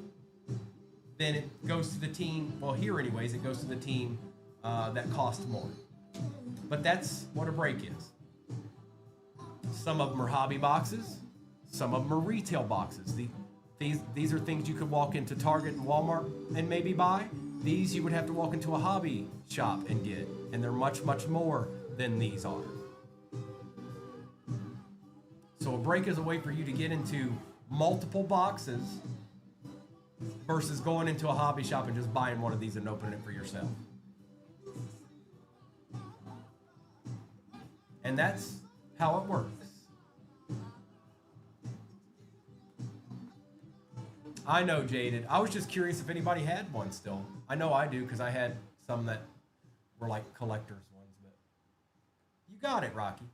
then it goes to the team, well here anyways, it goes to the team that costs more. But that's what a break is. Some of them are hobby boxes, some of them are retail boxes. These are things you could walk into Target and Walmart and maybe buy. These you would have to walk into a hobby shop and get, and they're much, much more than these are. So a break is a way for you to get into multiple boxes versus going into a hobby shop and just buying one of these and opening it for yourself. And that's how it works. I know, Jaded. I was just curious if anybody had one still. I know I do because I had some that were like collector's ones, but you got it, Rocky.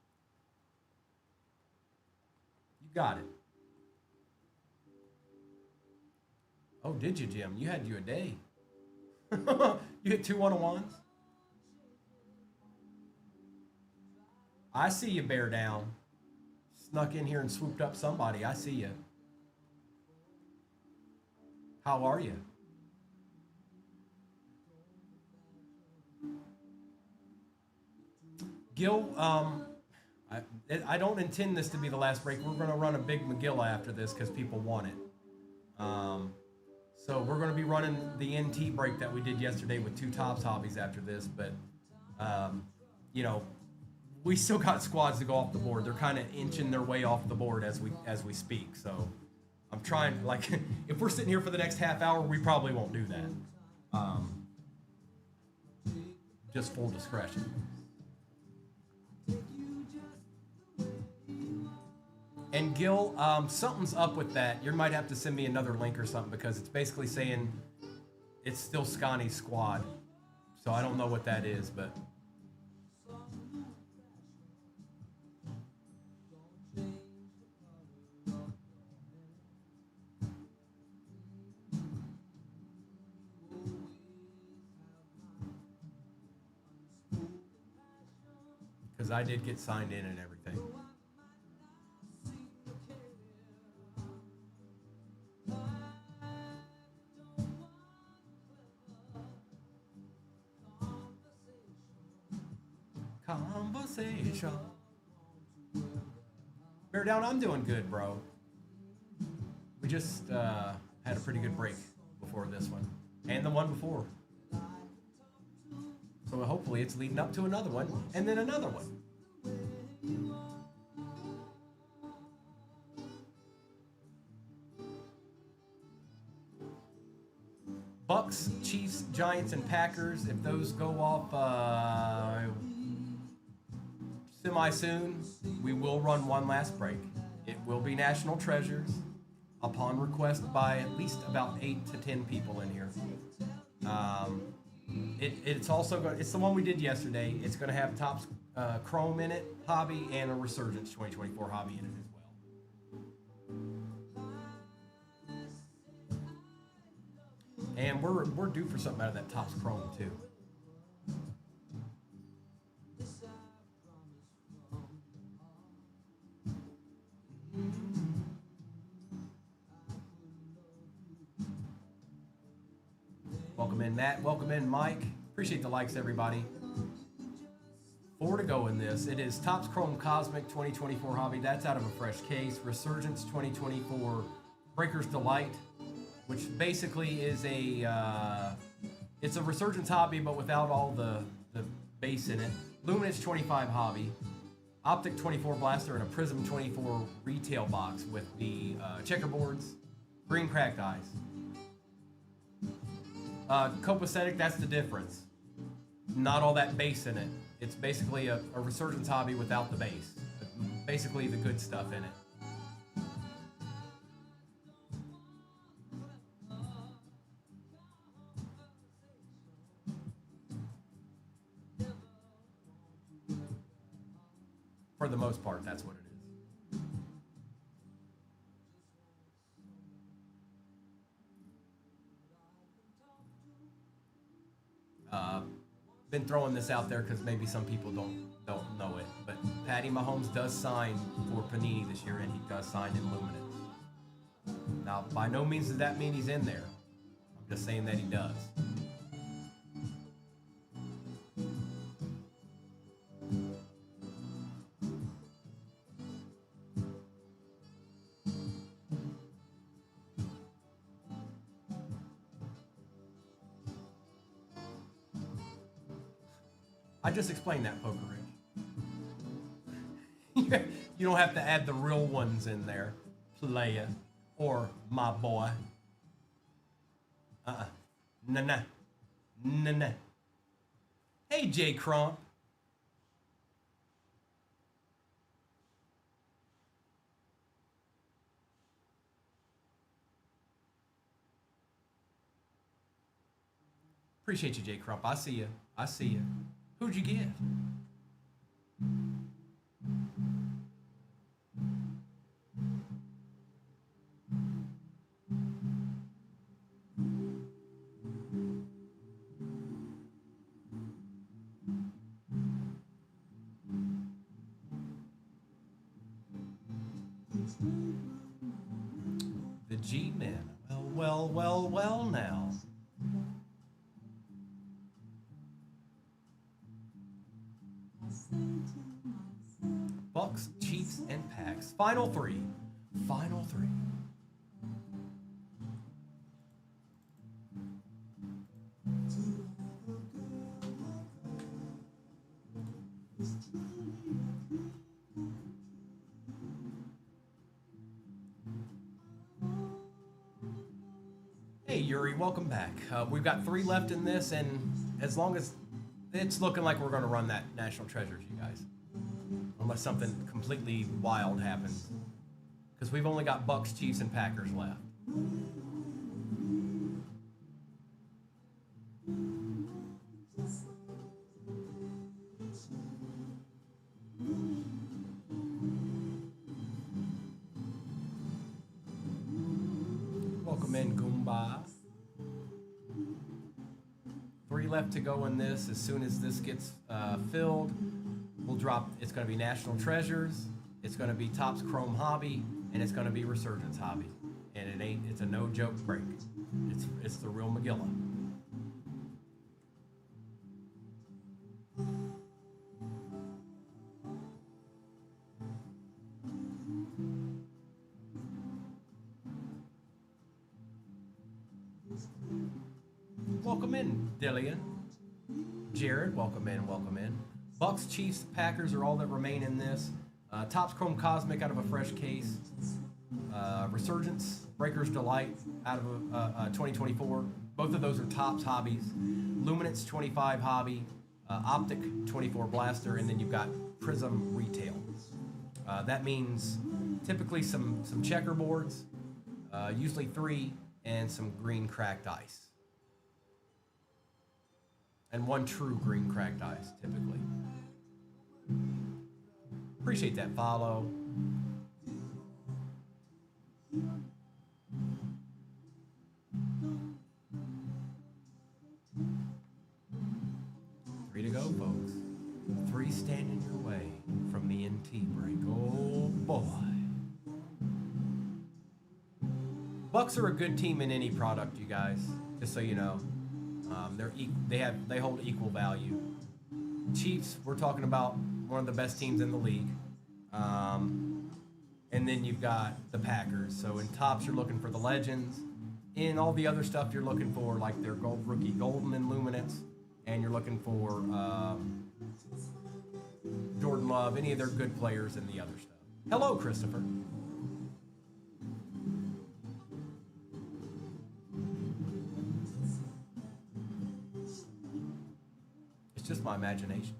You got it. Oh, did you, Jim? You had you a day. You hit 2 101s? I see you, bear down. Snuck in here and swooped up somebody. I see you. How are you? Gil, I don't intend this to be the last break. We're going to run a big McGill after this because people want it. So we're going to be running the NT break that we did yesterday with 2 Tops hobbies after this. But, you know, we still got squads to go off the board. They're kind of inching their way off the board as we speak. So I'm trying, like, if we're sitting here for the next half hour, we probably won't do that. Just full discretion. And Gil, something's up with that. You might have to send me another link or something because it's basically saying it's still Scotty's squad. So I don't know what that is, but. Because I did get signed in and everything. conversation. Bear down, I'm doing good, bro. We just had a pretty good break before this one, and the one before. So hopefully it's leading up to another one, and then another one. Bucks, Chiefs, Giants, and Packers. If those go off semi-soon, we will run one last break. It will be National Treasures upon request by at least about 8 to 10 people in here. It's also going. It's the one we did yesterday. It's going to have Topps Chrome in it, Hobby, and a Resurgence 2024 Hobby in it as well. And we're due for something out of that Topps Chrome too. Welcome in, Matt. Welcome in, Mike. Appreciate the likes, everybody. 4 to go in this. It is Topps Chrome Cosmic 2024 Hobby. That's out of a fresh case. Resurgence 2024 Breaker's Delight, which basically is it's a Resurgence Hobby, but without all the base in it. Luminance 25 Hobby. Optic 24 Blaster and a Prism 24 retail box with the checkerboards, green cracked eyes. Copacetic, that's the difference. Not all that base in it. It's basically a Resurgence Hobby without the base. Basically the good stuff in it. For the most part, that's what it is. Been throwing this out there because maybe some people don't know it, but Patty Mahomes does sign for Panini this year, and he does sign in Luminance. Now, by no means does that mean he's in there. I'm just saying that he does. I just explained that, Poker Rich. You don't have to add the real ones in there, playa, or my boy. Nah. Hey, J. Crump. Appreciate you, J. Crump. I see you. Who'd you get? The G-Men. Well now. Bucks, Chiefs, and Packs. Final three. Hey Yuri, welcome back. We've got 3 left in this, and as long as it's looking like we're going to run that National Treasures, you guys. Unless something completely wild happens. Because we've only got Bucks, Chiefs, and Packers left. Welcome in, Goomba. 3 left to go in this. As soon as this gets filled, we'll drop. It's going to be National Treasures. It's going to be Topps Chrome Hobby, and it's going to be Resurgence Hobby. And it's a no joke break. It's the real Magilla. welcome in, Dillian. Jared, welcome in, welcome in. Bucks, Chiefs, Packers are all that remain in this. Topps Chrome Cosmic out of a fresh case. Resurgence, Breaker's Delight out of a 2024. Both of those are Topps hobbies. Luminance 25 hobby, Optic 24 blaster, and then you've got Prism retail. That means typically some checkerboards, usually 3, and some green cracked ice. And 1 true green cracked ice, typically. Appreciate that follow. Three to go, folks. 3 stand in your way from the NT break. Oh boy. Bucks are a good team in any product, you guys. Just so you know, they hold equal value. Chiefs, we're talking about one of the best teams in the league. And then you've got the Packers. So in Topps, you're looking for the legends. In all the other stuff, you're looking for like their gold rookie golden and luminance, and you're looking for Jordan Love, any of their good players in the other stuff. Hello, Christopher. It's just my imagination.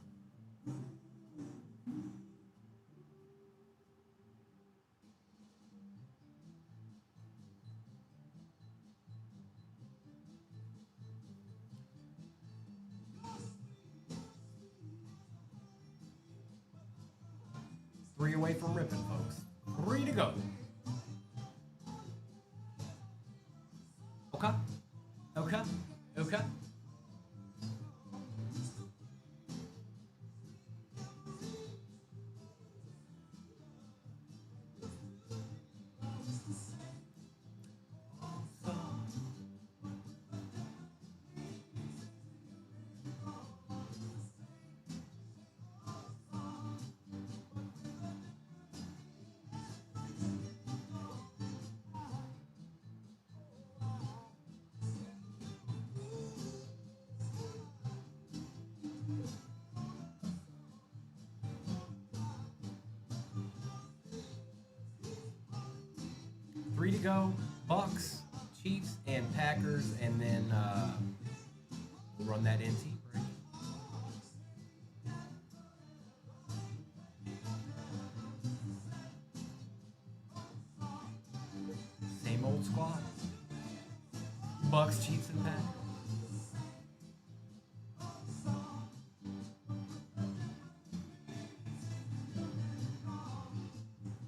Three away from ripping, folks. 3 to go. Okay. Okay. Okay. Three to go. Bucks, Chiefs, and Packers, and then we'll run that NT break. Same old squad. Bucks, Chiefs, and Packers.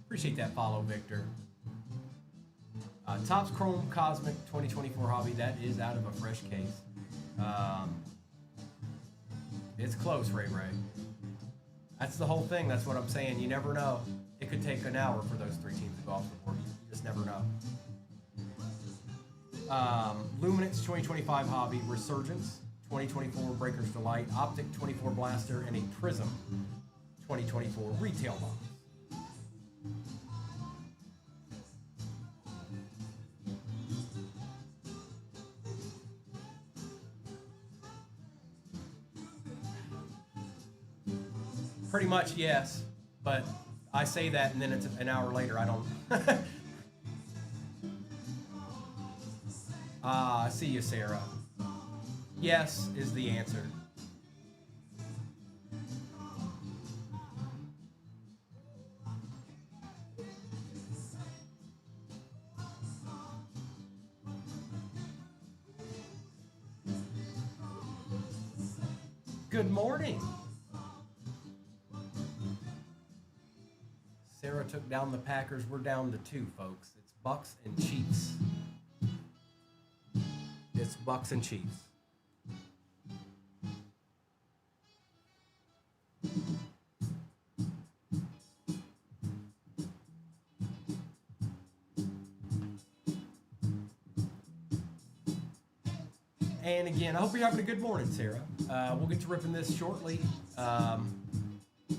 Appreciate that follow, Victor. Topps Chrome Cosmic 2024 hobby, that is out of a fresh case. It's close, Ray Ray. That's the whole thing. That's what I'm saying. You never know. It could take an hour for those 3 teams to go off the board. You just never know. Luminance 2025 hobby, Resurgence 2024 Breaker's Delight, Optic 24 Blaster, and a Prism 2024 retail box. Pretty much, yes, but I say that and then it's an hour later. I don't. I see you, Sarah. Yes is the answer. Good morning. Sarah took down the Packers. We're down to 2, folks. It's Bucks and Chiefs. It's Bucks and Chiefs. And again, I hope you're having a good morning, Sarah. We'll get to ripping this shortly,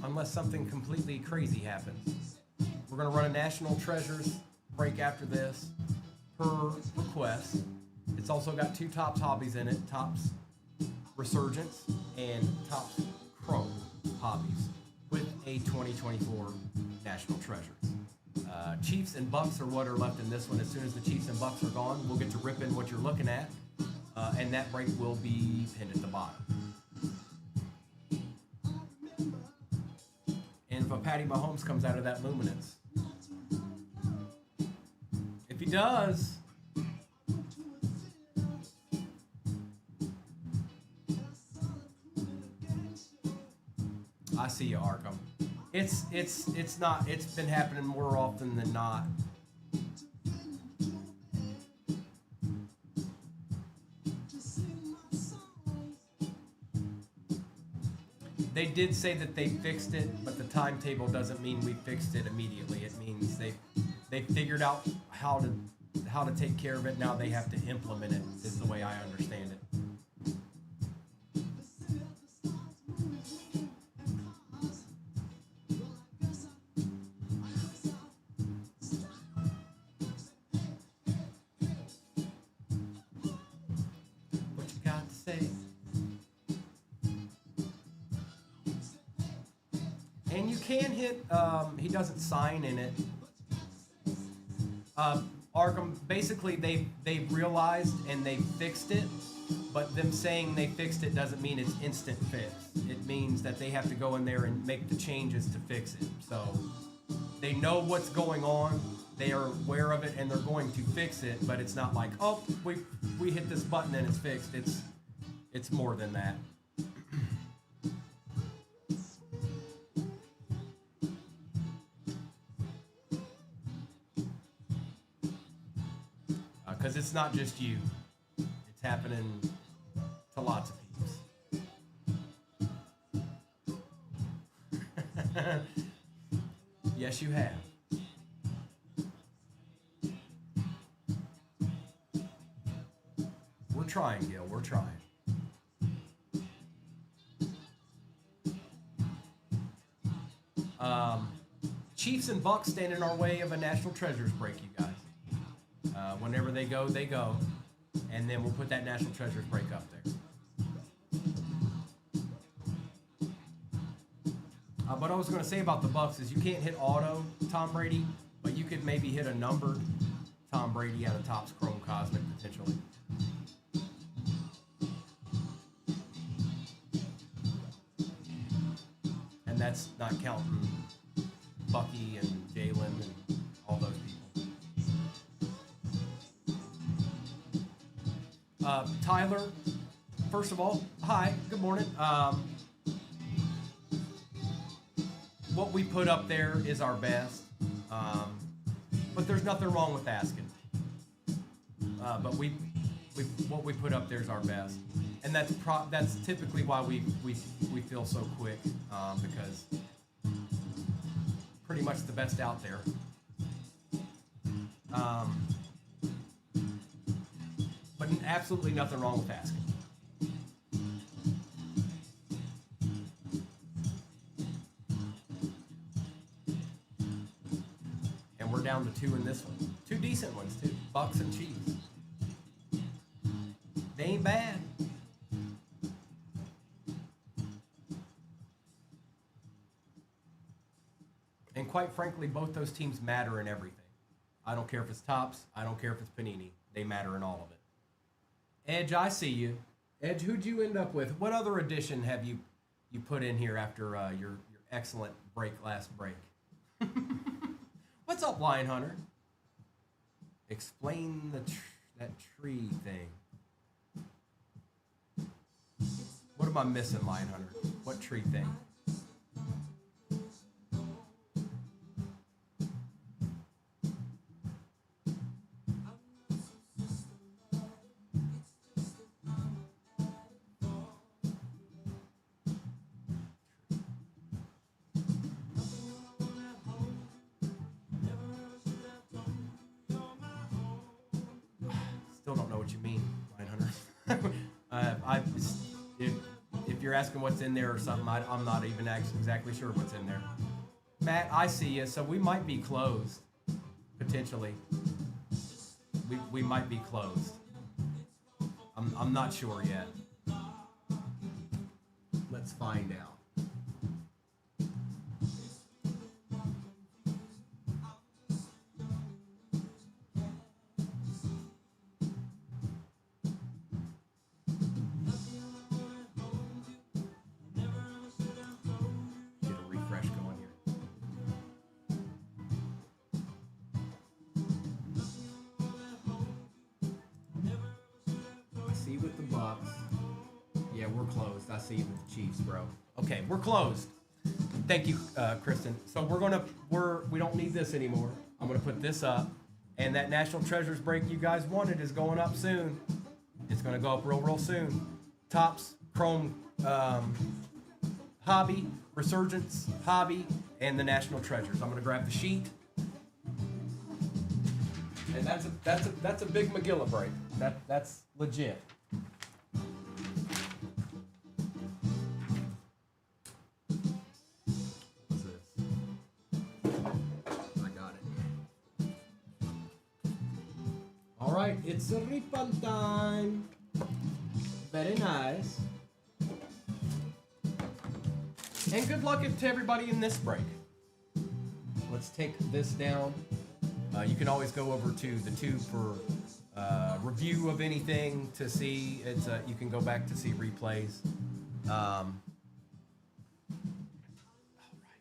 unless something completely crazy happens. We're going to run a National Treasures break after this, per request. It's also got two Tops hobbies in it, Tops Resurgence and Tops Chrome hobbies with a 2024 National Treasures. Chiefs and Bucks are what are left in this one. As soon as the Chiefs and Bucks are gone, we'll get to rip in what you're looking at, and that break will be pinned at the bottom. And if a Patty Mahomes comes out of that luminance, if he does, I see you, Arkham. It's not. It's been happening more often than not. They did say that they fixed it, but the timetable doesn't mean we fixed it immediately. It means they figured out how to take care of it. Now they have to implement it. Is the way I understand it. And you can hit, he doesn't sign in it. Arkham, basically they've realized and they fixed it, but them saying they fixed it doesn't mean it's instant fix. It means that they have to go in there and make the changes to fix it. So they know what's going on, they are aware of it, and they're going to fix it, but it's not like, oh, we hit this button and it's fixed. It's more than that. Because it's not just you. It's happening to lots of peeps. Yes, you have. We're trying, Gil. We're trying. Chiefs and Bucks stand in our way of a National Treasures break, you guys. Whenever they go, and then we'll put that National Treasures break up there. What I was going to say about the Bucks is you can't hit auto Tom Brady, but you could maybe hit a numbered Tom Brady out of Topps Chrome Cosmic potentially. And that's not counting Bucky and Jalen and all those people. Tyler, first of all, hi, good morning. What we put up there is our best, but there's nothing wrong with asking. But what we put up there is our best, and that's typically why we feel so quick, because pretty much the best out there. But absolutely nothing wrong with asking. And we're down to two in this one. Two decent ones, too. Bucks and Chiefs. They ain't bad. And quite frankly, both those teams matter in everything. I don't care if it's Topps. I don't care if it's Panini. They matter in all of it. Edge, I see you. Edge, who'd you end up with? What other addition have you put in here after your excellent last break? What's up, Lion Hunter? Explain that tree thing. What am I missing, Lion Hunter? What tree thing? Still don't know what you mean, Lion Hunter. If you're asking what's in there or something, I'm not even exactly sure what's in there. Matt, I see you. So we might be closed, potentially. We might be closed. I'm not sure yet. Let's find out. Get a refresh going here. I see with the Bucks. Yeah, we're closed. I see you with the Chiefs, bro. Okay, we're closed. Thank you, Kristen. So we don't need this anymore. I'm gonna put this up, and that National Treasures break you guys wanted is going up soon. It's gonna go up real soon. Topps Chrome Hobby, Resurgence Hobby, and the National Treasures. I'm gonna grab the sheet, and that's a big McGilla break. That's legit. What's this? I got it. All right, it's a refund time. Very nice. And good luck to everybody in this break. Let's take this down. You can always go over to the tube for review of anything to see. You can go back to see replays. All right.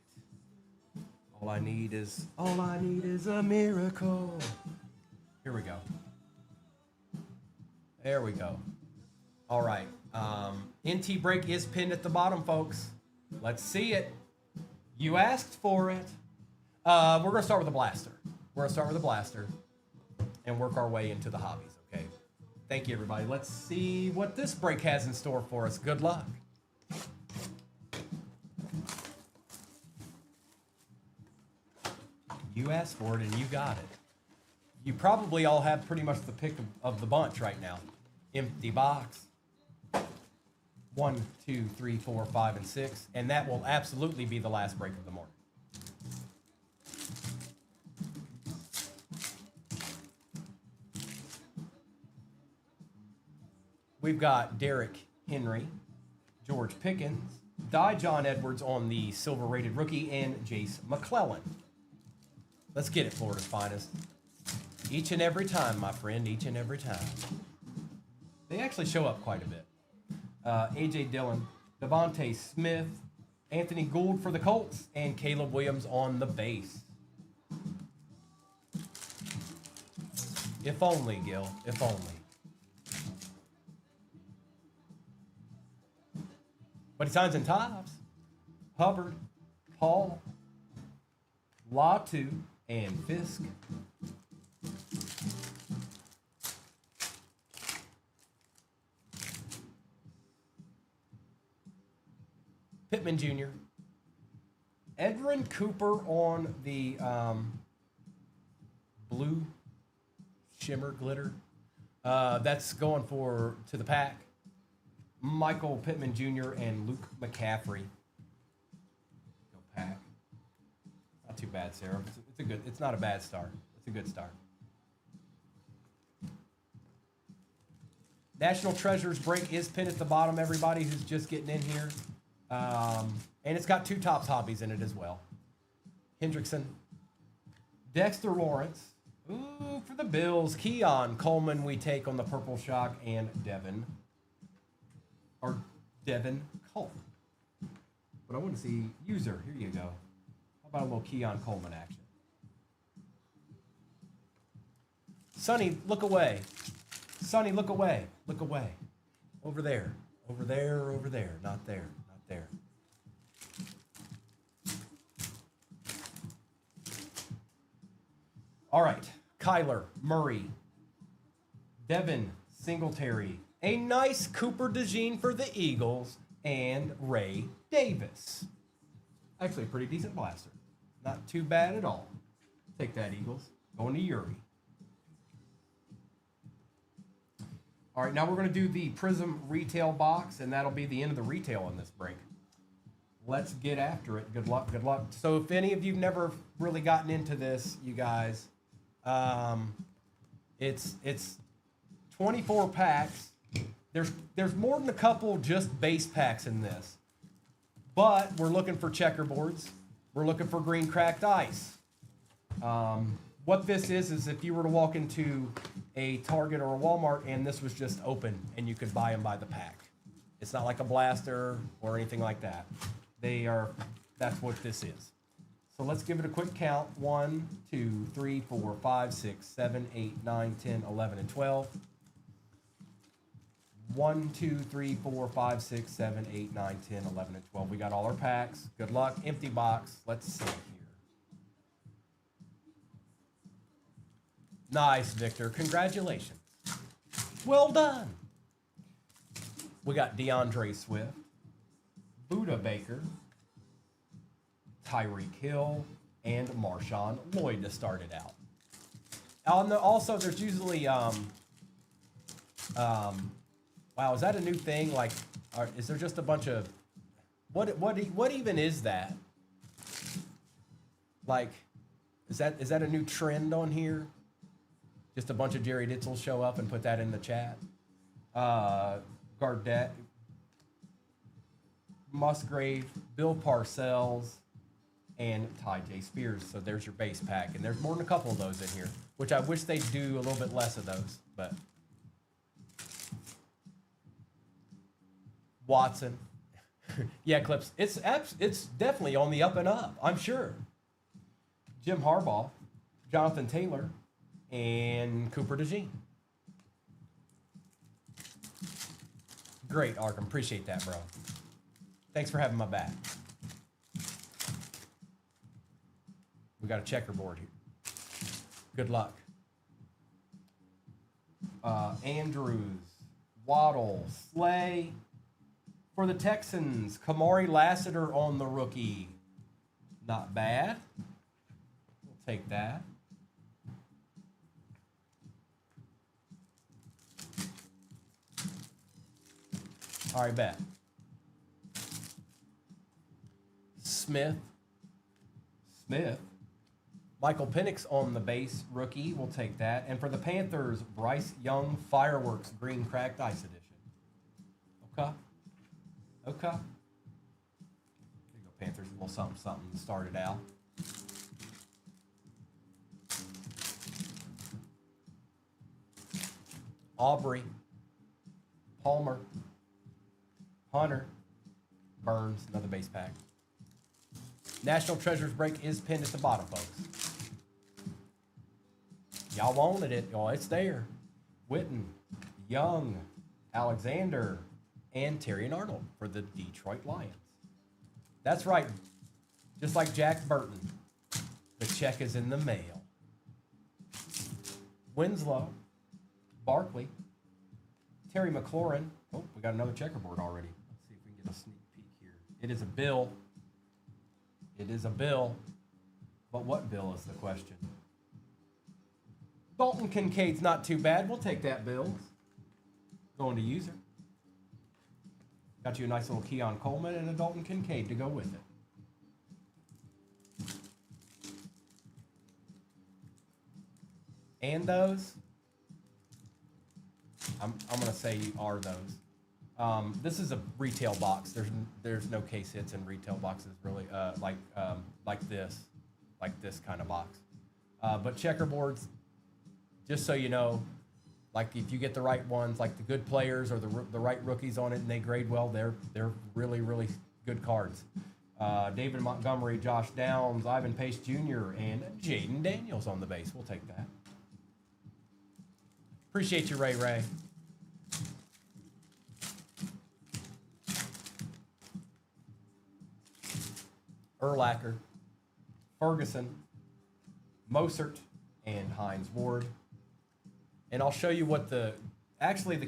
All I need is a miracle. Here we go. There we go. All right. NT break is pinned at the bottom, folks. Let's see it. You asked for it. We're going to start with a blaster. We're going to start with a blaster and work our way into the hobbies, okay? Thank you, everybody. Let's see what this break has in store for us. Good luck. You asked for it and you got it. You probably all have pretty much the pick of the bunch right now. Empty box. 1, 2, 3, 4, 5, and 6. And that will absolutely be the last break of the morning. We've got Derrick Henry, George Pickens, John Edwards on the silver-rated rookie, and Jace McClellan. Let's get it, Florida's finest. Each and every time, my friend, each and every time. They actually show up quite a bit. A.J. Dillon, Devontae Smith, Anthony Gould for the Colts, and Caleb Williams on the base. If only, Gil, if only. But he signs in tops. Hubbard, Paul, Latu, and Fisk. Pittman Jr. Edrin Cooper on the blue shimmer glitter. That's going to the pack. Michael Pittman Jr. and Luke McCaffrey. Go pack. Not too bad, Sarah. It's not a bad start. It's a good start. National Treasures break is pinned at the bottom, everybody who's just getting in here. And it's got 2 Topps hobbies in it as well. Hendrickson, Dexter Lawrence, ooh, for the Bills, Keon Coleman we take on the Purple Shock, and Devin Culp. But I want to see user. Here you go. How about a little Keon Coleman action? Sonny, look away. Sonny, look away. Look away. Over there. Over there, over there. Not there. Not there. All right. Kyler Murray. Devin Singletary. A nice Cooper DeJean for the Eagles. And Ray Davis. Actually, a pretty decent blaster. Not too bad at all. Take that, Eagles. Going to Yuri. All right, now we're going to do the Prism retail box, and that'll be the end of the retail in this break. Let's get after it. Good luck, good luck. So if any of you have never really gotten into this, you guys, it's 24 packs, There's more than a couple just base packs in this. But we're looking for checkerboards. We're looking for green cracked ice. What this is if you were to walk into a Target or a Walmart and this was just open and you could buy them by the pack. It's not like a blaster or anything like that. That's what this is. So let's give it a quick count. 1, 2, 3, 4, 5, 6, 7, 8, 9, 10, 11, and 12. 1, 2, 3, 4, 5, 6, 7, 8, 9, 10, 11, and 12. We got all our packs. Good luck. Empty box. Let's see here. Nice, Victor. Congratulations. Well done. We got DeAndre Swift, Buda Baker, Tyreek Hill, and Marshawn Lloyd to start it out. Also, there's usually wow, is that a new thing? Like, is there just a bunch of what even is that? Like, is that a new trend on here? Just a bunch of Jerry Ditzels show up and put that in the chat. Gardette, Musgrave, Bill Parcells, and Ty J. Spears. So there's your base pack. And there's more than a couple of those in here, which I wish they'd do a little bit less of those. But Watson. Yeah, Clips. It's definitely on the up and up, I'm sure. Jim Harbaugh, Jonathan Taylor, and Cooper DeJean. Great, Arkham. Appreciate that, bro. Thanks for having my back. We got a checkerboard here. Good luck. Andrews, Waddle, Slay. For the Texans, Kamari Lassiter on the rookie. Not bad. We'll take that. All right, bet. Smith. Michael Penix on the base, rookie. We'll take that. And for the Panthers, Bryce Young, Fireworks, Green Cracked Ice Edition. Okay. There you go, Panthers. A little something to start it out. Aubrey. Palmer. Hunter. Burns, another base pack. National Treasures break is pinned at the bottom, folks. Y'all wanted it. Oh, it's there. Witten, Young, Alexander, and Terry and Arnold for the Detroit Lions. That's right. Just like Jack Burton, the check is in the mail. Winslow, Barkley, Terry McLaurin. Oh, we got another checkerboard already. Let's see if we can get a sneak peek here. It is a bill. But what bill is the question? Dalton Kincaid's not too bad. We'll take that bill. Going to user. Got you a nice little Keon Coleman and a Dalton Kincaid to go with it. And those, I'm going to say are those. This is a retail box. There's no case hits in retail boxes really, like this kind of box. But checkerboards, just so you know, like if you get the right ones, like the good players or the right rookies on it, and they grade well, they're really really good cards. David Montgomery, Josh Downs, Ivan Pace Jr., and Jaden Daniels on the base. We'll take that. Appreciate you, Ray. Urlacher, Ferguson, Mosert, and Hines Ward. And I'll show you what the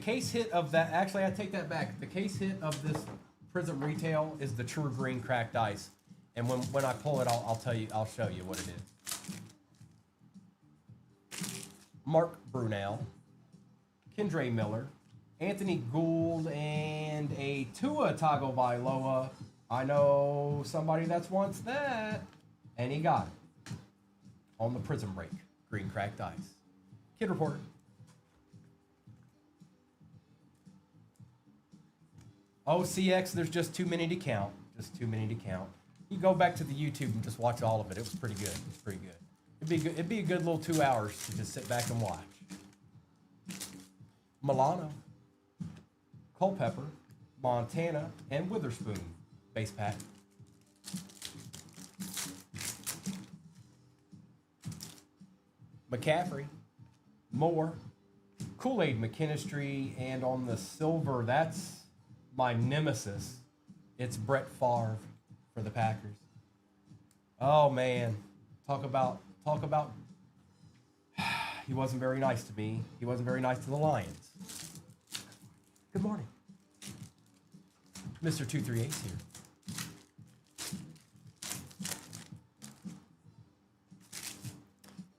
case hit of that. Actually, I take that back. The case hit of this Prism Retail is the True Green Cracked Ice. And when I pull it, I'll show you what it is. Mark Brunell, Kendre Miller, Anthony Gould, and a Tua Tagovailoa. I know somebody that wants that, and he got it on the Prism Break. Green Cracked Ice. Kid Reporter. OCX, there's just too many to count. Just too many to count. You go back to the YouTube and just watch all of it. It was pretty good. It was pretty good. It'd be a good little 2 hours to just sit back and watch. Milano, Culpepper, Montana, and Witherspoon base pack. McCaffrey, Moore, Kool-Aid McKinstry, and on the silver, that's my nemesis. It's Brett Favre for the Packers. Oh man, talk about. He wasn't very nice to me. He wasn't very nice to the Lions. Good morning, Mr. 238 here.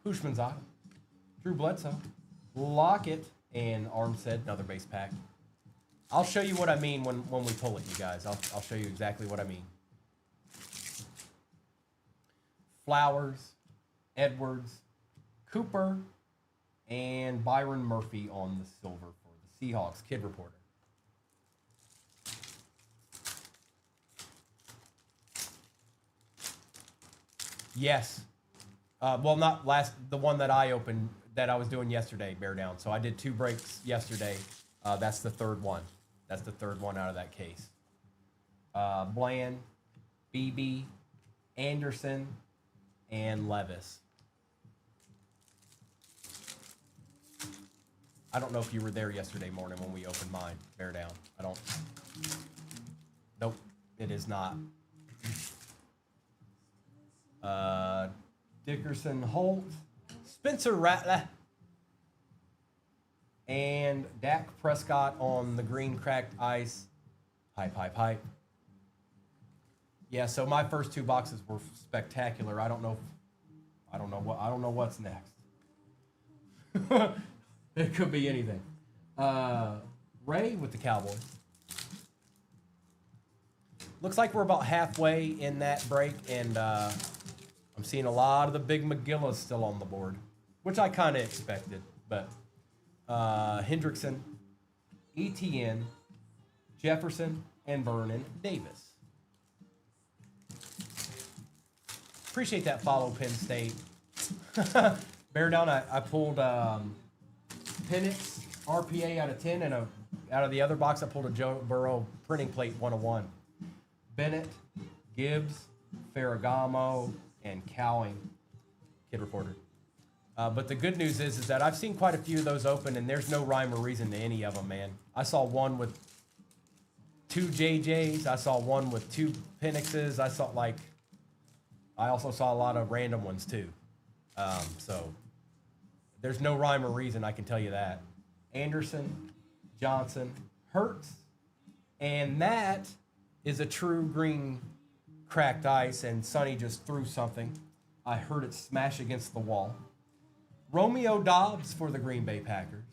Hushmanzada, Drew Bledsoe, Lockett, and Armstead, another base pack. I'll show you what I mean when we pull it, you guys. I'll show you exactly what I mean. Flowers, Edwards, Cooper, and Byron Murphy on the silver for the Seahawks. Kid Reporter. Yes. Well, not last, the one that I opened, that I was doing yesterday, Bear Down. So I did 2 breaks yesterday. That's the third one. That's the third one out of that case. Bland, BB, Anderson, and Levis. I don't know if you were there yesterday morning when we opened mine. Bear Down. I don't. Nope, it is not. Dickerson Holt, Spencer Rattler, and Dak Prescott on the green cracked ice. Hype. Yeah, so my first 2 boxes were spectacular. I don't know what's next. It could be anything. Ray with the Cowboys. Looks like we're about halfway in that break, and I'm seeing a lot of the big McGillas still on the board, which I kind of expected. But Hendrickson, ETN, Jefferson, and Vernon Davis. Appreciate that follow, Penn State. Bear Down, I pulled Penix RPA out of 10, and out of the other box I pulled a Joe Burrow printing plate 101. Bennett, Gibbs, Ferragamo, and Cowing. Kid Reporter. But the good news is that I've seen quite a few of those open, and there's no rhyme or reason to any of them, man. I saw one with 2 JJs. I saw one with 2 Penixes. I also saw a lot of random ones too. So there's no rhyme or reason, I can tell you that. Anderson, Johnson, Hurts, and that is a true green cracked ice, and Sonny just threw something. I heard it smash against the wall. Romeo Dobbs for the Green Bay Packers.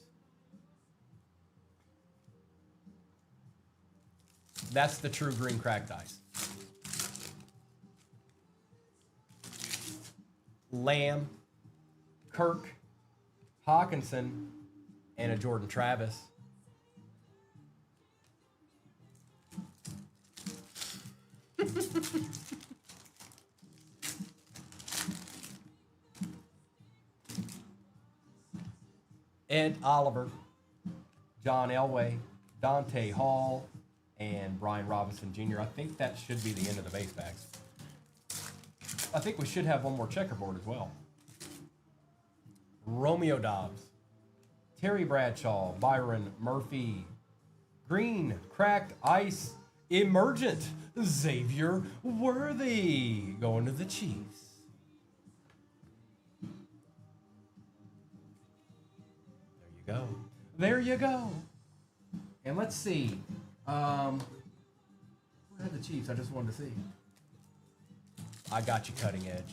That's the true green cracked ice. Lamb, Kirk, Hawkinson, and a Jordan Travis. Ed Oliver, John Elway, Dante Hall, and Brian Robinson Jr. I think that should be the end of the base packs. I think we should have one more checkerboard as well. Romeo Dobbs, Terry Bradshaw, Byron Murphy, green cracked ice emergent, Xavier Worthy going to the Chiefs. There you go. And let's see. Where are the Chiefs? I just wanted to see. I got you, Cutting Edge.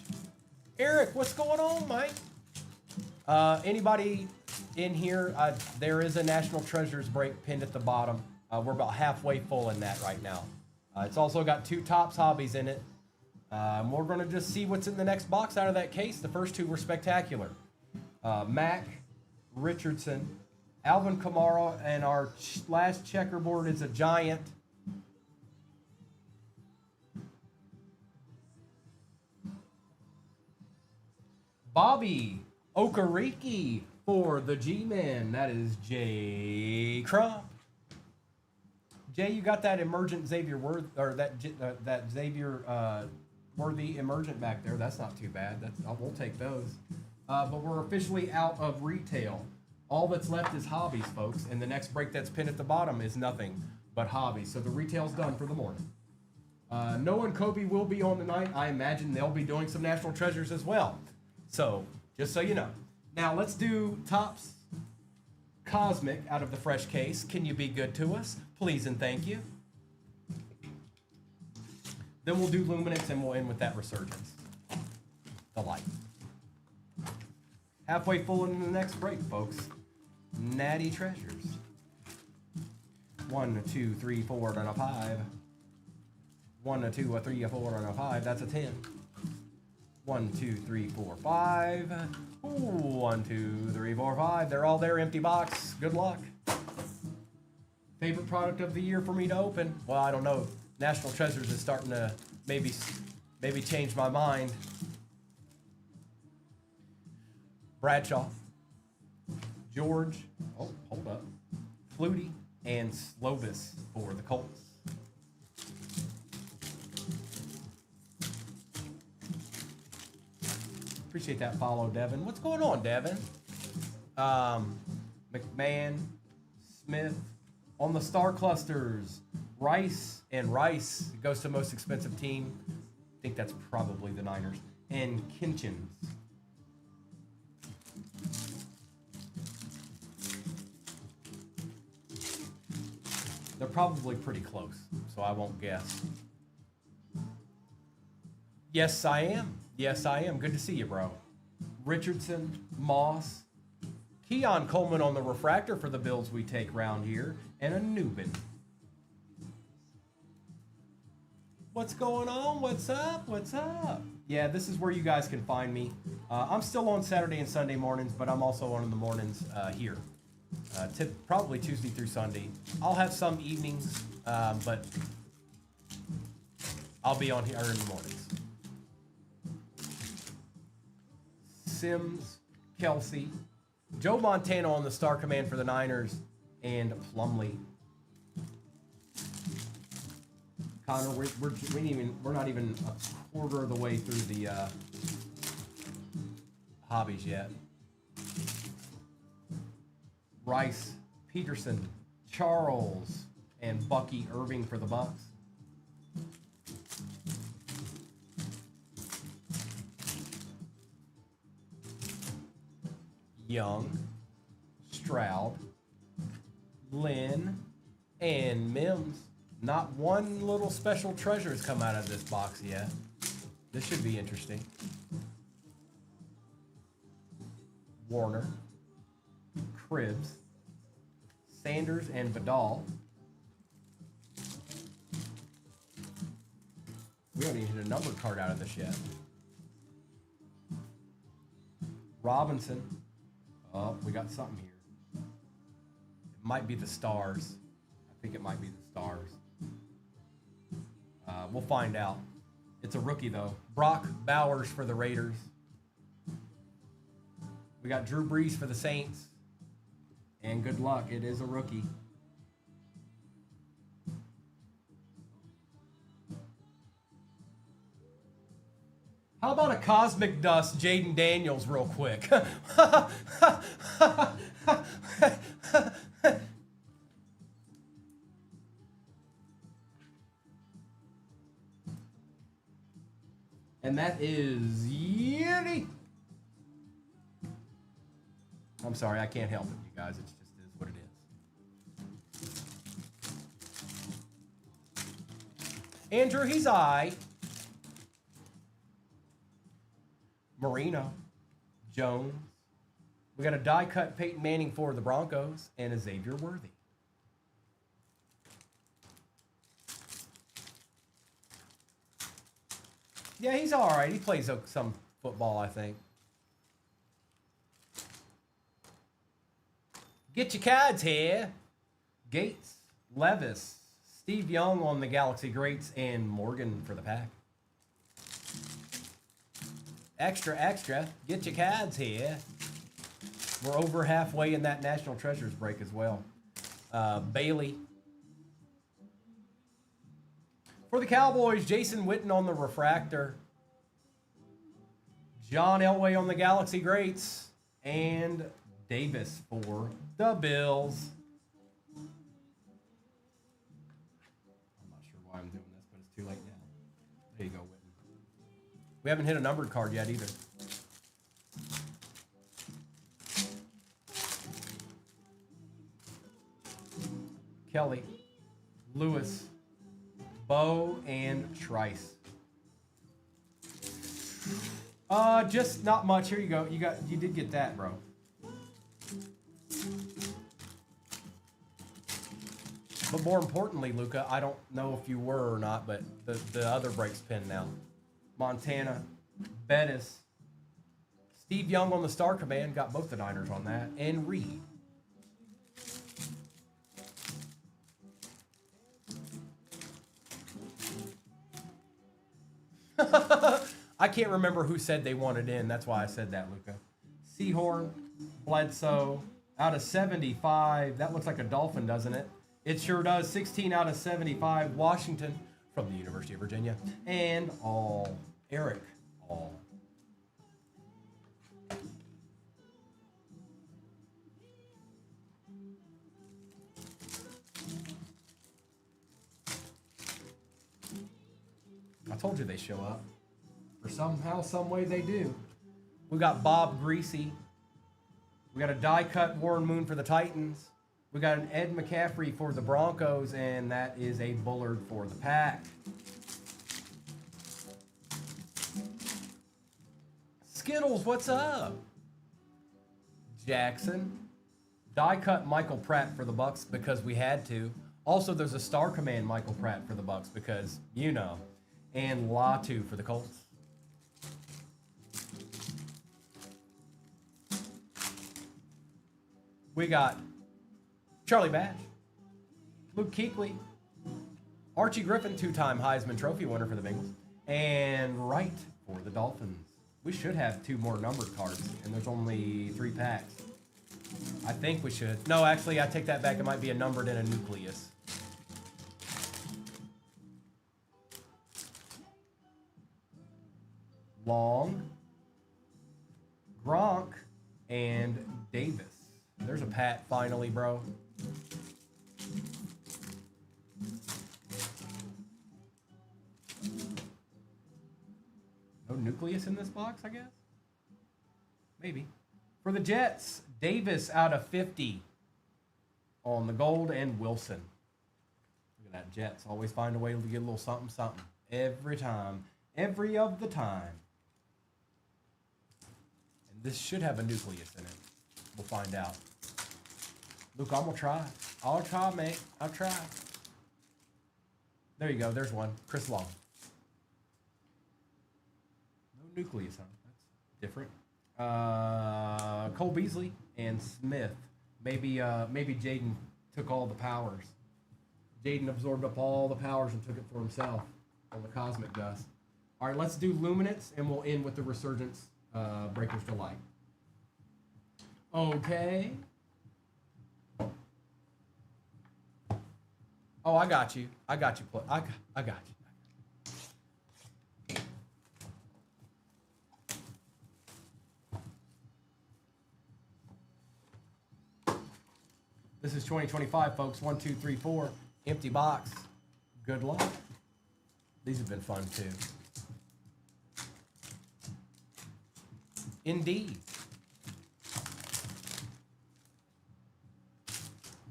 Eric, what's going on, Mike? Anybody in here? There is a National Treasures break pinned at the bottom. We're about halfway full in that right now. It's also got 2 Tops Hobbies in it. We're going to just see what's in the next box out of that case. The first 2 were spectacular. Mac, Richardson, Alvin Kamara, and our last checkerboard is a giant. Hobby Okariki for the G-Men. That is Jay Crump. Jay, you got that emergent Xavier Worth, or that Xavier Worthy emergent back there. That's not too bad. We'll take those. But we're officially out of retail. All that's left is hobbies, folks. And the next break that's pinned at the bottom is nothing but hobbies. So the retail's done for the morning. Noah and Kobe will be on tonight. I imagine they'll be doing some National Treasures as well. So, just so you know. Now, let's do Topps Cosmic out of the fresh case. Can you be good to us? Please and thank you. Then we'll do Luminance and we'll end with that Resurgence. The light. Halfway full into the next break, folks. Natty Treasures. 1, 2, 3, 4, and a 5. 1, 2, 3, 4, and a 5. That's a 10. 1, 2, 3, 4, 5. Ooh, 1, 2, 3, 4, 5. They're all there. Empty box. Good luck. Favorite product of the year for me to open? Well, I don't know. National Treasures is starting to maybe change my mind. Bradshaw, George, oh, hold up, Flutie, and Slovis for the Colts. Appreciate that follow, Devin. What's going on, Devin? McMahon, Smith, on the star clusters, Rice, and Rice goes to most expensive team. I think that's probably the Niners. And Kinchins. They're probably pretty close, so I won't guess. Yes, I am. Yes, I am. Good to see you, bro. Richardson, Moss, Keon Coleman on the refractor for the Bills we take round here, and a Newbin. What's going on? What's up? What's up? Yeah, this is where you guys can find me. I'm still on Saturday and Sunday mornings, but I'm also on in the mornings here. Probably Tuesday through Sunday. I'll have some evenings, but I'll be on here in the mornings. Sims, Kelsey, Joe Montana on the star command for the Niners, and Plumlee. Connor, we're not even a quarter of the way through the hobbies yet. Rice, Peterson, Charles, and Bucky Irving for the Bucks. Young, Stroud, Lynn, and Mims. Not one little special treasure has come out of this box yet. This should be interesting. Warner, Cribbs, Sanders, and Vidal. We haven't even hit a numbered card out of this yet. Robinson. Oh, we got something here. It might be the Stars. I think it might be the Stars. We'll find out. It's a rookie, though. Brock Bowers for the Raiders. We got Drew Brees for the Saints. And good luck. It is a rookie. How about a Cosmic Dust Jaden Daniels real quick? And that is Yeti. I'm sorry, I can't help it, you guys. It just is what it is. Andrew, he's I. Marino, Jones. We got a die-cut Peyton Manning for the Broncos and a Xavier Worthy. Yeah, he's all right. He plays some football, I think. Get your cards here. Gates, Levis, Steve Young on the Galaxy Greats, and Morgan for the Pack. Extra, extra. Get your cards here. We're over halfway in that National Treasures break as well. Bailey. For the Cowboys, Jason Witten on the refractor. John Elway on the Galaxy Greats. And Davis for the Bills. I'm not sure why I'm doing this, but it's too late now. There you go, Witten. We haven't hit a numbered card yet either. Kelly, Lewis, Bo, and Trice. Just not much. Here you go. You did get that, bro. But more importantly, Luca, I don't know if you were or not, but the other break's pinned now. Montana, Bettis, Steve Young on the Star Command, got both the Niners on that, and Reed. I can't remember who said they wanted in. That's why I said that, Luca. Seahorn, Bledsoe, out of 75. That looks like a Dolphin, doesn't it? It sure does. 16 out of 75. Washington from the University of Virginia. And all. Eric, all. I told you they show up. For somehow, some way they do. We got Bob Greasy. We got a die-cut Warren Moon for the Titans. We got an Ed McCaffrey for the Broncos, and that is a Bullard for the Pack. Skittles, what's up? Jackson. Die-cut Michael Pratt for the Bucks because we had to. Also, there's a Star Command Michael Pratt for the Bucks because, you know. And Latu for the Colts. We got Charlie Batch, Luke Kuechly, Archie Griffin, two-time Heisman Trophy winner for the Bengals, and Wright for the Dolphins. We should have 2 more numbered cards, and there's only 3 packs. I think we should. No, actually, I take that back. It might be a numbered and a nucleus. Long, Gronk, and Davis. There's a Pat finally, bro. No nucleus in this box, I guess? Maybe. For the Jets, Davis out of 50 on the gold, and Wilson. Look at that, Jets. Always find a way to get a little something, something. Every time. Every of the time. And this should have a nucleus in it. We'll find out. Luke, I'm going to try. I'll try, mate. I'll try. There you go. There's one. Chris Long. No nucleus, huh? That's different. Cole Beasley and Smith. Maybe Jaden took all the powers. Jaden absorbed up all the powers and took it for himself on the Cosmic Dust. All right, let's do Luminance, and we'll end with the Resurgence Breakers Delight. Okay. Oh, I got you. I got you. I got you. This is 2025, folks. 1, 2, 3, 4. Empty box. Good luck. These have been fun, too. Indeed.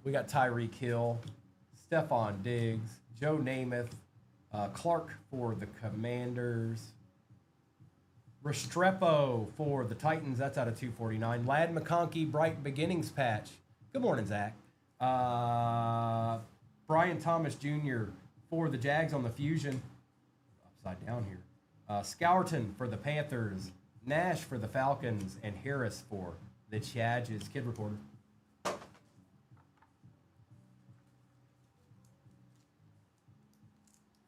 We got Tyreek Hill, Stephon Diggs, Joe Namath, Clark for the Commanders, Restrepo for the Titans. That's out of 249. Lad McConkey, Bright Beginnings patch. Good morning, Zach. Brian Thomas Jr. for the Jags on the Fusion. Upside down here. Scourton for the Panthers. Nash for the Falcons. And Harris for the Chargers. Kid Reporter.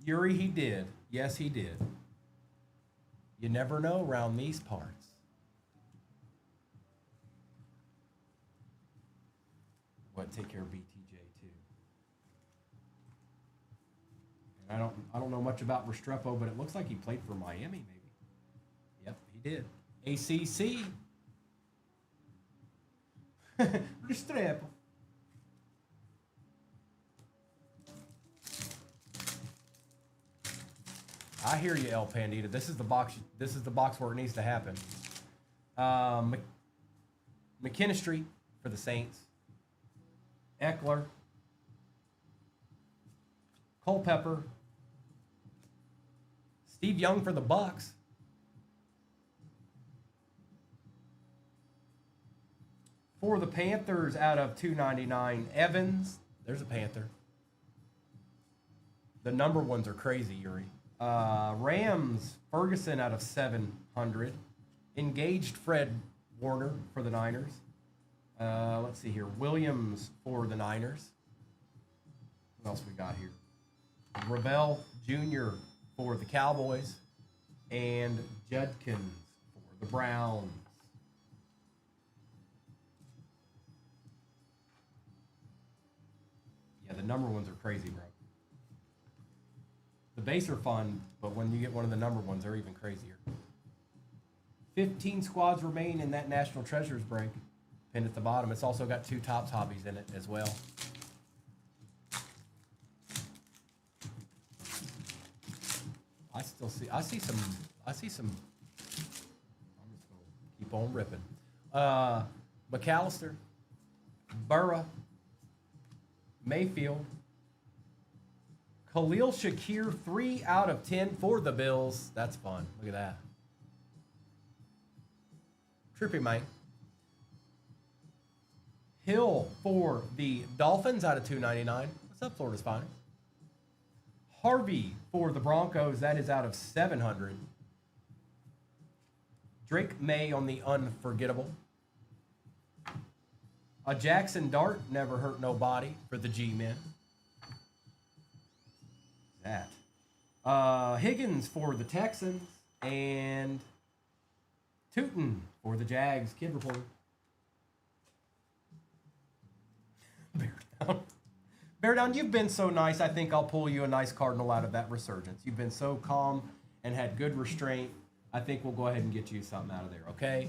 Yuri, he did. Yes, he did. You never know around these parts. What, take care of BTJ too. And I don't know much about Restrepo, but it looks like he played for Miami maybe. Yep, he did. ACC. Restrepo. I hear you, El Pandita. This is the box. This is the box where it needs to happen. McKinstry for the Saints. Eckler. Culpepper. Steve Young for the Bucks. For the Panthers, out of 299, Evans. There's a Panther. The number ones are crazy, Yuri. Rams, Ferguson out of 700. Engaged Fred Warner for the Niners. Let's see here. Williams for the Niners. What else we got here? Ravel Jr. for the Cowboys. And Judkins for the Browns. Yeah, the number ones are crazy, bro. The base are fun, but when you get one of the number ones, they're even crazier. 15 squads remain in that National Treasures break. Pinned at the bottom. It's also got 2 Tops hobbies in it as well. I see some. I'm just gonna keep on ripping. McAllister, Burra, Mayfield, Khalil Shakir, 3 out of 10 for the Bills. That's fun. Look at that. Trippy, mate. Hill for the Dolphins out of 299. What's up, Florida's finest? Harvey for the Broncos. That is out of 700. Drake May on the unforgettable. A Jackson Dart, never hurt nobody for the G-Men. That. Higgins for the Texans. And Tootin for the Jags. Kid Reporter. Bear down. Bear down, you've been so nice. I think I'll pull you a nice Cardinal out of that resurgence. You've been so calm and had good restraint. I think we'll go ahead and get you something out of there, okay?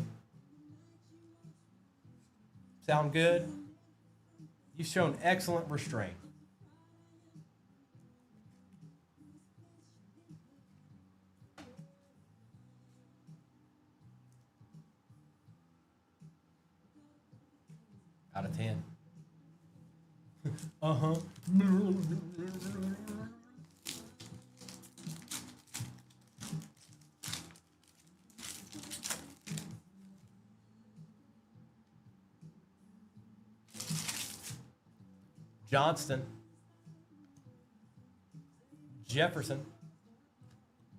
Sound good? You've shown excellent restraint. Out of 10. Uh-huh. Johnston. Jefferson.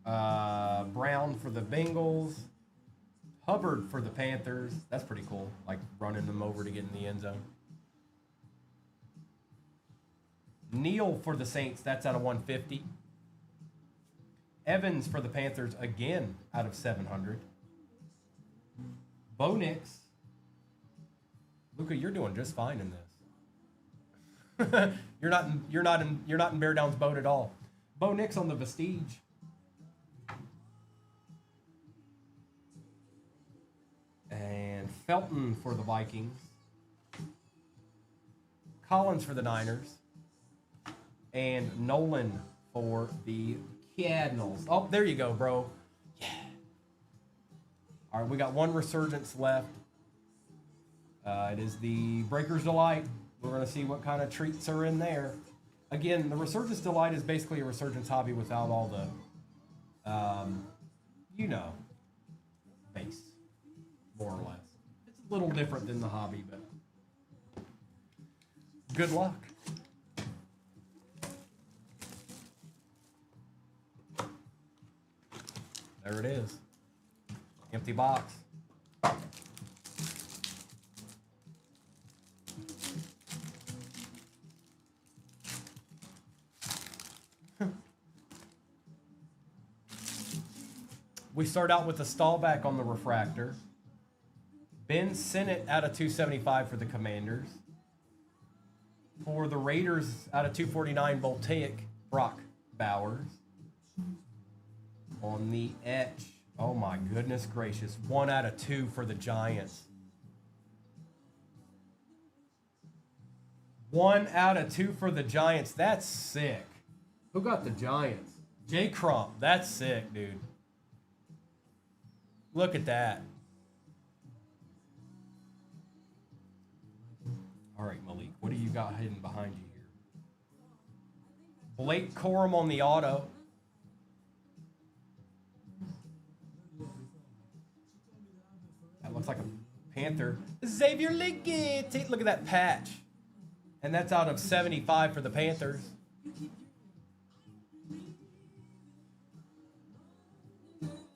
Brown for the Bengals. Hubbard for the Panthers. That's pretty cool. Like running them over to get in the end zone. Neal for the Saints. That's out of 150. Evans for the Panthers again out of 700. Bo Nix. Luca, you're doing just fine in this. you're not in Bear Down's boat at all. Bo Nix on the Vestige. And Felton for the Vikings. Collins for the Niners. And Nolan for the Cardinals. Oh, there you go, bro. Yeah. All right, we got one resurgence left. It is the Breaker's Delight. We're going to see what kind of treats are in there. Again, the Resurgence Delight is basically a Resurgence hobby without all the, base, more or less. It's a little different than the hobby, but good luck. There it is. Empty box. We start out with a Stallback on the refractor. Ben Sinnott out of 275 for the Commanders. For the Raiders, out of 249, Voltaic, Brock Bowers. On the etch, oh my goodness gracious, 1 out of 2 for the Giants. 1 out of 2 for the Giants. That's sick. Who got the Giants? Jay Crump. That's sick, dude. Look at that. All right, Malik, what do you got hidden behind you here? Blake Corum on the auto. That looks like a Panther. Xavier Leggett. Look at that patch. And that's out of 75 for the Panthers.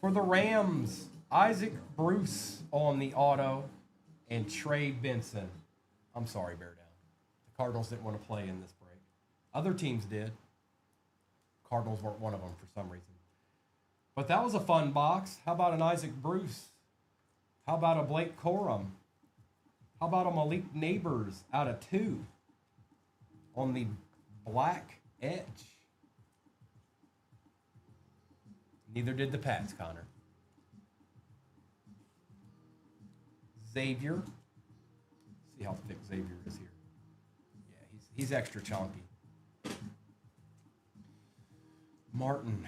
For the Rams, Isaac Bruce on the auto and Trey Benson. I'm sorry, Bear Down. The Cardinals didn't want to play in this break. Other teams did. Cardinals weren't one of them for some reason. But that was a fun box. How about an Isaac Bruce? How about a Blake Corum? How about a Malik Neighbors out of 2 on the black edge? Neither did the Pats, Connor. Xavier. See how thick Xavier is here. Yeah, he's extra chunky. Martin.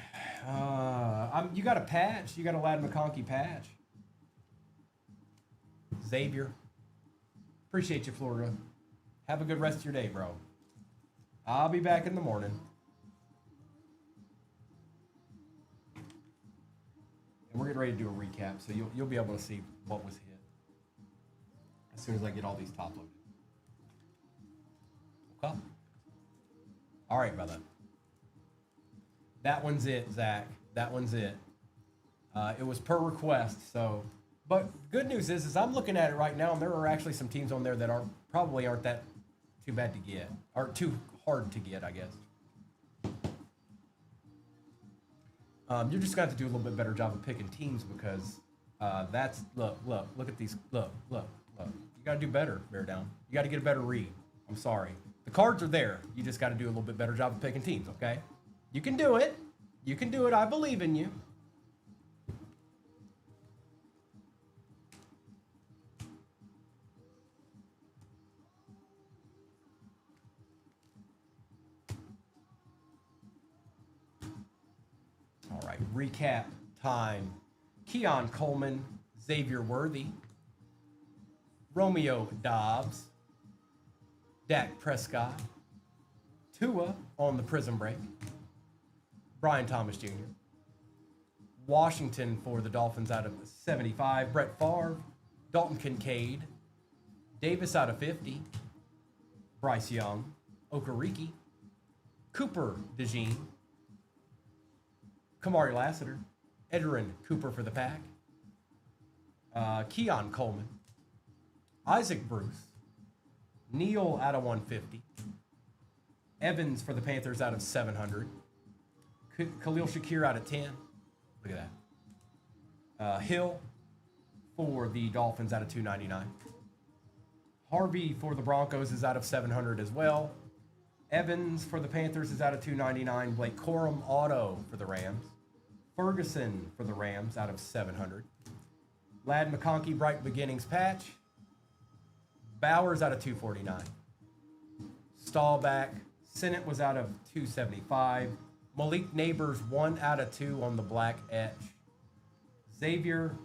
You got a patch. You got a Ladd McConkey patch. Xavier. Appreciate you, Florida. Have a good rest of your day, bro. I'll be back in the morning. And we're getting ready to do a recap, so you'll be able to see what was hit as soon as I get all these top loaded. Okay. All right, brother. That one's it, Zach. That one's it. It was per request, so. But good news is I'm looking at it right now, and there are actually some teams on there that probably aren't that too bad to get, or too hard to get, I guess. You're just going to have to do a little bit better job of picking teams because look at these, look. You got to do better, Bear Down. You got to get a better read. I'm sorry. The cards are there. You just got to do a little bit better job of picking teams, okay? You can do it. You can do it. I believe in you. All right, recap time. Keon Coleman, Xavier Worthy, Romeo Dobbs, Dak Prescott, Tua on the Prism Break, Brian Thomas Jr., Washington for the Dolphins out of 75, Brett Favre, Dalton Kincaid, Davis out of 50, Bryce Young, Okereke, Cooper DeJean, Kamari Lassiter, Edrin Cooper for the Pack, Keon Coleman, Isaac Bruce, Neal out of 150, Evans for the Panthers out of 700, Khalil Shakir out of 10. Look at that. Hill for the Dolphins out of 299. Harvey for the Broncos is out of 700 as well. Evans for the Panthers is out of 299. Blake Corum auto for the Rams. Ferguson for the Rams out of 700. Ladd McConkey Bright Beginnings patch. Bowers out of 249. Stallback. Sinnott was out of 275. Malik Neighbors 1 out of 2 on the black etch. Xavier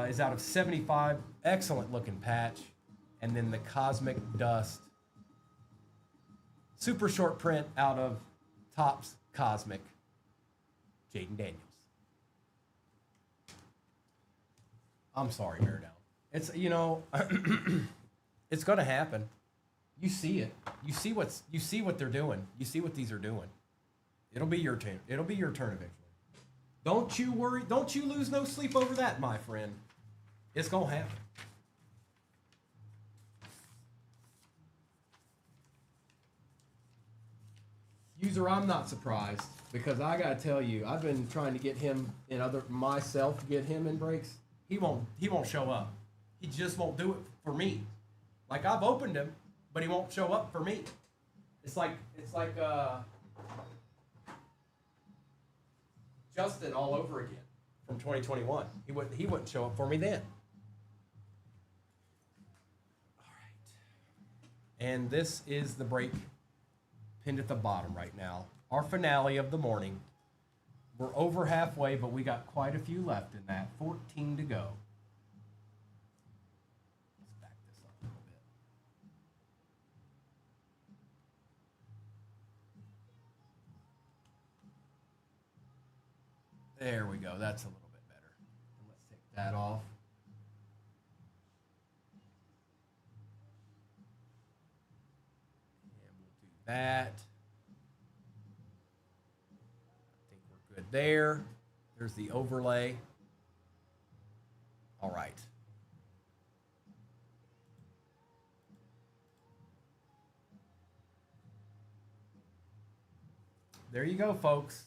is out of 75. Excellent looking patch. And then the Cosmic Dust. Super short print out of Topps Cosmic. Jaden Daniels. I'm sorry, Bear Down. It's, it's going to happen. You see it. You see what they're doing. You see what these are doing. It'll be your turn. It'll be your turn eventually. Don't you worry. Don't you lose no sleep over that, my friend. It's going to happen. user, I'm not surprised because I gotta tell you, I've been trying to get him in get him in breaks. He won't show up. He just won't do it for me. Like I've opened him, but he won't show up for me. It's like Justin all over again from 2021. He wouldn't show up for me then. All right. And this is the break pinned at the bottom right now. Our finale of the morning. We're over halfway, but we got quite a few left in that. 14 to go. Let's back this up a little bit. There we go. That's a little bit better. And let's take that off. And we'll do that. Good there. There's the overlay. All right. There you go, folks.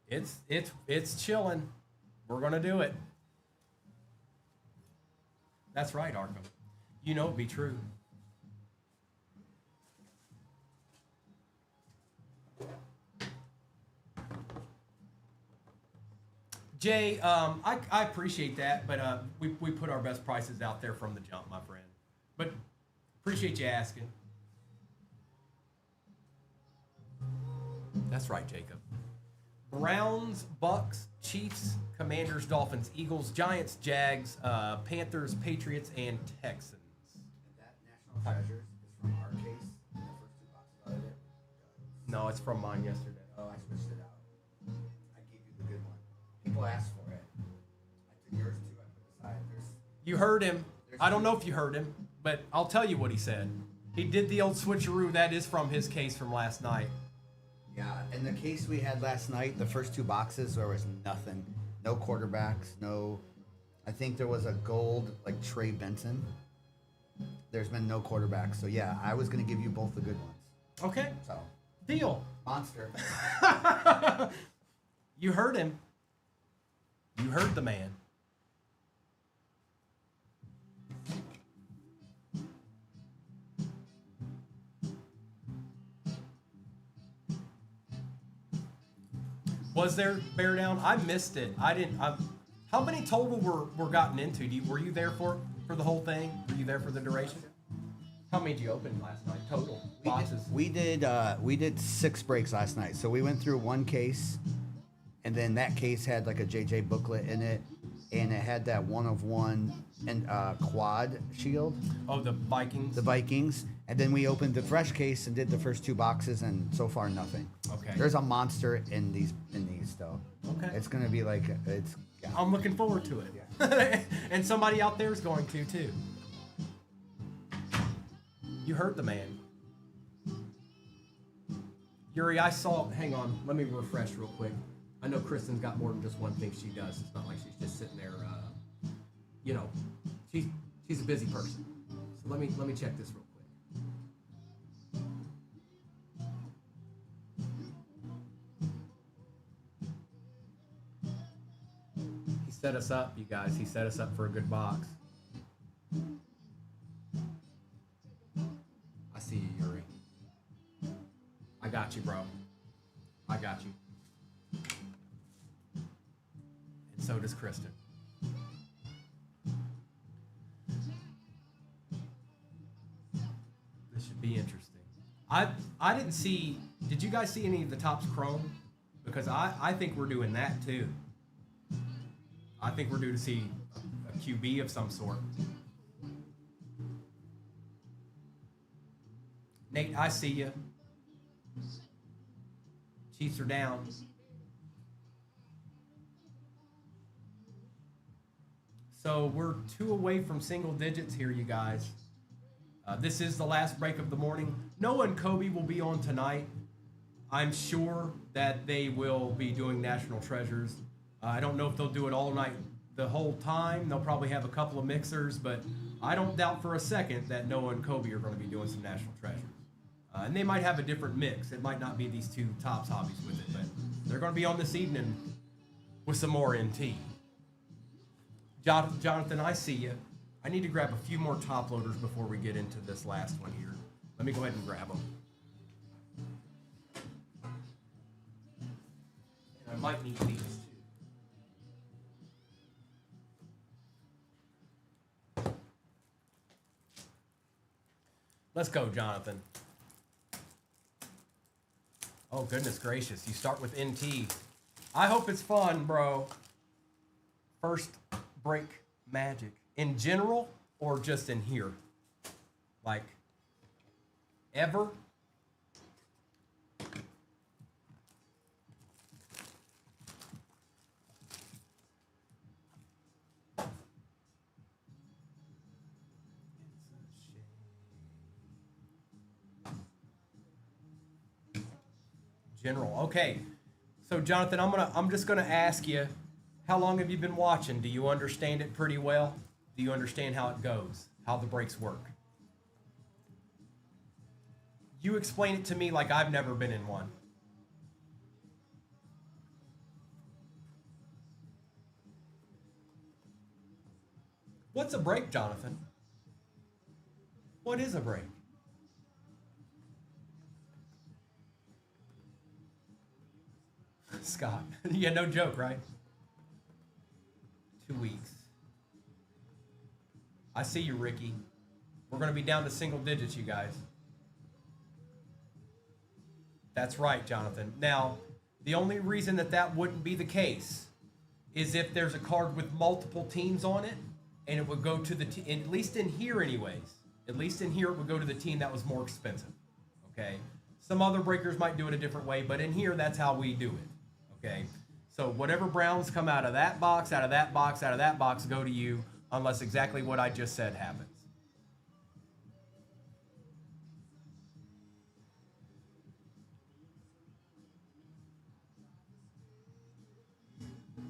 It's chilling. We're gonna do it. That's right, Arkham. You know it'd be true. Jay, I appreciate that, but we put our best prices out there from the jump, my friend. But appreciate you asking. That's right, Jacob. Browns, Bucks, Chiefs, Commanders, Dolphins, Eagles, Giants, Jags, Panthers, Patriots, and Texans. And that National Treasures is from our case. The first two boxes out of it. No, it's from mine yesterday. Oh, I switched it out. I gave you the good one. People asked for it. I took yours too. I put aside. You heard him. I don't know if you heard him, but I'll tell you what he said. He did the old switcheroo. That is from his case from last night. Yeah, in the case we had last night, the first two boxes, there was nothing. No quarterbacks, no... I think there was a gold, like Trey Benson. There's been no quarterbacks. So, yeah, I was going to give you both the good ones. Okay. So. Deal. Monster. You heard him. You heard the man. Was there bear down? I missed it. I didn't. How many total were gotten into? Were you there for the whole thing? Were you there for the duration? How many did you open last night total boxes? We did 6 breaks last night. So we went through one case, and then that case had like a JJ booklet in it, and it had that 1-of-1 and quad shield. Oh, the Vikings. The Vikings, and then we opened the fresh case and did the first 2 boxes, and so far nothing. Okay. There's a monster in these though. Okay. It's gonna be like it's. Yeah. I'm looking forward to it. Yeah. And somebody out there is going to too. You heard the man. Yuri, I saw, hang on, let me refresh real quick. I know Kristen's got more than just one thing she does. It's not like she's just sitting there, you know, she's a busy person. So let me check this real quick. He set us up, you guys. He set us up for a good box. I see you, Yuri. I got you, bro. I got you. And so does Kristen. This should be interesting. I didn't see. Did you guys see any of the Topps Chrome? Because I think we're doing that too. I think we're due to see a QB of some sort. Nate, I see you. Chiefs are down. So we're 2 away from single digits here, you guys. This is the last break of the morning. Noah and Kobe will be on tonight. I'm sure that they will be doing National Treasures. I don't know if they'll do it all night, the whole time. They'll probably have a couple of mixers, but I don't doubt for a second that Noah and Kobe are going to be doing some National Treasures. And they might have a different mix. It might not be these two tops hobbies with it, but they're going to be on this evening with some more NT. Jonathan, I see you. I need to grab a few more top loaders before we get into this last one here. Let me go ahead and grab them. And I might need these too. Let's go, Jonathan. Oh, goodness gracious. You start with NT. I hope it's fun, bro. First break magic. In general or just in here? Like, ever? General. Okay. So Jonathan, I'm just gonna ask you, how long have you been watching? Do you understand it pretty well? Do you understand how it goes? How the breaks work? You explain it to me like I've never been in one. What's a break, Jonathan? What is a break? Scott. Yeah, no joke, right? 2 weeks. I see you, Ricky. We're going to be down to single digits, you guys. That's right, Jonathan. Now, the only reason that wouldn't be the case is if there's a card with multiple teams on it, and it would go to the team, at least in here anyways, at least in here it would go to the team that was more expensive, okay? Some other breakers might do it a different way, but in here, that's how we do it, okay? So whatever Browns come out of that box, out of that box, out of that box, go to you, unless exactly what I just said happens.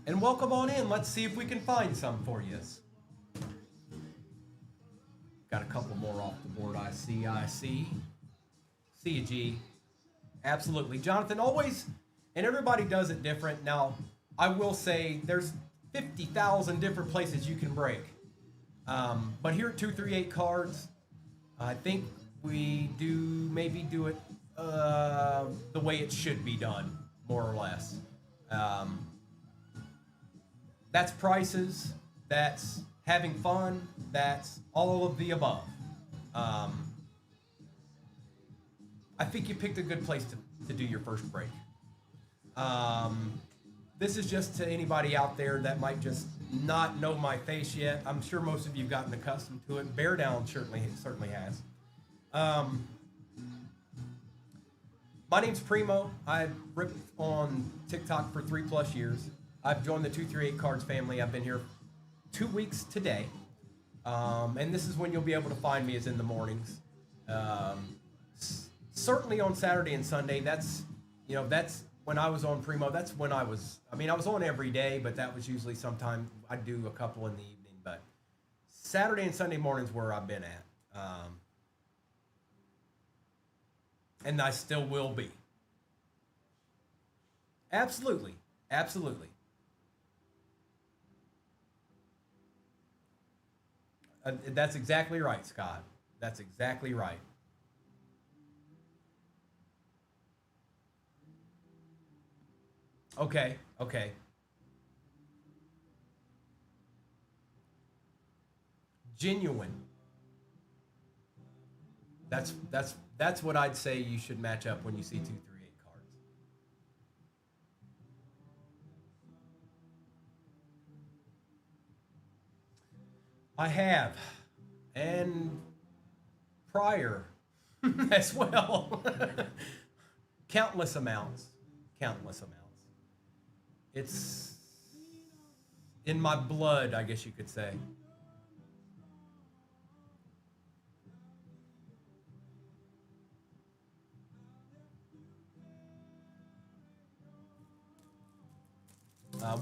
And welcome on in. Let's see if we can find some for you. Got a couple more off the board. I see. See you, G. Absolutely. Jonathan, always, and everybody does it different. Now, I will say there's 50,000 different places you can break. But here at 238 Cards, I think we maybe do it the way it should be done, more or less. That's prices, that's having fun, that's all of the above. I think you picked a good place to do your first break. This is just to anybody out there that might just not know my face yet. I'm sure most of you have gotten accustomed to it. Bear Down certainly has. My name's Primo. I've ripped on TikTok for 3+ years. I've joined the 238 Cards family. I've been here 2 weeks today. And this is when you'll be able to find me, is in the mornings. Certainly on Saturday and Sunday. That's when I was on Primo. That's when I was on every day, but that was usually sometime I'd do a couple in the evening. But Saturday and Sunday mornings where I've been at. And I still will be. Absolutely. That's exactly right, Scott. That's exactly right. Okay. Genuine. That's what I'd say you should match up when you see 238 Cards. I have, and prior as well. Countless amounts. It's in my blood, I guess you could say.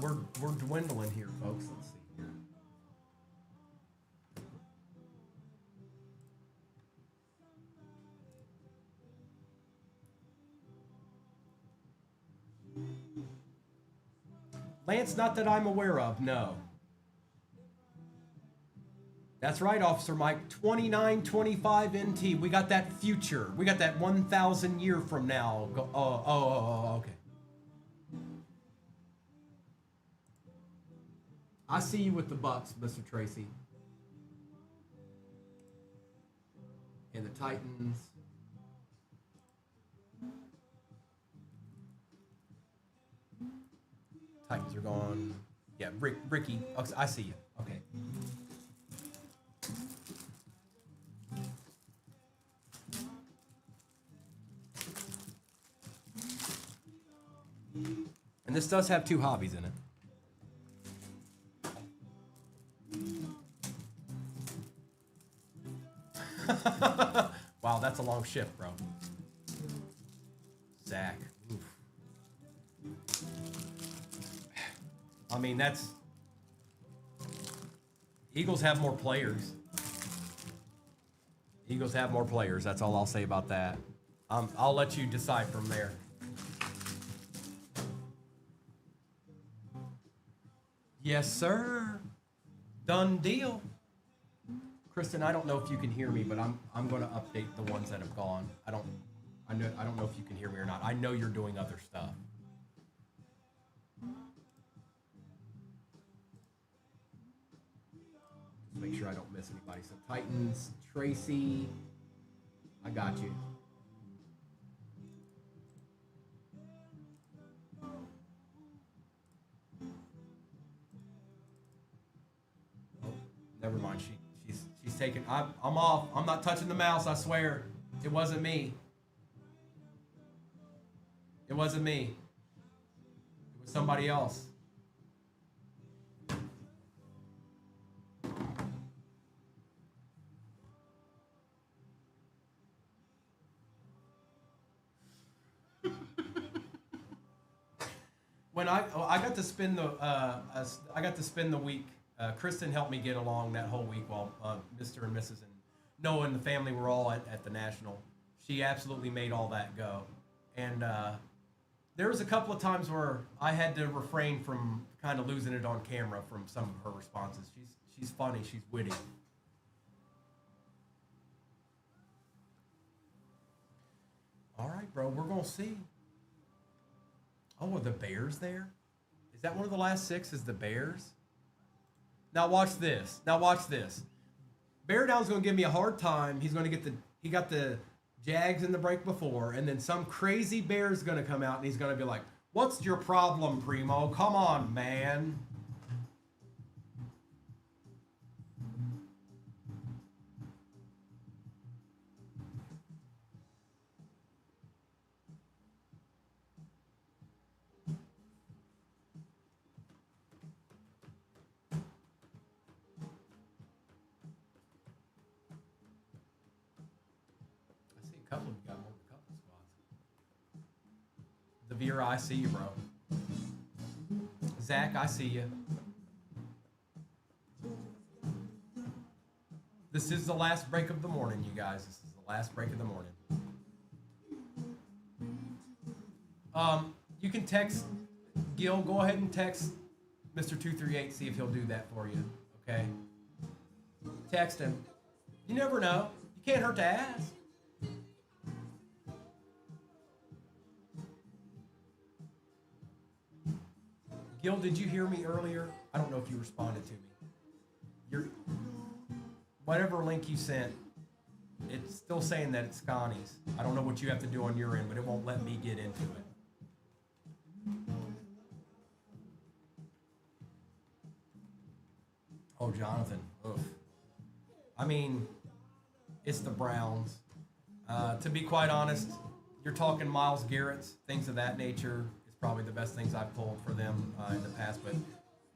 We're dwindling here, folks. Let's see here. Lance, not that I'm aware of, no. That's right, Officer Mike. 2925 NT. We got that future. We got that 1,000 year from now. Okay. I see you with the Bucks, Mr. Tracy. And the Titans. Titans are gone. Yeah, Ricky. I see you. Okay. And this does have 2 hobbies in it. Wow, that's a long shift, bro. Zach. Oof. I mean, that's... Eagles have more players. Eagles have more players. That's all I'll say about that. I'll let you decide from there. Yes, sir. Done deal. Kristen, I don't know if you can hear me, but I'm going to update the ones that have gone. I don't know if you can hear me or not. I know you're doing other stuff. Just make sure I don't miss anybody. So Titans, Tracy, I got you. Oh, never mind. She's taking. I'm off. I'm not touching the mouse. I swear, it wasn't me. It wasn't me. It was somebody else. When I got to spend the week. Kristen helped me get along that whole week while Mr. and Mrs. and Noah and the family were all at the National. She absolutely made all that go. And there was a couple of times where I had to refrain from kind of losing it on camera from some of her responses. She's funny. She's witty. All right, bro. We're going to see. Oh, are the Bears there? Is that one of the last 6 is the Bears? Now watch this. Bear Down's going to give me a hard time. He got the Jags in the break before, and then some crazy Bear's going to come out, and he's going to be like, "What's your problem, Primo? Come on, man." Couple of you got more than a couple spots. The Vera, I see you, bro. Zach, I see you. This is the last break of the morning, you guys. This is the last break of the morning. You can text Gil. Go ahead and text Mr. 238. See if he'll do that for you. Okay. Text him. You never know. You can't hurt to ask. Gil, did you hear me earlier? I don't know if you responded to me. Whatever link you sent, it's still saying that it's Connie's. I don't know what you have to do on your end, but it won't let me get into it. Oh, Jonathan. Oof. I mean, it's the Browns. To be quite honest, you're talking Myles Garrett's, things of that nature. Probably the best things I've pulled for them in the past, but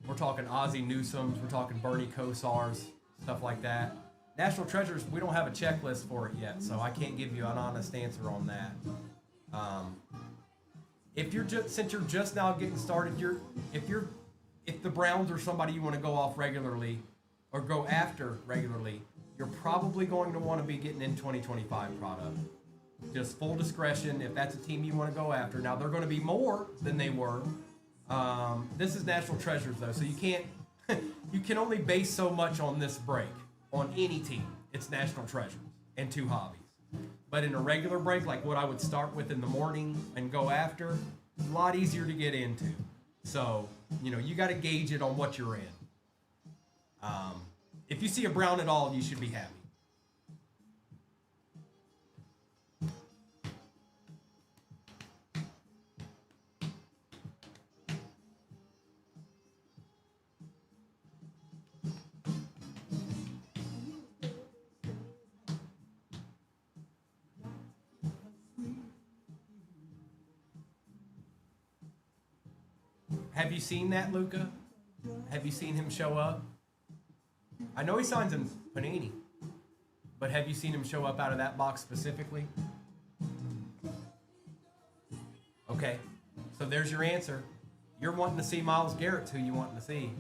we're talking Ozzie Newsome's, we're talking Bernie Kosar's, stuff like that. National Treasures, we don't have a checklist for it yet, so I can't give you an honest answer on that. Since you're just now getting started, if the Browns are somebody you want to go off regularly or go after regularly, you're probably going to want to be getting in 2025 product. Just full discretion if that's a team you want to go after. Now, they're going to be more than they were This is National Treasures though, so you can't you can only base so much on this break on any team. It's National Treasures and two hobbies. But in a regular break, like what I would start with in the morning and go after, a lot easier to get into. So, you know, you got to gauge it on what you're in. If you see a brown at all, you should be happy. Have you seen that, Luca? Have you seen him show up? I know he signs in Panini, but have you seen him show up out of that box specifically? Okay, so there's your answer. You're wanting to see Myles Garrett's who you wanting to see.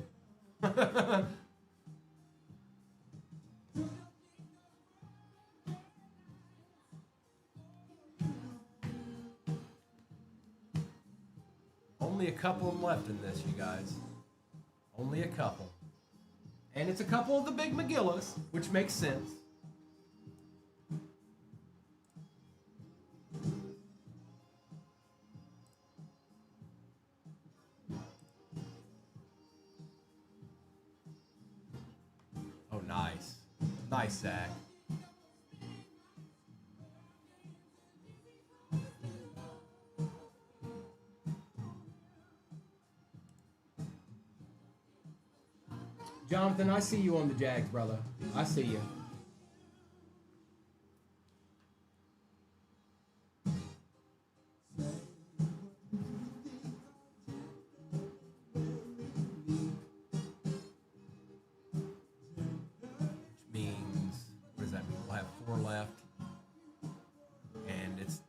Only a couple of them left in this, you guys. Only a couple. And it's a couple of the big McGillis, which makes sense. Oh, nice. Nice, Zach. Jonathan, I see you on the Jags, brother. I see you. Which means, what does that mean? We'll have 4 left. And it's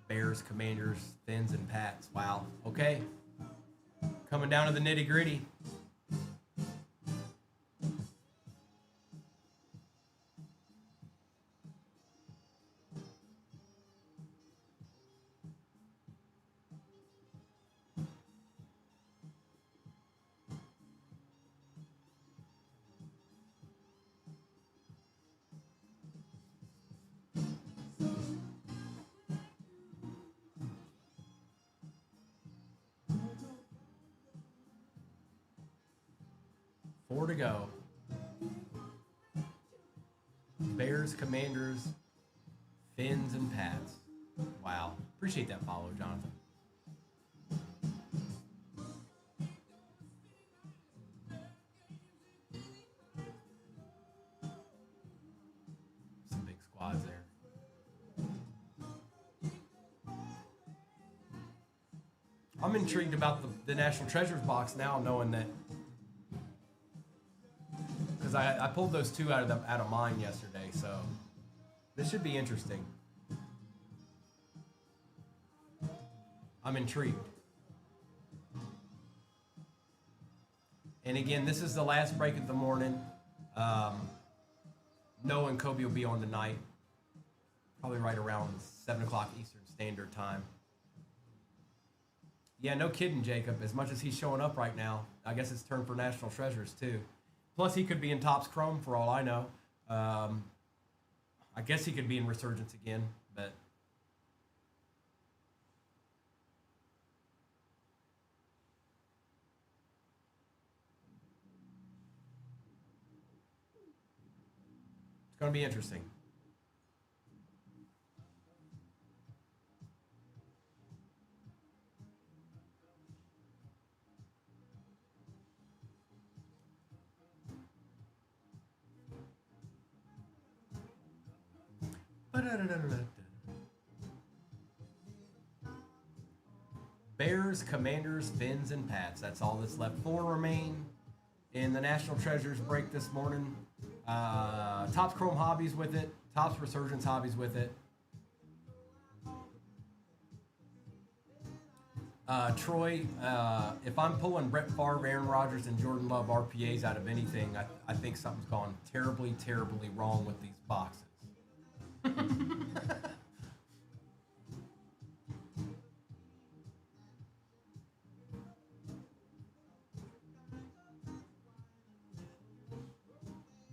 Bears, Commanders, Fins, and Pats. Wow. Okay. Coming down to the nitty gritty. Four to go. Bears, Commanders, Fins, and Pats. Wow. Appreciate that follow, Jonathan. Some big squads there. I'm intrigued about the National Treasures box now, knowing that because I pulled those 2 out of mine yesterday, so this should be interesting. I'm intrigued. And again, this is the last break of the morning. Noah and Kobe will be on tonight, probably right around 7 o'clock Eastern Standard Time. Yeah, no kidding, Jacob. As much as he's showing up right now, I guess it's turn for National Treasures too. Plus, he could be in Topps Chrome for all I know. I guess he could be in Resurgence again, but it's going to be interesting. Bears, Commanders, Fins, and Pats. That's all that's left. 4 remain in the National Treasures break this morning. Topps Chrome Hobbies with it. Topps Resurgence Hobbies with it. Troy, if I'm pulling Brett Favre, Aaron Rodgers, and Jordan Love RPAs out of anything, I think something's gone terribly, terribly wrong with these boxes.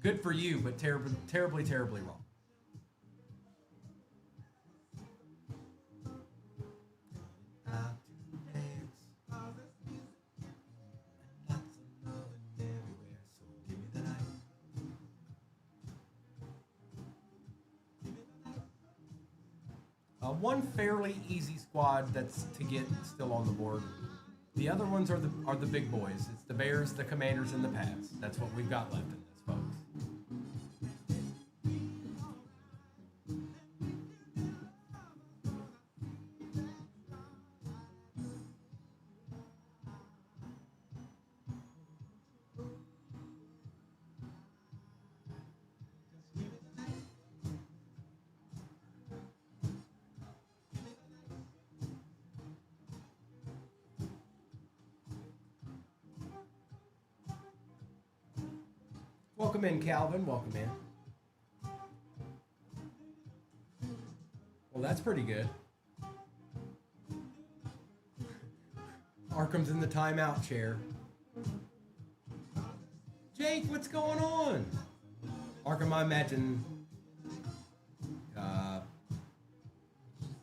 Good for you, but terribly, terribly, terribly wrong. One fairly easy squad that's to get still on the board. The other ones are the big boys. It's the Bears, the Commanders, and the Pats. That's what we've got left in this, folks. Welcome in, Calvin. Welcome in. Well, that's pretty good. Arkham's in the timeout chair. Jake, what's going on? Arkham, I imagine.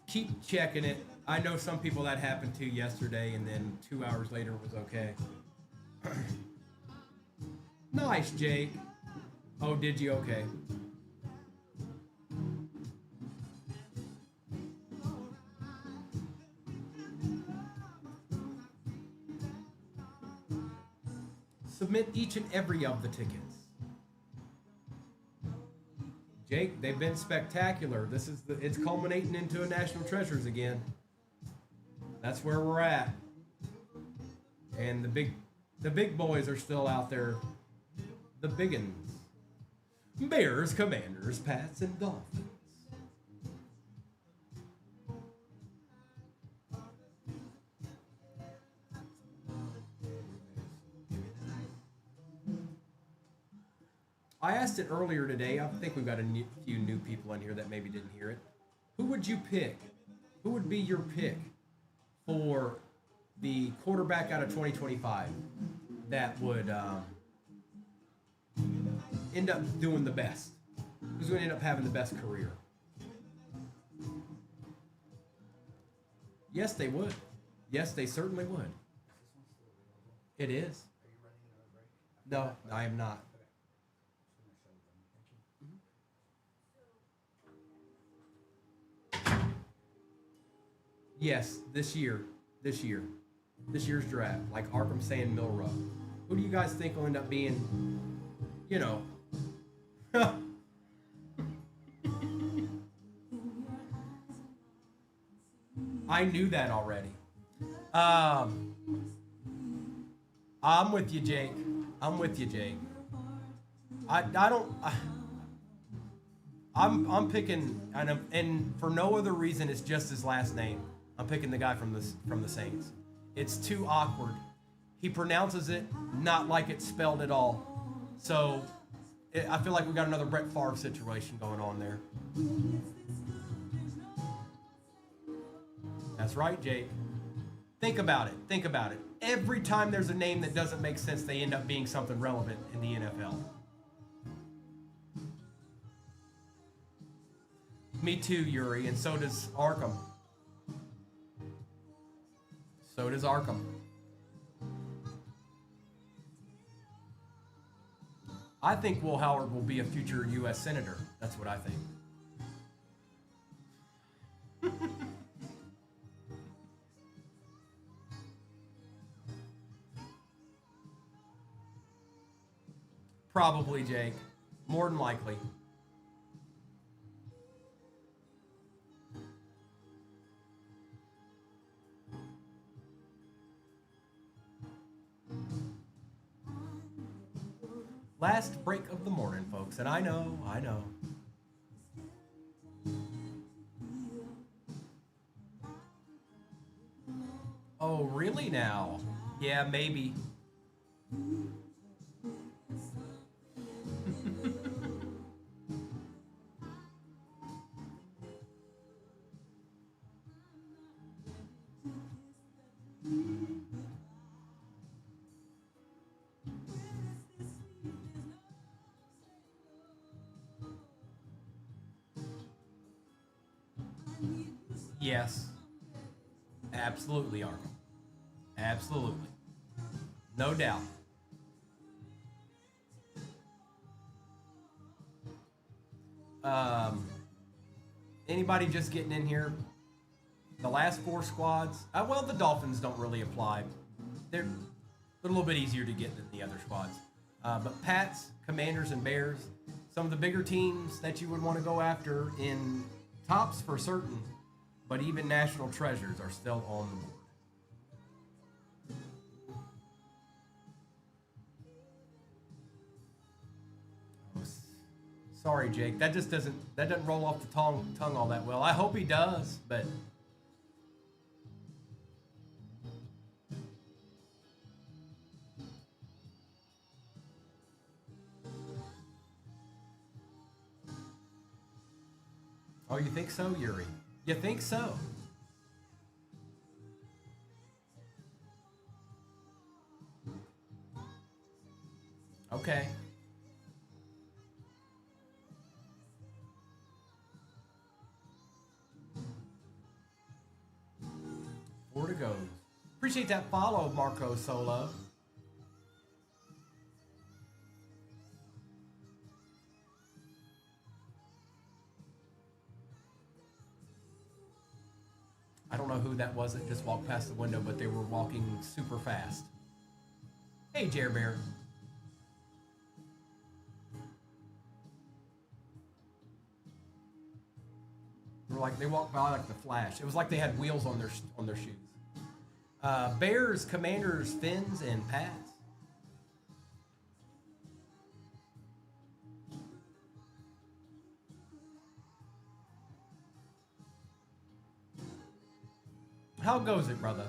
Keep checking it. I know some people that happened to yesterday, and then 2 hours later it was okay. Nice, Jake. Oh, did you? Okay. Submit each and every of the tickets. Jake, they've been spectacular. It's culminating into a National Treasures again. That's where we're at. And the big boys are still out there. The biggins. Bears, Commanders, Pats, and Dolphins. I asked it earlier today. I think we've got a few new people in here that maybe didn't hear it. Who would you pick? Who would be your pick for the quarterback out of 2025 that would end up doing the best? Who's going to end up having the best career? Yes, they would. Yes, they certainly would. It is. No, I am not. Yes, this year's draft, like Arkham saying Milrow. Who do you guys think will end up being, you know? I knew that already. I'm with you, Jake. I'm picking, and for no other reason, it's just his last name. I'm picking the guy from the Saints. It's too awkward. He pronounces it not like it's spelled at all. So I feel like we got another Brett Favre situation going on there. That's right, Jake. Think about it. Every time there's a name that doesn't make sense, they end up being something relevant in the NFL. Me too, Yuri, and so does Arkham. I think Will Howard will be a future U.S. Senator. That's what I think. Probably, Jake. More than likely. Last break of the morning, folks, and I know. Oh, really now? Yeah, maybe. Yes. Absolutely, Arnold. Absolutely. No doubt. Um, Anybody just getting in here? The last four squads. Well, the Dolphins don't really apply. They're a little bit easier to get than the other squads. But Pats, Commanders, and Bears, some of the bigger teams that you would want to go after in tops for certain, but even national treasures are still on the board. Sorry, Jake. That doesn't roll off the tongue all that well. I hope he does, but oh, you think so, Yuri? You think so? Okay. 4 to go. Appreciate that follow, Marco Solo. I don't know who that was that just walked past the window, but they were walking super fast. Hey, Jer Bear. They walked by like the Flash. It was like they had wheels on their shoes. Bears, Commanders, Finns, and Pats. How goes it, brother?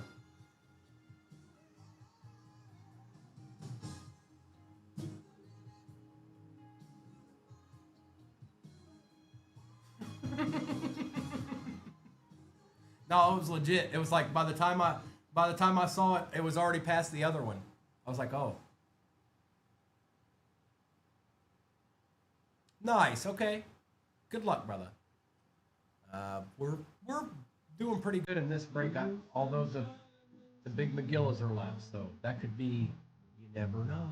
No, it was legit. It was like by the time I saw it, it was already past the other one. I was like, oh. Nice, okay. Good luck, brother. We're doing pretty good in this break, although the big McGillas are left, so that could be. You never know.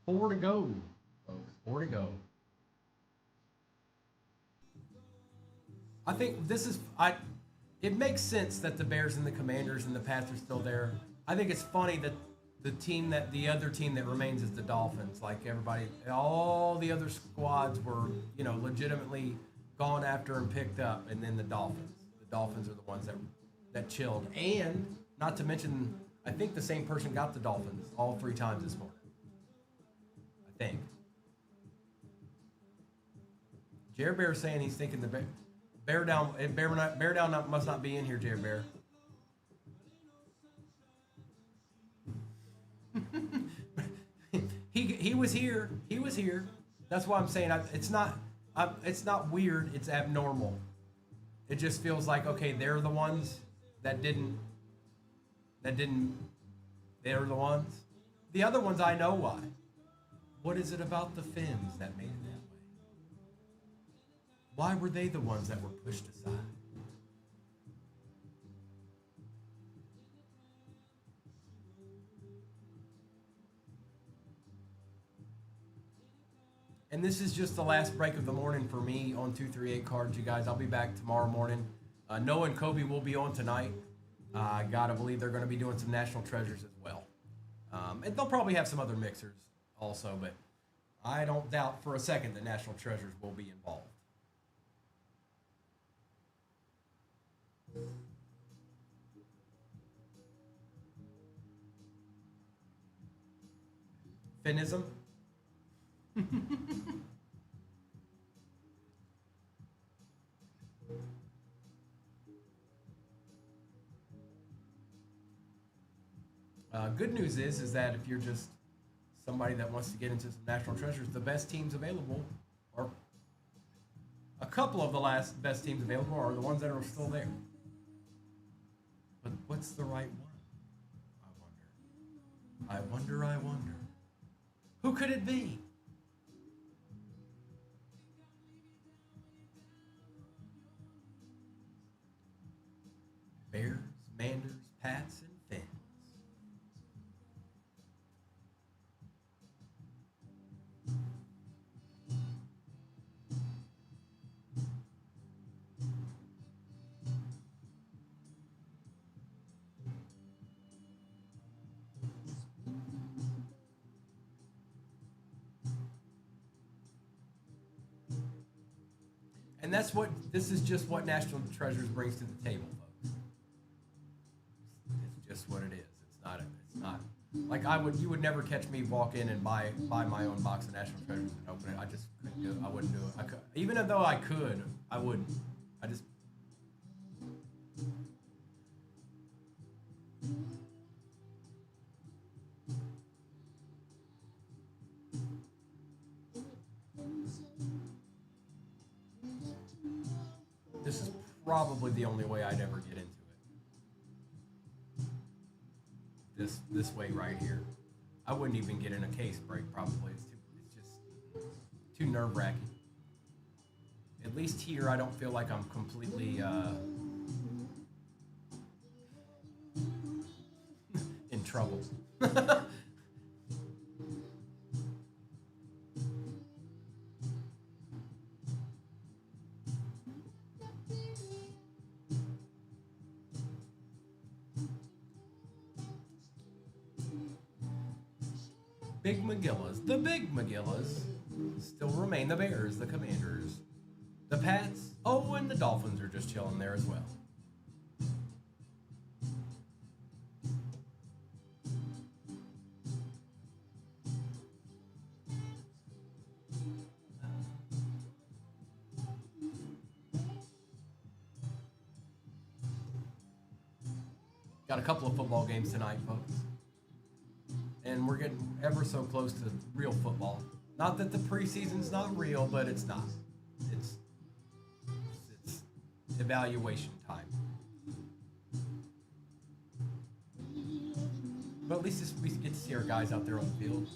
4 to go, folks. 4 to go. I think this is I. It makes sense that the Bears and the Commanders and the Pats are still there. I think it's funny that the other team that remains is the Dolphins. Like everybody, all the other squads were, legitimately gone after and picked up, and then the Dolphins. The Dolphins are the ones that chilled, and not to mention, I think the same person got the Dolphins all 3 times this morning. I think. Jared Bear saying he's thinking the Bear down. Bear down must not be in here, Jared Bear. he was here. He was here. That's why I'm saying it's not weird. It's abnormal. It just feels like, okay, they're the ones that didn't. They're the ones. The other ones I know why. What is it about the Finns that made it that way? Why were they the ones that were pushed aside? And this is just the last break of the morning for me on 238 Cards, you guys. I'll be back tomorrow morning. Noah and Kobe will be on tonight. I gotta believe they're going to be doing some National Treasures as well. And they'll probably have some other mixers also, but I don't doubt for a second that National Treasures will be involved. Finism. Good news is that if you're just somebody that wants to get into some national treasures, the best teams available, or a couple of the last best teams available, are the ones that are still there. But what's the right one? I wonder. I wonder. Who could it be? Bears, Manders, Pats, and Fins. And this is just what National Treasures brings to the table, folks. It's just what it is. It's not like you would never catch me walk in and buy my own box of National Treasures and open it. I just couldn't do it. I wouldn't do it. Even though I could, I wouldn't. I just. This is probably the only way I'd ever get into it. This way right here. I wouldn't even get in a case break probably. It's just too nerve-wracking. At least here I don't feel like I'm completely in trouble. Big Magillas. The Big Magillas still remain the Bears, the Commanders, the Pats. Oh, and the Dolphins are just chilling there as well. Got a couple of football games tonight, folks. And we're getting ever so close to real football. Not that the preseason's not real, but it's not. It's evaluation time. But at least we get to see our guys out there on the field.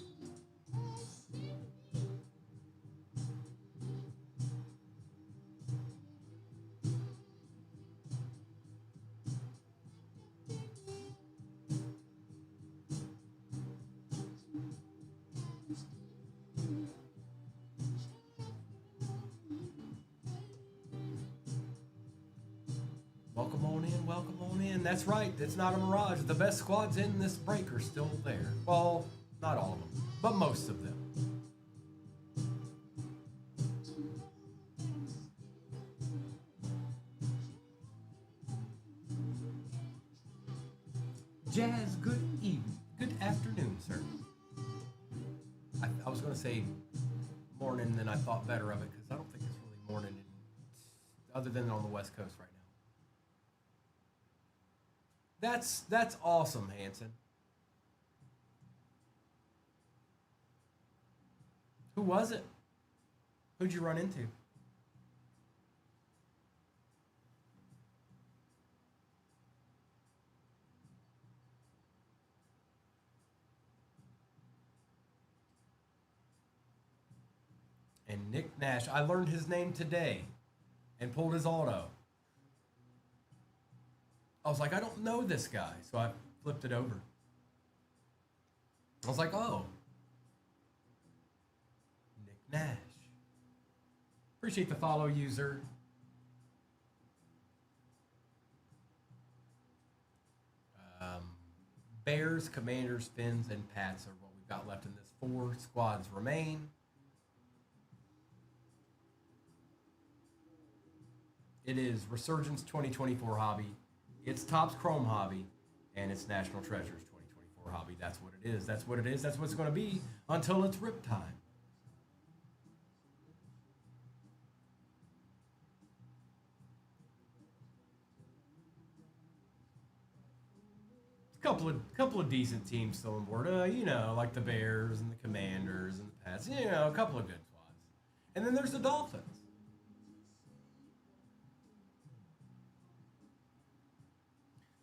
Welcome on in. That's right. It's not a mirage. The best squads in this break are still there. Well, not all of them, but most of them. Jazz, good evening. Good afternoon, sir. I was going to say morning, and then I thought better of it because I don't think it's really morning other than on the West Coast right now. That's awesome, Hanson. Who was it? Who'd you run into? And Nick Nash. I learned his name today and pulled his auto. I was like, I don't know this guy. So I flipped it over. I was like, oh. Nick Nash. Appreciate the follow, user. Bears, Commanders, Fins, and Pats are what we've got left in this. 4 squads remain. It is Resurgence 2024 Hobby. It's Topps Chrome Hobby, and it's National Treasures 2024 Hobby. That's what it is. That's what it is. That's what it's going to be until it's rip time. couple of decent teams still on board. Like the Bears and the Commanders and the Pats. A couple of good squads. And then there's the Dolphins.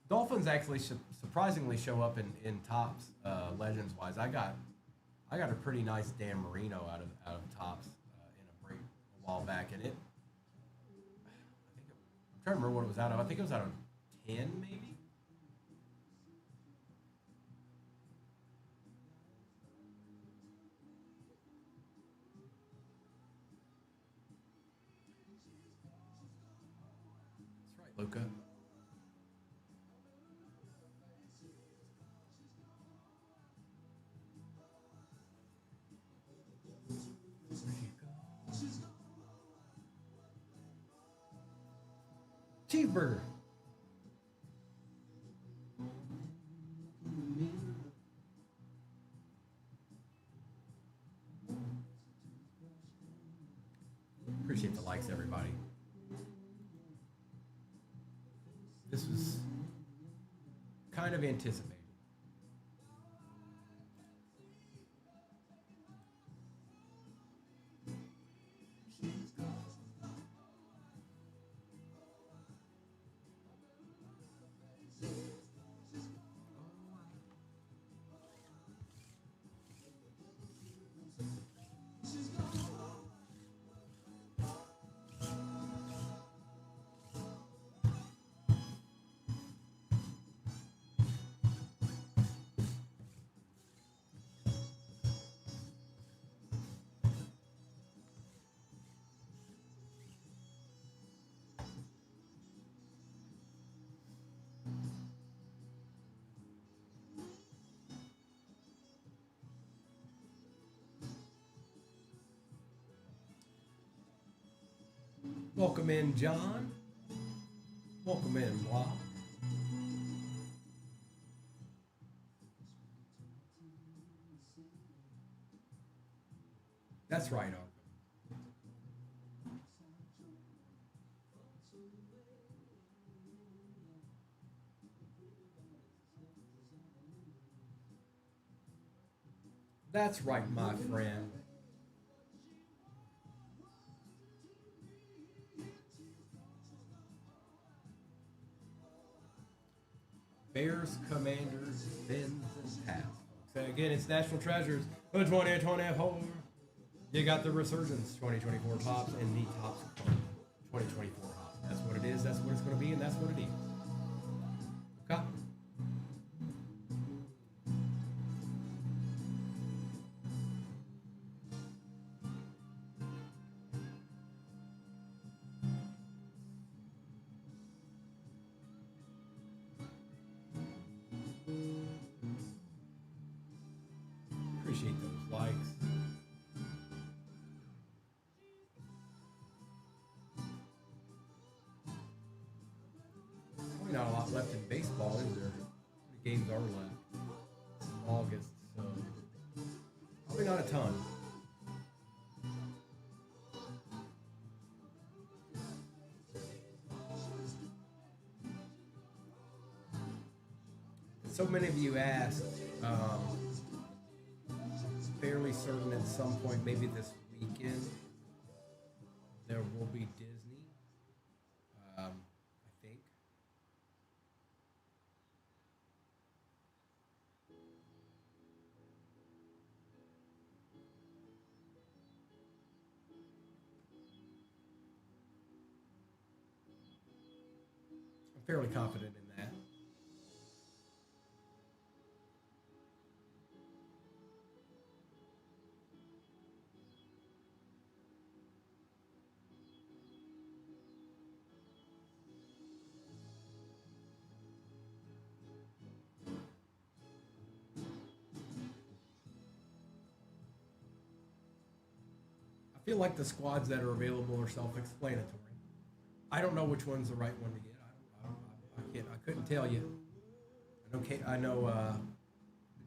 Dolphins actually surprisingly show up in tops legends wise. I got a pretty nice Dan Marino out of tops in a break a while back, and I'm trying to remember what it was out of. I think it was out of 10 maybe. That's right, Luca. Cheeseburger. Appreciate the likes, everybody. This was kind of anticipated. Welcome in, John. Welcome in, Blah. That's right, Arkham. That's right, my friend. Bears, Commanders, Fins, and Pats. So again, it's National Treasures. The 2024. You got the Resurgence 2024 Pops and the Tops 2024 Pops. That's what it is. That's what it's going to be, and that's what it is. Okay. Appreciate those likes. Probably not a lot left in baseball, is there? How many games are left? It's August, so probably not a ton. So many of you asked, fairly certain at some point, maybe this weekend, there will be Disney. I think. I'm fairly confident in that. I feel like the squads that are available are self-explanatory. I don't know which one's the right one to get. I can't. I couldn't tell you. I know.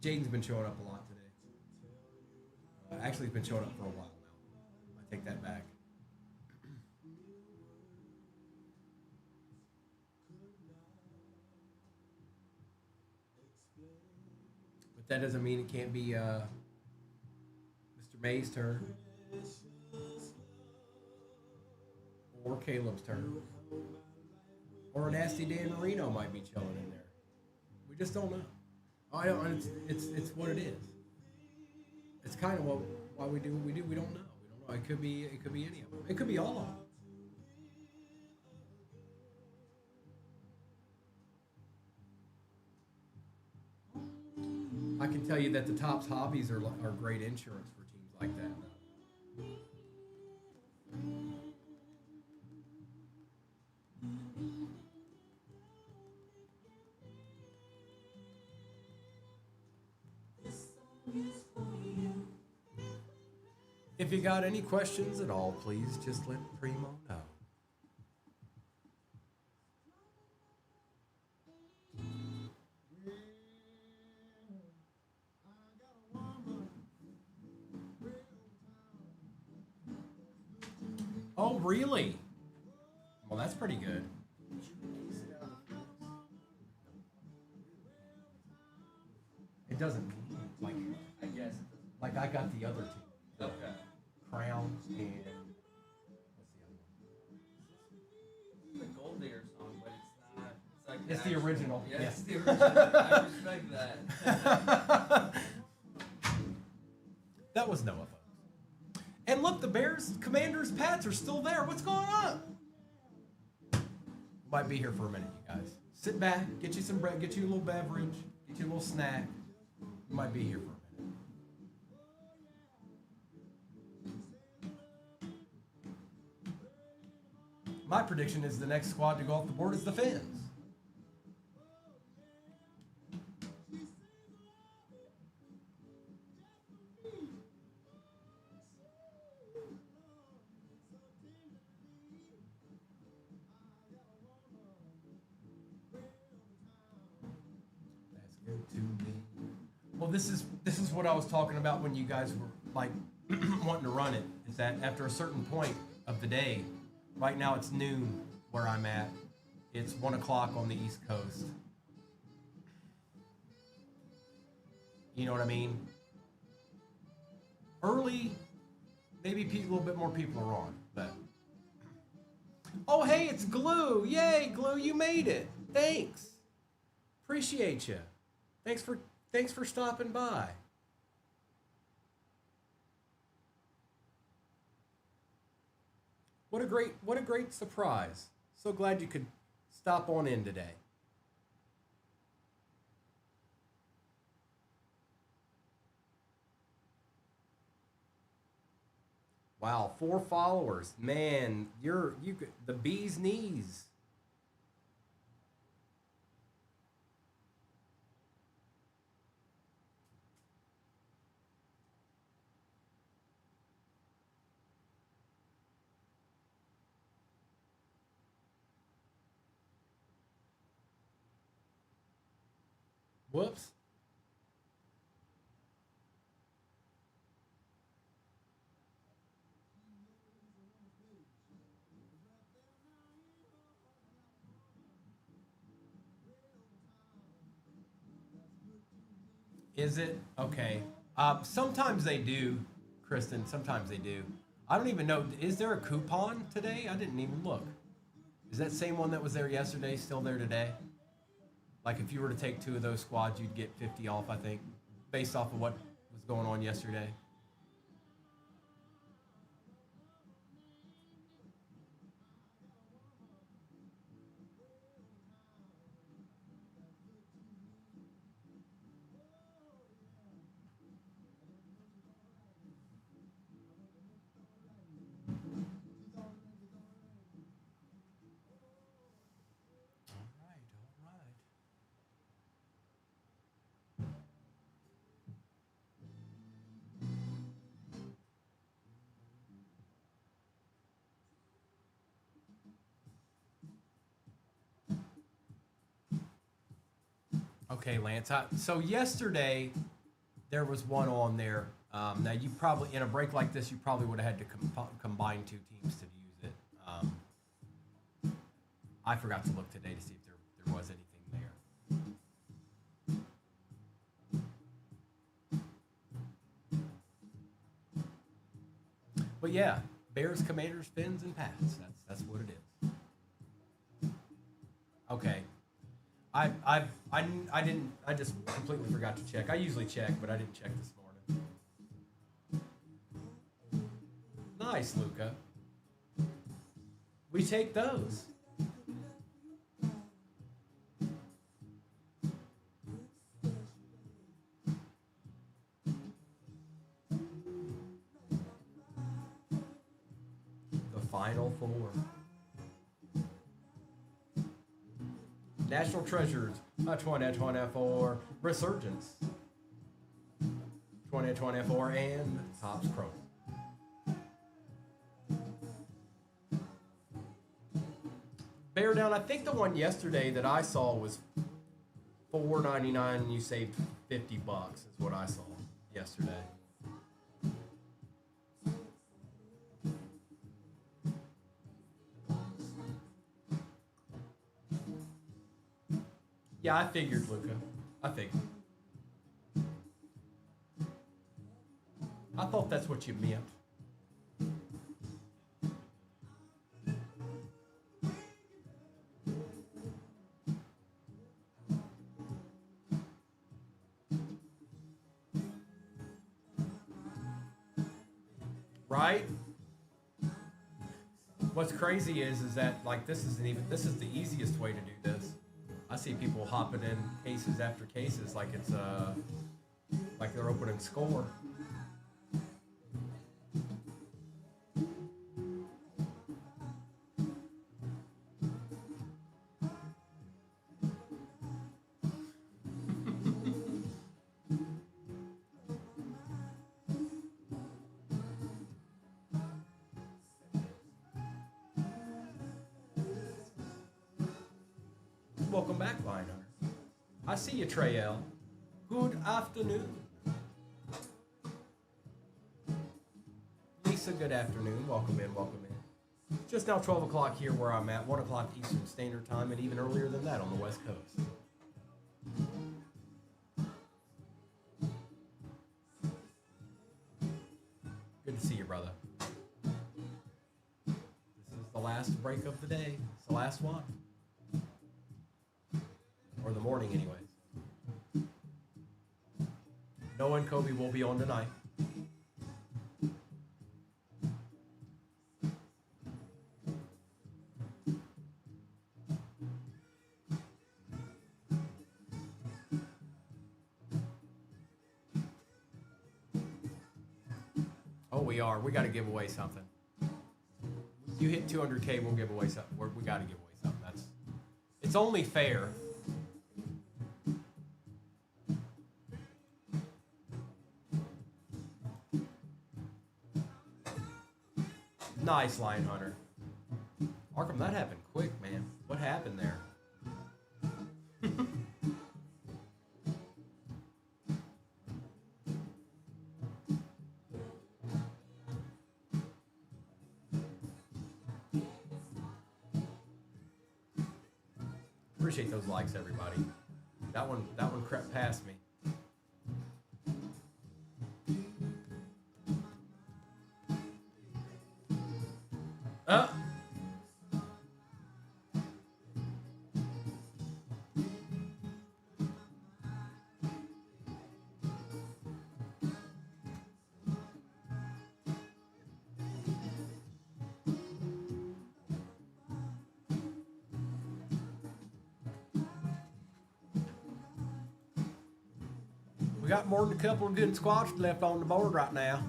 Jaden's been showing up a lot today. Actually, he's been showing up for a while now. I take that back. But that doesn't mean it can't be Mr. May's turn or Caleb's turn. Or a Nasty Dan Marino might be chilling in there. We just don't know. I don't. It's what it is. It's kind of why we do what we do. We don't know. We don't know. It could be any of them. It could be all of them. I can tell you that the Topps hobbies are great insurance for teams like that. If you got any questions at all, please just let Primo know. Oh, really? Well, that's pretty good. It doesn't like I guess. like I got the other two. Okay. Crown and what's the other one? The Gold Digger song, but it's not. It's like It's the original. Yeah, Yeah. it's the original. I respect that. That was Noah, folks. And look, the Bears, Commanders, Pats are still there. What's going on? Might be here for a minute, you guys. Sit back, get you some bread, get you a little beverage, get you a little snack. You might be here for a minute. My prediction is the next squad to go off the board is the Fins. That's good to me. Well, this is what I was talking about when you guys were like wanting to run it. Is that after a certain point of the day, right now it's noon where I'm at. It's 1 o'clock on the East Coast. You know what I mean? Early, maybe a little bit more people are on, but. Oh, hey, it's Glue! Yay, Glue, you made it! Thanks. Appreciate you. Thanks for stopping by. What a great surprise. So glad you could stop on in today. Wow, 4 followers. Man, the bee's knees. Whoops. Is it? Okay. Sometimes they do, Kristen. Sometimes they do. I don't even know. Is there a coupon today? I didn't even look. Is that same one that was there yesterday still there today? Like if you were to take 2 of those squads, you'd get 50 off, I think, based off of what was going on yesterday. All right. Okay, Lance. So yesterday, there was one on there. Now you probably in a break like this, you probably would have had to combine 2 teams to use it. I forgot to look today to see if there was anything there. But yeah, Bears, Commanders, Fins, and Pats. That's what it is. Okay. I just completely forgot to check. I usually check, but I didn't check this morning. Nice, Luca. We take those. The Final Four. National Treasures 2024 Resurgence 2024 and Topps Chrome. Bear down. I think the one yesterday that I saw was $4.99 and you saved $50 is what I saw yesterday. Yeah, I figured, Luca. I figured. I thought that's what you meant. Right? What's crazy is that like this is the easiest way to do this. I see people hopping in cases after cases like it's like they're opening score. Welcome back, Lionheart. I see you, Trey L. Good afternoon. Lisa, good afternoon. Welcome in, welcome in. Just now 12 o'clock here where I'm at, 1 o'clock Eastern Standard Time, and even earlier than that on the West Coast. Good to see you, brother. This is the last break of the day. It's the last one. Or the morning, anyways. Noah and Kobe will be on tonight. Oh, we are. We got to give away something. You hit 200K, we'll give away something. We got to give away something. It's only fair. Nice, Lion Hunter. Arkham, that happened quick, man. What happened there? Appreciate those likes, everybody. That one crept past me. We got more than a couple of good squats left on the board right now.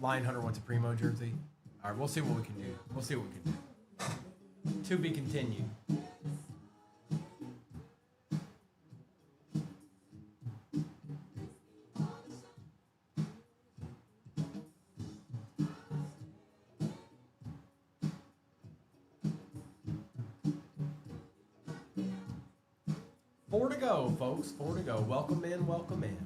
Lion Hunter wants a Primo jersey. All right, we'll see what we can do. We'll see what we can do. To be continued. 4 to go, folks. 4 to go. Welcome in. Welcome in.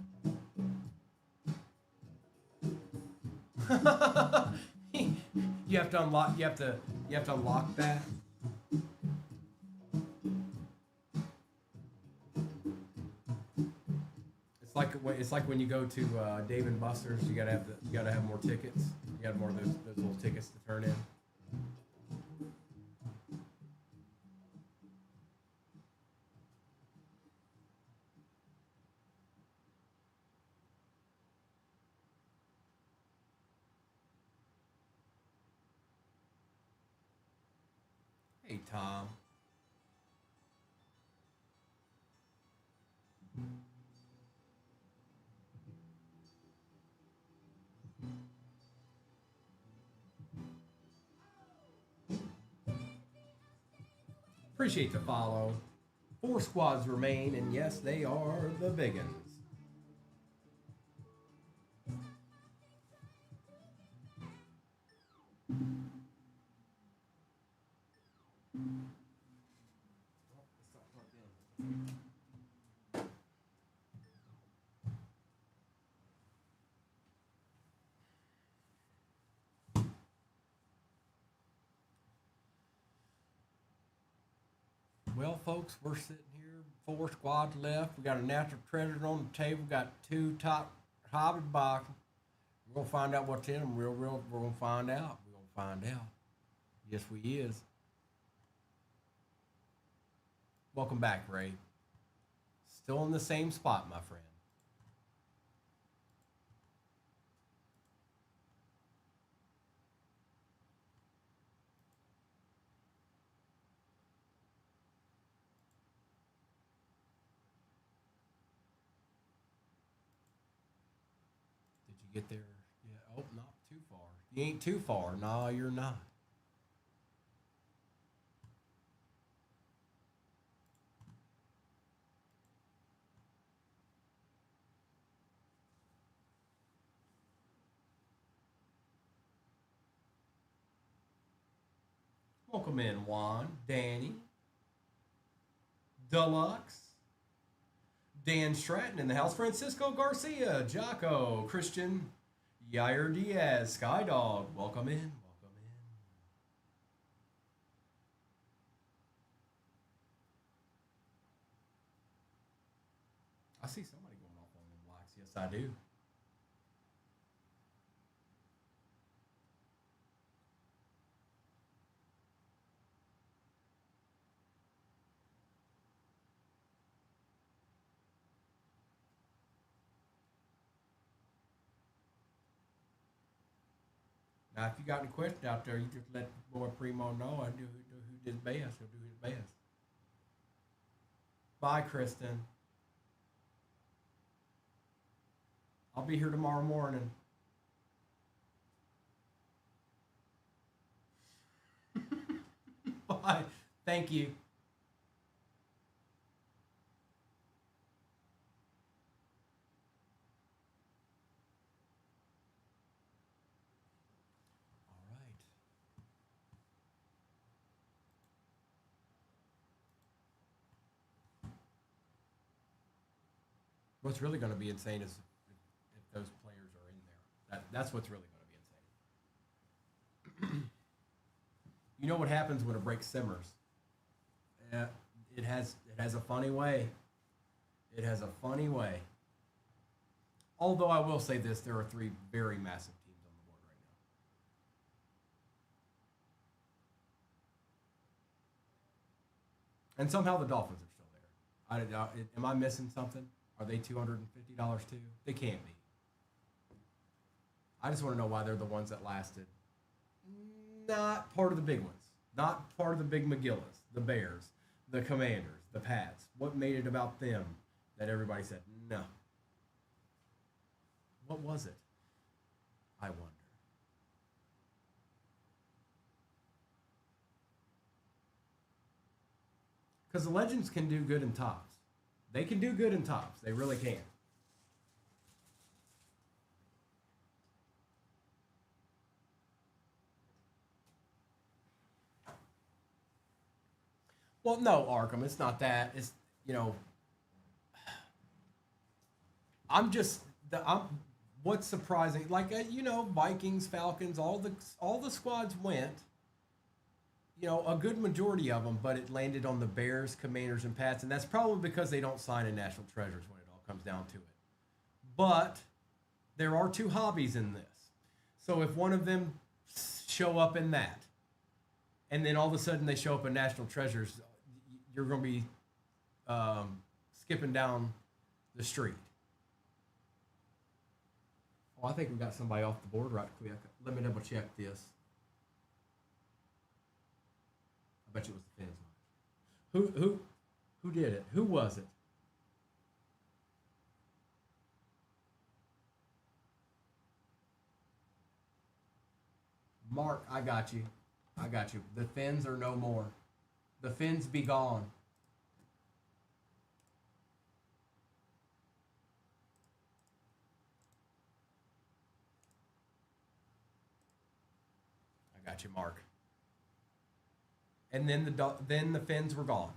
You have to unlock. You have to unlock that. It's like when you go to Dave and Buster's. You gotta have more tickets. You gotta have more of those little tickets to turn in. Hey, Tom. Appreciate the follow. 4 squads remain, and yes, they are the big uns. Well, folks, we're sitting here, 4 squads left. We got a natural treasure on the table. We got 2 top hobby boxes. We're gonna find out what's in them. Real. We're gonna find out. We're gonna find out. Yes, we is. Welcome back, Ray. Still in the same spot, my friend. Did you get there? Yeah. Oh, not too far. You ain't too far. No, you're not. Welcome in, Juan, Danny, Deluxe, Dan Stratton in the house, Francisco Garcia, Jocko, Christian, Yair Diaz, Skydog. Welcome in, welcome in. I see somebody going off on them blacks. Yes, I do. Now, if you got any questions out there, you just let boy Primo know. I do who did best. He'll do his best. Bye, Kristen. I'll be here tomorrow morning. Bye. Thank you. All right. What's really going to be insane is if those players are in there. That's what's really going to be insane. You know what happens when a break simmers? It has a funny way. It has a funny way. Although I will say this, there are 3 very massive teams on the board right now. And somehow the Dolphins are still there. Am I missing something? Are they $250 too? They can't be. I just want to know why they're the ones that lasted. Not part of the big ones. Not part of the big McGillis, the Bears, the Commanders, the Pats. What made it about them that everybody said, no? What was it? I wonder. Because the Legends can do good in tops. They can do good in tops. They really can. Well, no, Arkham. It's not that. It's, I'm just I'm what's surprising, like you know, Vikings, Falcons, all the squads went. You know, a good majority of them, but it landed on the Bears, Commanders, and Pats, and that's probably because they don't sign in national treasures when it all comes down to it. But there are two hobbies in this, so if one of them show up in that, and then all of a sudden they show up in national treasures, you're going to be skipping down the street. Oh, I think we got somebody off the board right quick. Let me double check this. I bet you it was the Fins one. Who did it? Who was it? Mark, I got you. I got you. The Fins are no more. The Fins be gone. I got you, Mark. And then the Fins were gone.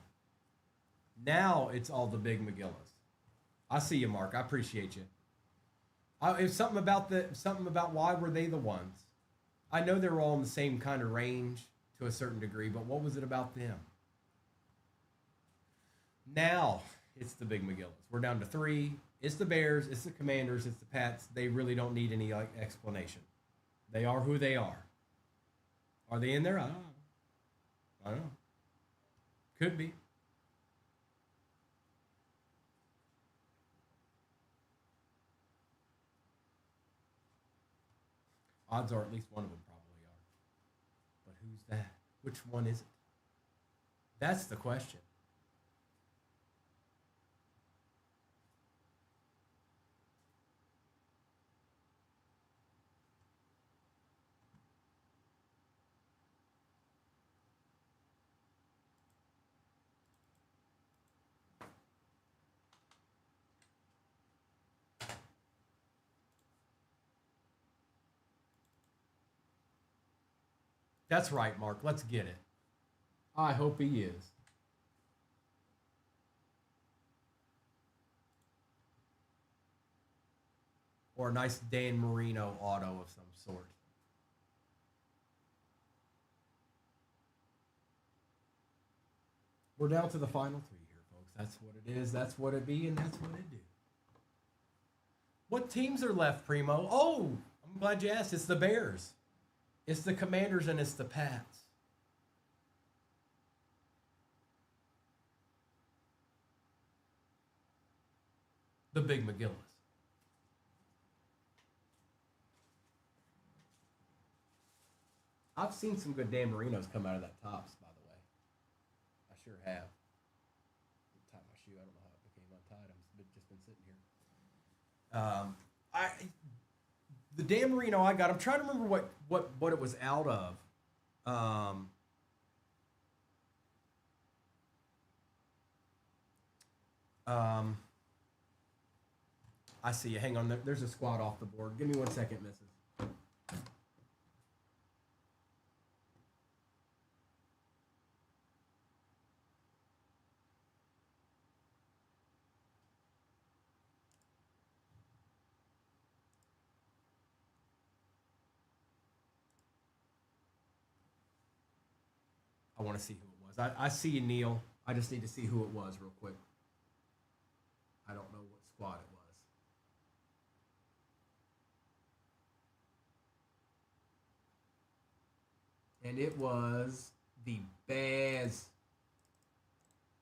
Now it's all the big McGillis. I see you, Mark. I appreciate you. It's something about why were they the ones? I know they're all in the same kind of range to a certain degree, but what was it about them? Now it's the big McGillis. We're down to 3. It's the Bears, it's the Commanders, it's the Pats. They really don't need any explanation. They are who they are. Are they in there? I don't know. I don't know. Could be. Odds are at least one of them probably are. But who's that? Which one is it? That's the question. That's right, Mark. Let's get it. I hope he is. Or a nice Dan Marino auto of some sort. We're down to the final 3 here, folks. That's what it is. That's what it be, and that's what it do. What teams are left, Primo? Oh, I'm glad you asked. It's the Bears. It's the Commanders, and it's the Pats. The big McGillis. I've seen some good Dan Marinos come out of that tops, by the way. I sure have. Tie my shoe. I don't know how it became untied. I've just been sitting here. The Dan Marino I got. I'm trying to remember what it was out of. I see you. Hang on. There's a squad off the board. Give me 1 second, Mrs. I want to see who it was. I see you, Neil. I just need to see who it was real quick. I don't know what squad it was. And it was the Bears.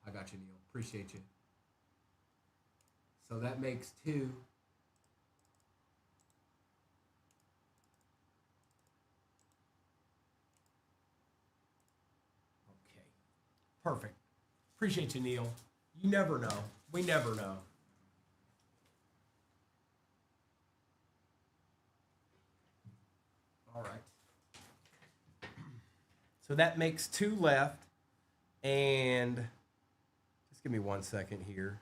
I got you, Neil. Appreciate you. So that makes 2. Okay. Perfect. Appreciate you, Neil. You never know. We never know. All right. So that makes 2 left. And just give me 1 second here.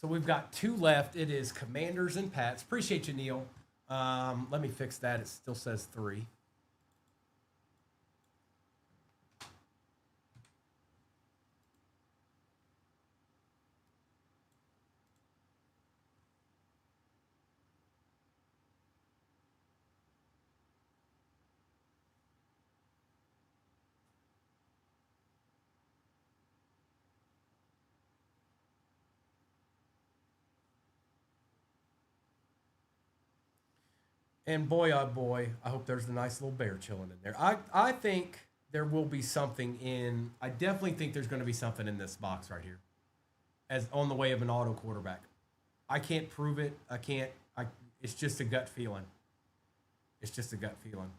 So we've got 2 left. It is Commanders and Pats. Appreciate you, Neil. Let me fix that. It still says 3. And boy, oh boy, I hope there's a nice little bear chilling in there. I think there will be something in. I definitely think there's going to be something in this box right here, as on the way of an auto quarterback. I can't prove it. I can't. It's just a gut feeling. It's just a gut feeling.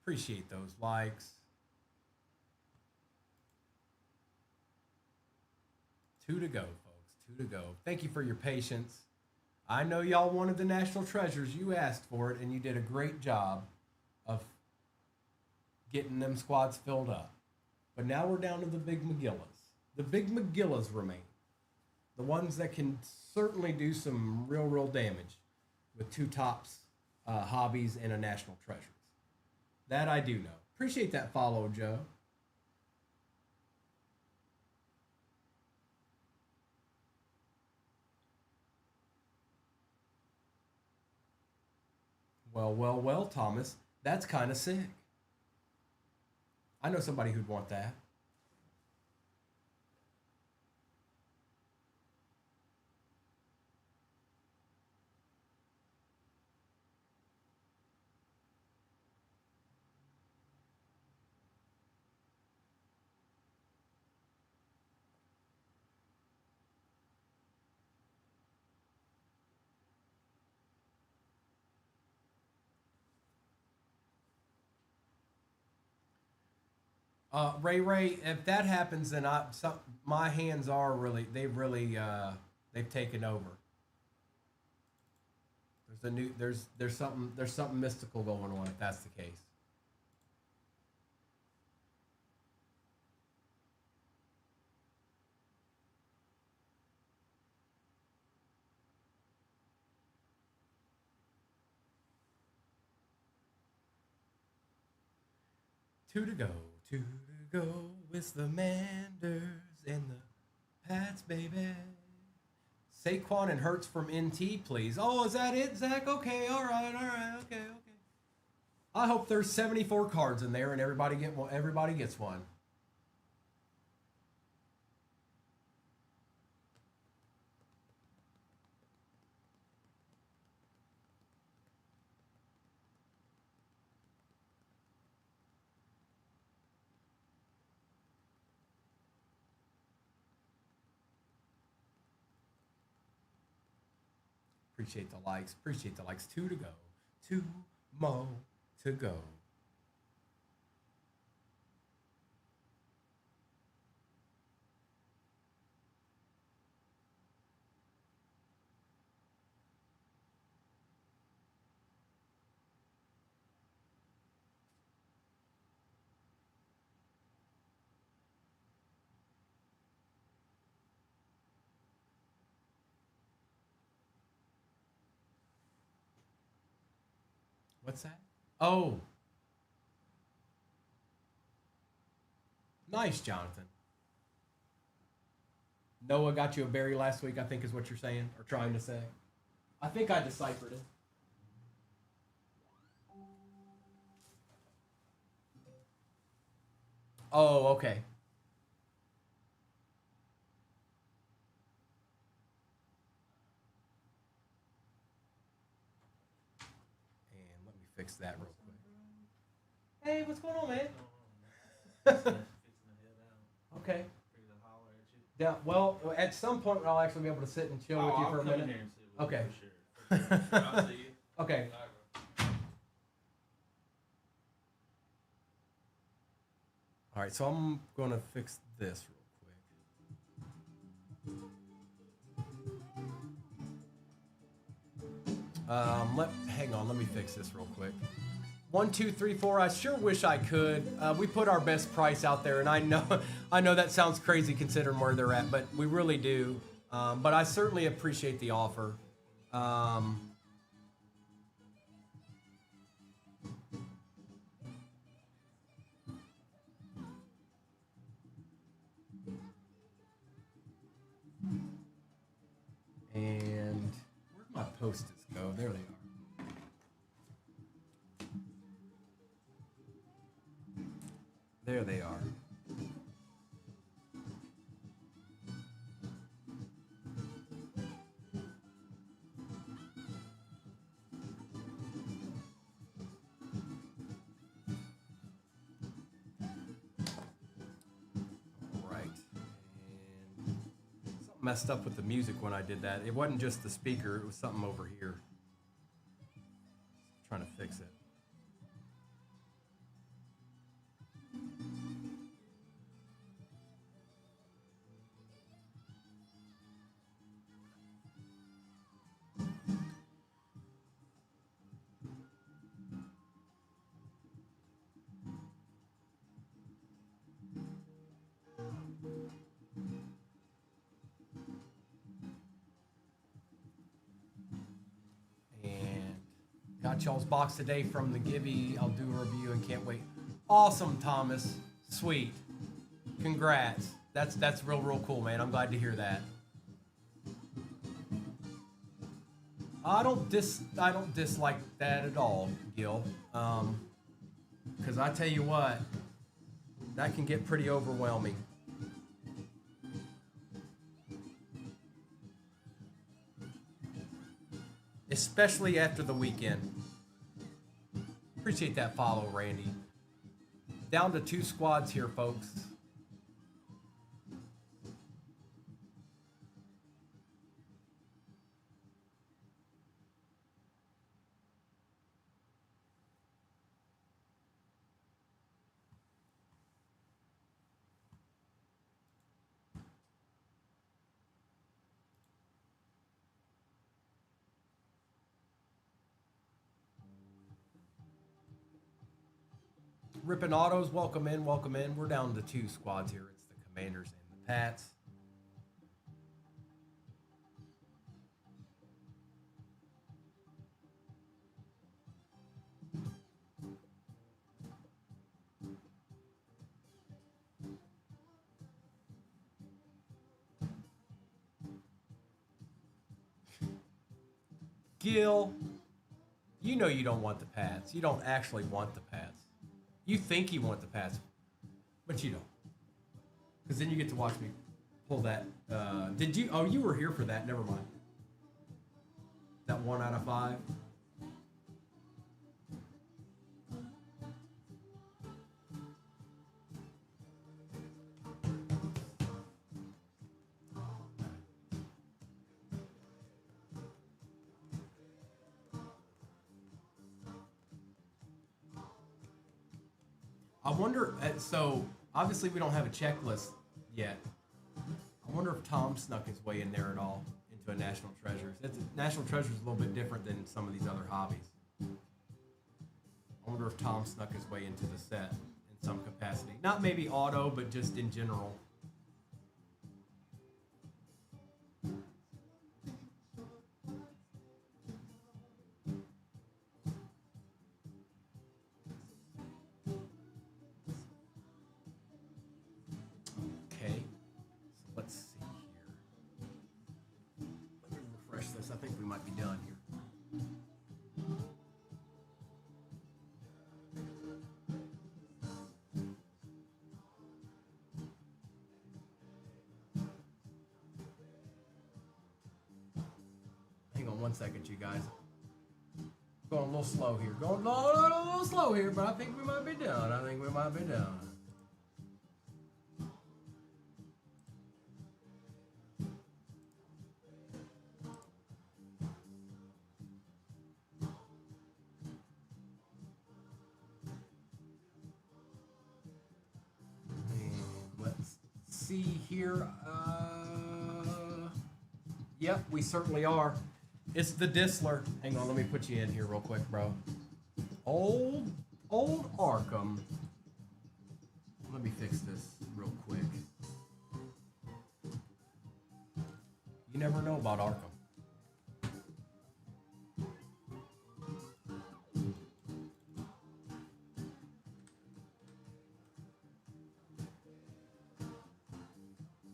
Appreciate those likes. 2 to go, folks. 2 to go. Thank you for your patience. I know y'all wanted the national treasures. You asked for it, and you did a great job of getting them squads filled up. But now we're down to the big McGillas. The big McGillas remain. The ones that can certainly do some real damage with 2 tops, hobbies, and a national treasures. That I do know. Appreciate that follow, Joe. Well, Thomas. That's kind of sick. I know somebody who'd want that. Ray, if that happens, then my hands are really they've taken over. There's something mystical going on if that's the case. Two to go. It's the Manders and the Pats, baby. Saquon and Hurts from NT, please. Oh, is that it, Zach? Okay, all right, okay. I hope there's 74 cards in there and everybody gets one. Appreciate the likes. 2 to go. 2 more to go. What's that? Oh. Nice, Jonathan. Noah got you a berry last week, I think is what you're saying, or trying to say. I think I deciphered it. Oh, okay. And let me fix that real quick. Hey, what's going on, man? Okay. Yeah, well, at some point I'll actually be able to sit and chill with you for a minute. Okay. I'll see you. Okay. All right, so I'm gonna fix this real quick. Hang on, let me fix this real quick. 1, 2, 3, 4. I sure wish I could. We put our best price out there, and I know, I know that sounds crazy considering where they're at, but we really do. But I certainly appreciate the offer. And where'd my Post-its go? There they are. There they are. All right. And something messed up with the music when I did that. It wasn't just the speaker, it was something over here. Trying to fix it. Got y'all's box today from the Gibby. I'll do a review and can't wait. Awesome, Thomas. Sweet. Congrats. That's real cool, man. I'm glad to hear that. I don't dislike that at all, Gil. Because I tell you what, that can get pretty overwhelming. Especially after the weekend. Appreciate that follow, Randy. Down to 2 squads here, folks. Rippin' Autos, welcome in, welcome in. We're down to 2 squads here. It's the Commanders and the Pats. Gil, you know you don't want the Pats. You don't actually want the Pats. You think you want the Pats, but you don't. Because then you get to watch me pull that. Did you? Oh, you were here for that. Never mind. That 1 out of 5. I wonder, so obviously we don't have a checklist yet. I wonder if Tom snuck his way in there at all into a National Treasures. National Treasures is a little bit different than some of these other hobbies. I wonder if Tom snuck his way into the set in some capacity. Not maybe auto, but just in general. I think we might be done here. Hang on 1 second, you guys. Going a little slow here. Going a little slow here, but I think we might be done. I think we might be done. see here. Yep, we certainly are. It's the Disler. Hang on, let me put you in here real quick, bro. Old Arkham. Let me fix this real quick. You never know about Arkham.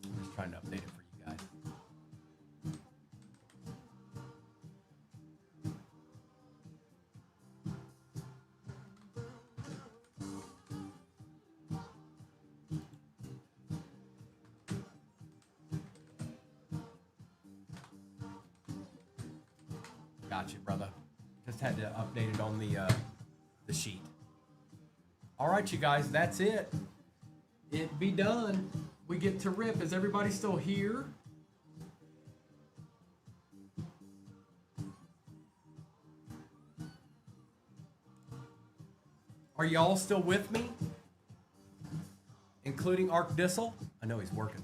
I'm just trying to update it for you guys. Gotcha, brother. Just had to update it on the sheet. All right, you guys, that's it. It be done. We get to rip. Is everybody still here? Are y'all still with me? Including Ark Dissel? I know he's working.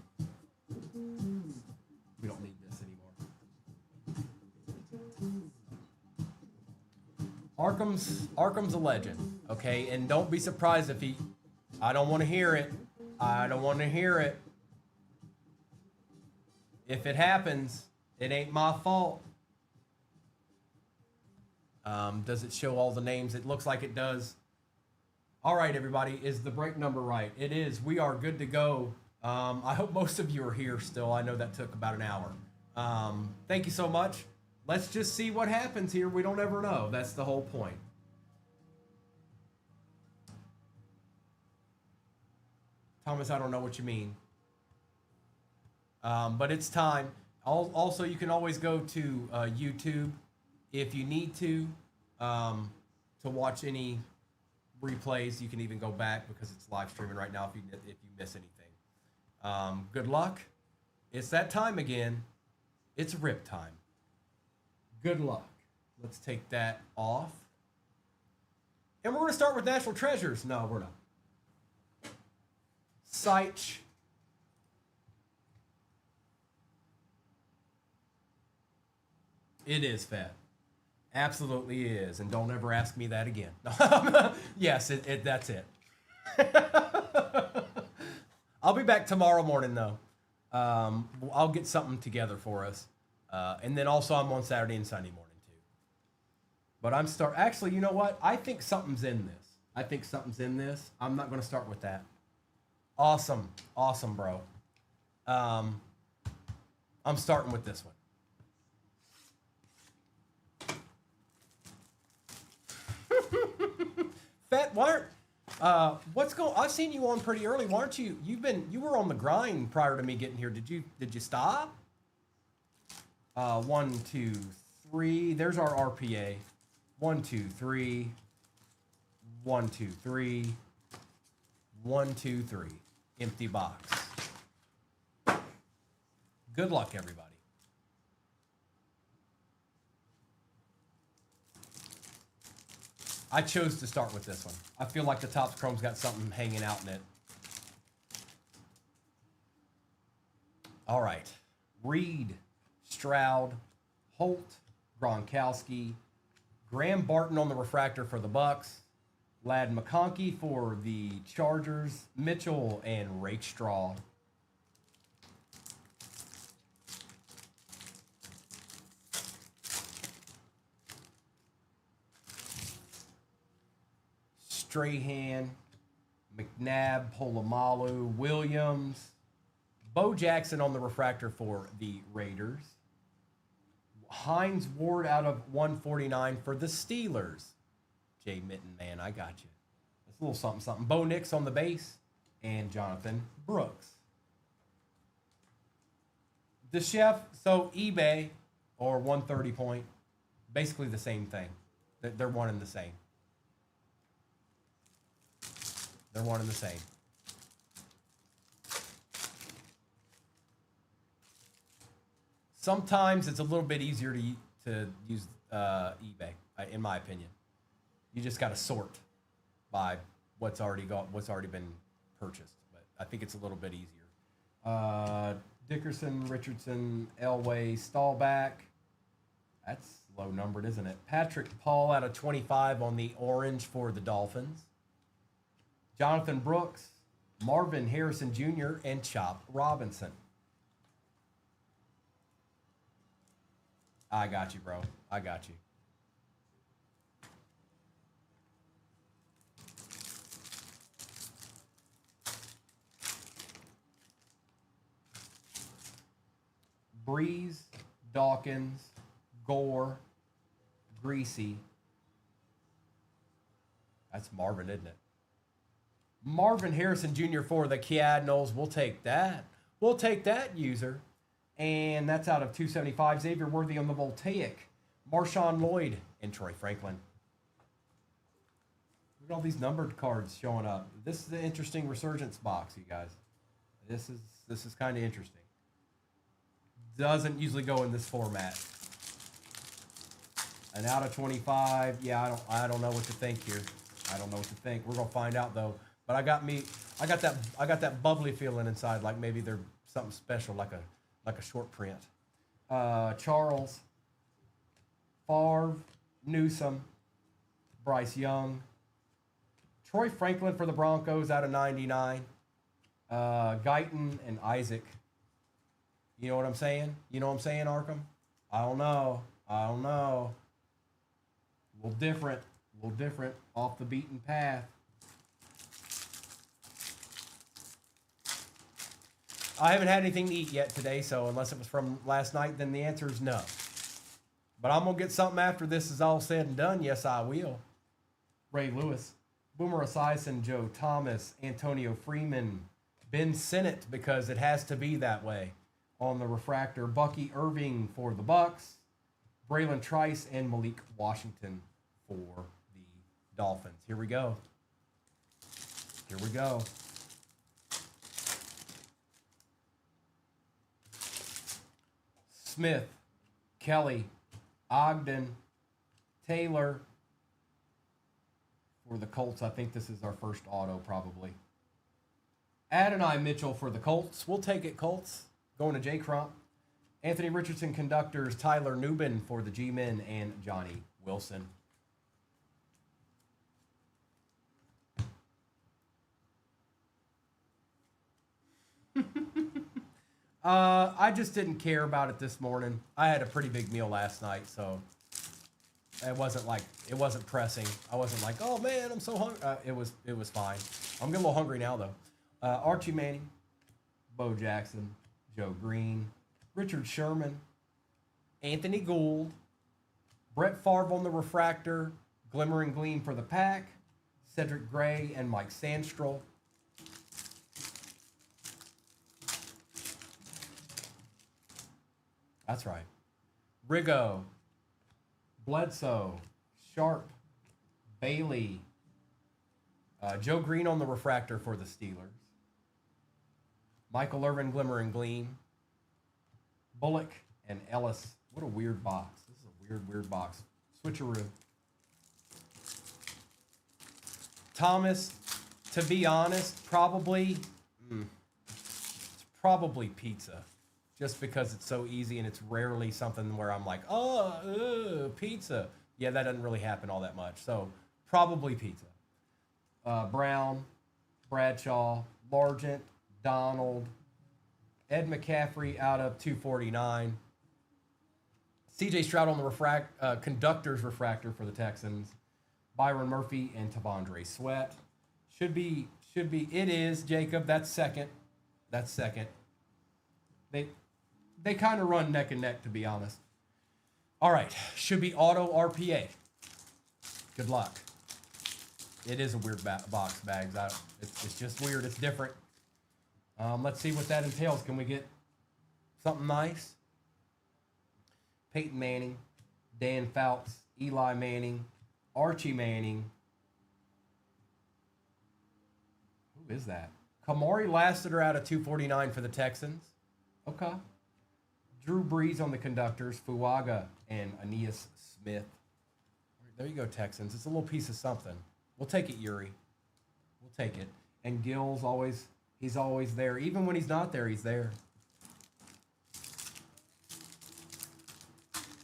We don't need this anymore. Arkham's a legend, okay? And don't be surprised if he... I don't want to hear it. I don't want to hear it. If it happens, it ain't my fault. Does it show all the names? It looks like it does. All right, everybody. Is the break number right? It is. We are good to go. I hope most of you are here still. I know that took about an hour. Thank you so much. Let's just see what happens here. We don't ever know. That's the whole point. Thomas, I don't know what you mean. But it's time. Also, you can always go to YouTube if you need to watch any replays. You can even go back because it's live streaming right now if you miss anything. Good luck. It's that time again. It's rip time. Good luck. Let's take that off. And we're going to start with National Treasures. No, we're not. Seich. It is fat. Absolutely is. And don't ever ask me that again. Yes, that's it. I'll be back tomorrow morning, though. I'll get something together for us. And then also I'm on Saturday and Sunday morning, too. But actually, you know what? I think something's in this. I'm not going to start with that. Awesome. Awesome, bro. I'm starting with this one. Fat, what's going? I've seen you on pretty early. Why aren't you? You were on the grind prior to me getting here. Did you stop? 1, 2, 3. There's our RPA. 1, 2, 3. 1, 2, 3. 1, 2, 3. Empty box. Good luck, everybody. I chose to start with this one. I feel like the Topps Chrome's got something hanging out in it. All right. Reed, Stroud, Holt, Gronkowski, Graham Barton on the refractor for the Bucks, Ladd McConkey for the Chargers, Mitchell and Rakestraw. Strahan, McNabb, Polamalu, Williams, Bo Jackson on the refractor for the Raiders, Hines Ward out of 149 for the Steelers. Jay Mitten, man, I got you. That's a little something, something. Bo Nix on the base, and Jonathan Brooks. The Chef, so eBay or 130 point, basically the same thing. They're one and the same. They're one and the same. Sometimes it's a little bit easier to use eBay, in my opinion. You just got to sort by what's already been purchased, but I think it's a little bit easier. Dickerson, Richardson, Elway, Stallback. That's low numbered, isn't it? Patrick Paul out of 25 on the orange for the Dolphins. Jonathan Brooks, Marvin Harrison Jr., and Chop Robinson. I got you, bro. I got you. Breeze, Dawkins, Gore, Greasy. That's Marvin, isn't it? Marvin Harrison Jr. for the Cardinals. We'll take that. We'll take that, user. And that's out of 275. Xavier Worthy on the Voltaic. Marshawn Lloyd and Troy Franklin. Look at all these numbered cards showing up. This is the interesting resurgence box, you guys. This is kind of interesting. Doesn't usually go in this format. And out of 25, yeah, I don't know what to think here. I don't know what to think. We're gonna find out though. But I got that bubbly feeling inside, like maybe they're something special, like a short print. Charles, Favre, Newsome, Bryce Young, Troy Franklin for the Broncos out of 99. Guyton and Isaac. You know what I'm saying? You know what I'm saying, Arkham? I don't know. A little different. Off the beaten path. I haven't had anything to eat yet today, so unless it was from last night, then the answer is no. But I'm going to get something after this is all said and done. Yes, I will. Ray Lewis, Boomer Esiason, Joe Thomas, Antonio Freeman, Ben Sinnott, because it has to be that way. On the refractor, Bucky Irving for the Bucks, Braylon Trice, and Malik Washington for the Dolphins. Here we go. Smith, Kelly, Ogden, Taylor for the Colts. I think this is our first auto, probably. Adonai Mitchell for the Colts. We'll take it, Colts. Going to J. Crump. Anthony Richardson Conductors, Tyler Nubin for the G-Men, and Johnny Wilson. I just didn't care about it this morning. I had a pretty big meal last night, so it wasn't pressing. I wasn't like, oh man, I'm so hungry. It was fine. I'm getting a little hungry now though. Archie Manning, Bo Jackson, Joe Green, Richard Sherman, Anthony Gould, Brett Favre on the refractor, Glimmer and Gleam for the Pack, Cedric Gray and Mike Sandstrom. That's right. Rigo, Bledsoe, Sharp, Bailey, Joe Green on the refractor for the Steelers. Michael Irvin, Glimmer and Gleam. Bullock and Ellis. What a weird box. This is a weird box. Switcheroo. Thomas, to be honest, probably, it's probably pizza. Just because it's so easy and it's rarely something where I'm like, pizza. Yeah, that doesn't really happen all that much. So probably pizza. Brown, Bradshaw, Largent, Donald, Ed McCaffrey out of 249. CJ Stroud on the conductor's refractor for the Texans. Byron Murphy and Tavondre Sweat. Should be, it is, Jacob, that's second. They kind of run neck and neck, to be honest. All right, should be auto RPA. Good luck. It is a weird box, Bags. It's just weird. It's different. Let's see what that entails. Can we get something nice? Peyton Manning, Dan Fouts, Eli Manning, Archie Manning. Who is that? Kamari Lassiter out of 249 for the Texans. Okay. Drew Brees on the conductors, Fuaga and Aeneas Smith. There you go, Texans. It's a little piece of something. We'll take it, Yuri. We'll take it. And Gills always He's always there. Even when he's not there, he's there.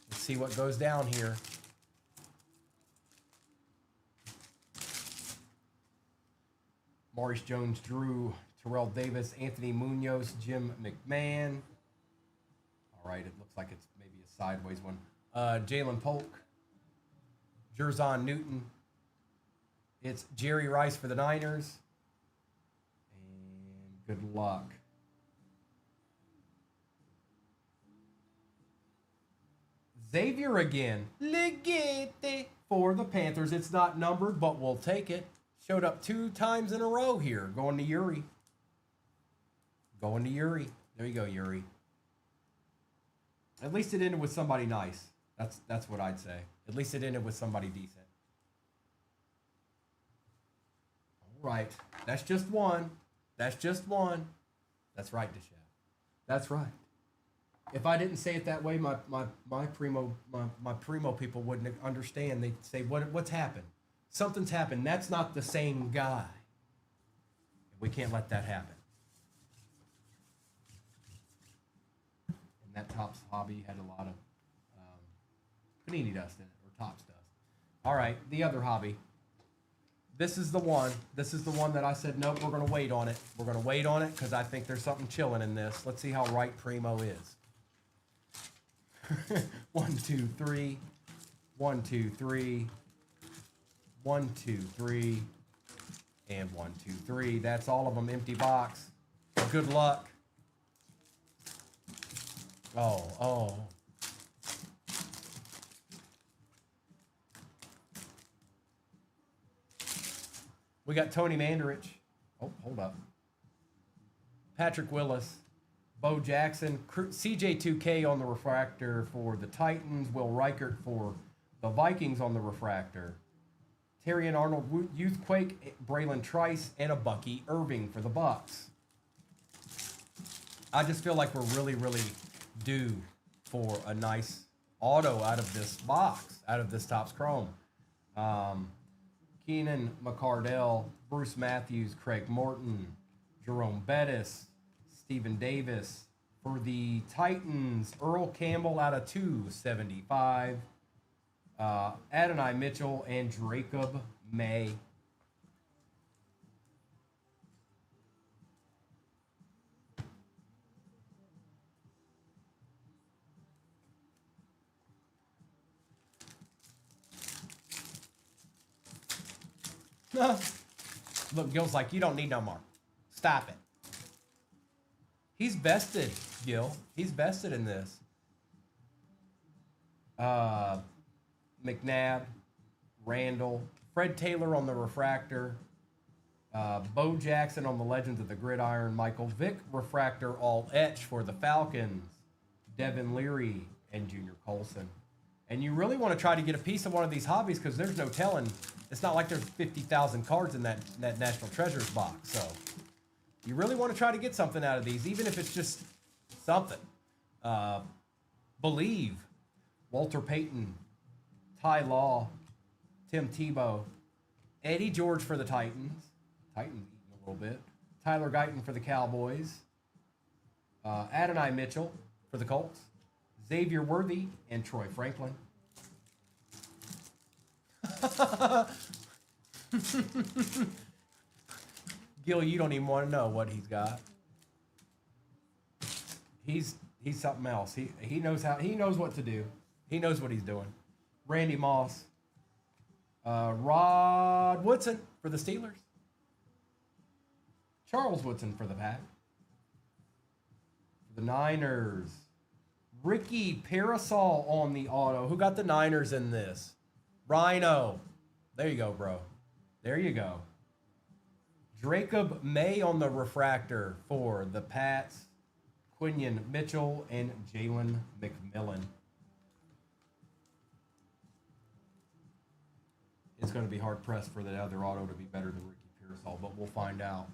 Let's see what goes down here. Maurice Jones-Drew, Terrell Davis, Anthony Munoz, Jim McMahon. All right, it looks like it's maybe a sideways one. Jalen Polk, Jerzon Newton. It's Jerry Rice for the Niners. And good luck. Xavier again. Legate for the Panthers. It's not numbered, but we'll take it. Showed up 2 times in a row here. Going to Yuri. Going to Yuri. There you go, Yuri. At least it ended with somebody nice. That's what I'd say. At least it ended with somebody decent. All right. That's just one. That's just one. That's right, Deshef. That's right. If I didn't say it that way, my Primo people wouldn't understand. They'd say, what's happened? Something's happened. That's not the same guy. We can't let that happen. And that Topps hobby had a lot of panini dust in it, or Topps dust. All right, the other hobby. This is the one. This is the one that I said, nope, we're going to wait on it. We're going to wait on it because I think there's something chilling in this. Let's see how right Primo is. 1, 2, 3. 1, 2, 3. 1, 2, 3. And 1, 2, 3. That's all of them. Empty box. Good luck. Oh. We got Tony Mandarich. Oh, hold up. Patrick Willis. Bo Jackson. CJ2K on the refractor for the Titans. Will Reichert for the Vikings on the refractor. Terry and Arnold Youthquake. Braylon Trice. And a Bucky Irving for the Bucks. I just feel like we're really, really due for a nice auto out of this box, out of this Topps Chrome. Keenan McCardell, Bruce Matthews, Craig Morton, Jerome Bettis, Stephen Davis. For the Titans, Earl Campbell out of 275. Adonai Mitchell and Jacob May. Look, Gil's like, you don't need no more. Stop it. He's vested, Gil. He's vested in this. McNabb, Randall, Fred Taylor on the refractor, Bo Jackson on the Legends of the Gridiron, Michael Vick refractor all etch for the Falcons, Devin Leary, and Junior Colson. And you really want to try to get a piece of one of these hobbies because there's no telling. It's not like there's 50,000 cards in that National Treasures box. So you really want to try to get something out of these, even if it's just something. Believe, Walter Payton, Ty Law, Tim Tebow, Eddie George for the Titans. Titans eating a little bit. Tyler Guyton for the Cowboys. Adonai Mitchell for the Colts. Xavier Worthy and Troy Franklin. Gil, you don't even want to know what he's got. He's something else. He knows what to do. He knows what he's doing. Randy Moss. Rod Woodson for the Steelers. Charles Woodson for the Pack. For the Niners. Ricky Parasol on the auto. Who got the Niners in this? Rhino. There you go, bro. There you go. Jacob May on the refractor for the Pats. Quinion Mitchell and Jalen McMillan. It's going to be hard pressed for the other auto to be better than Ricky Parasol, but we'll find out.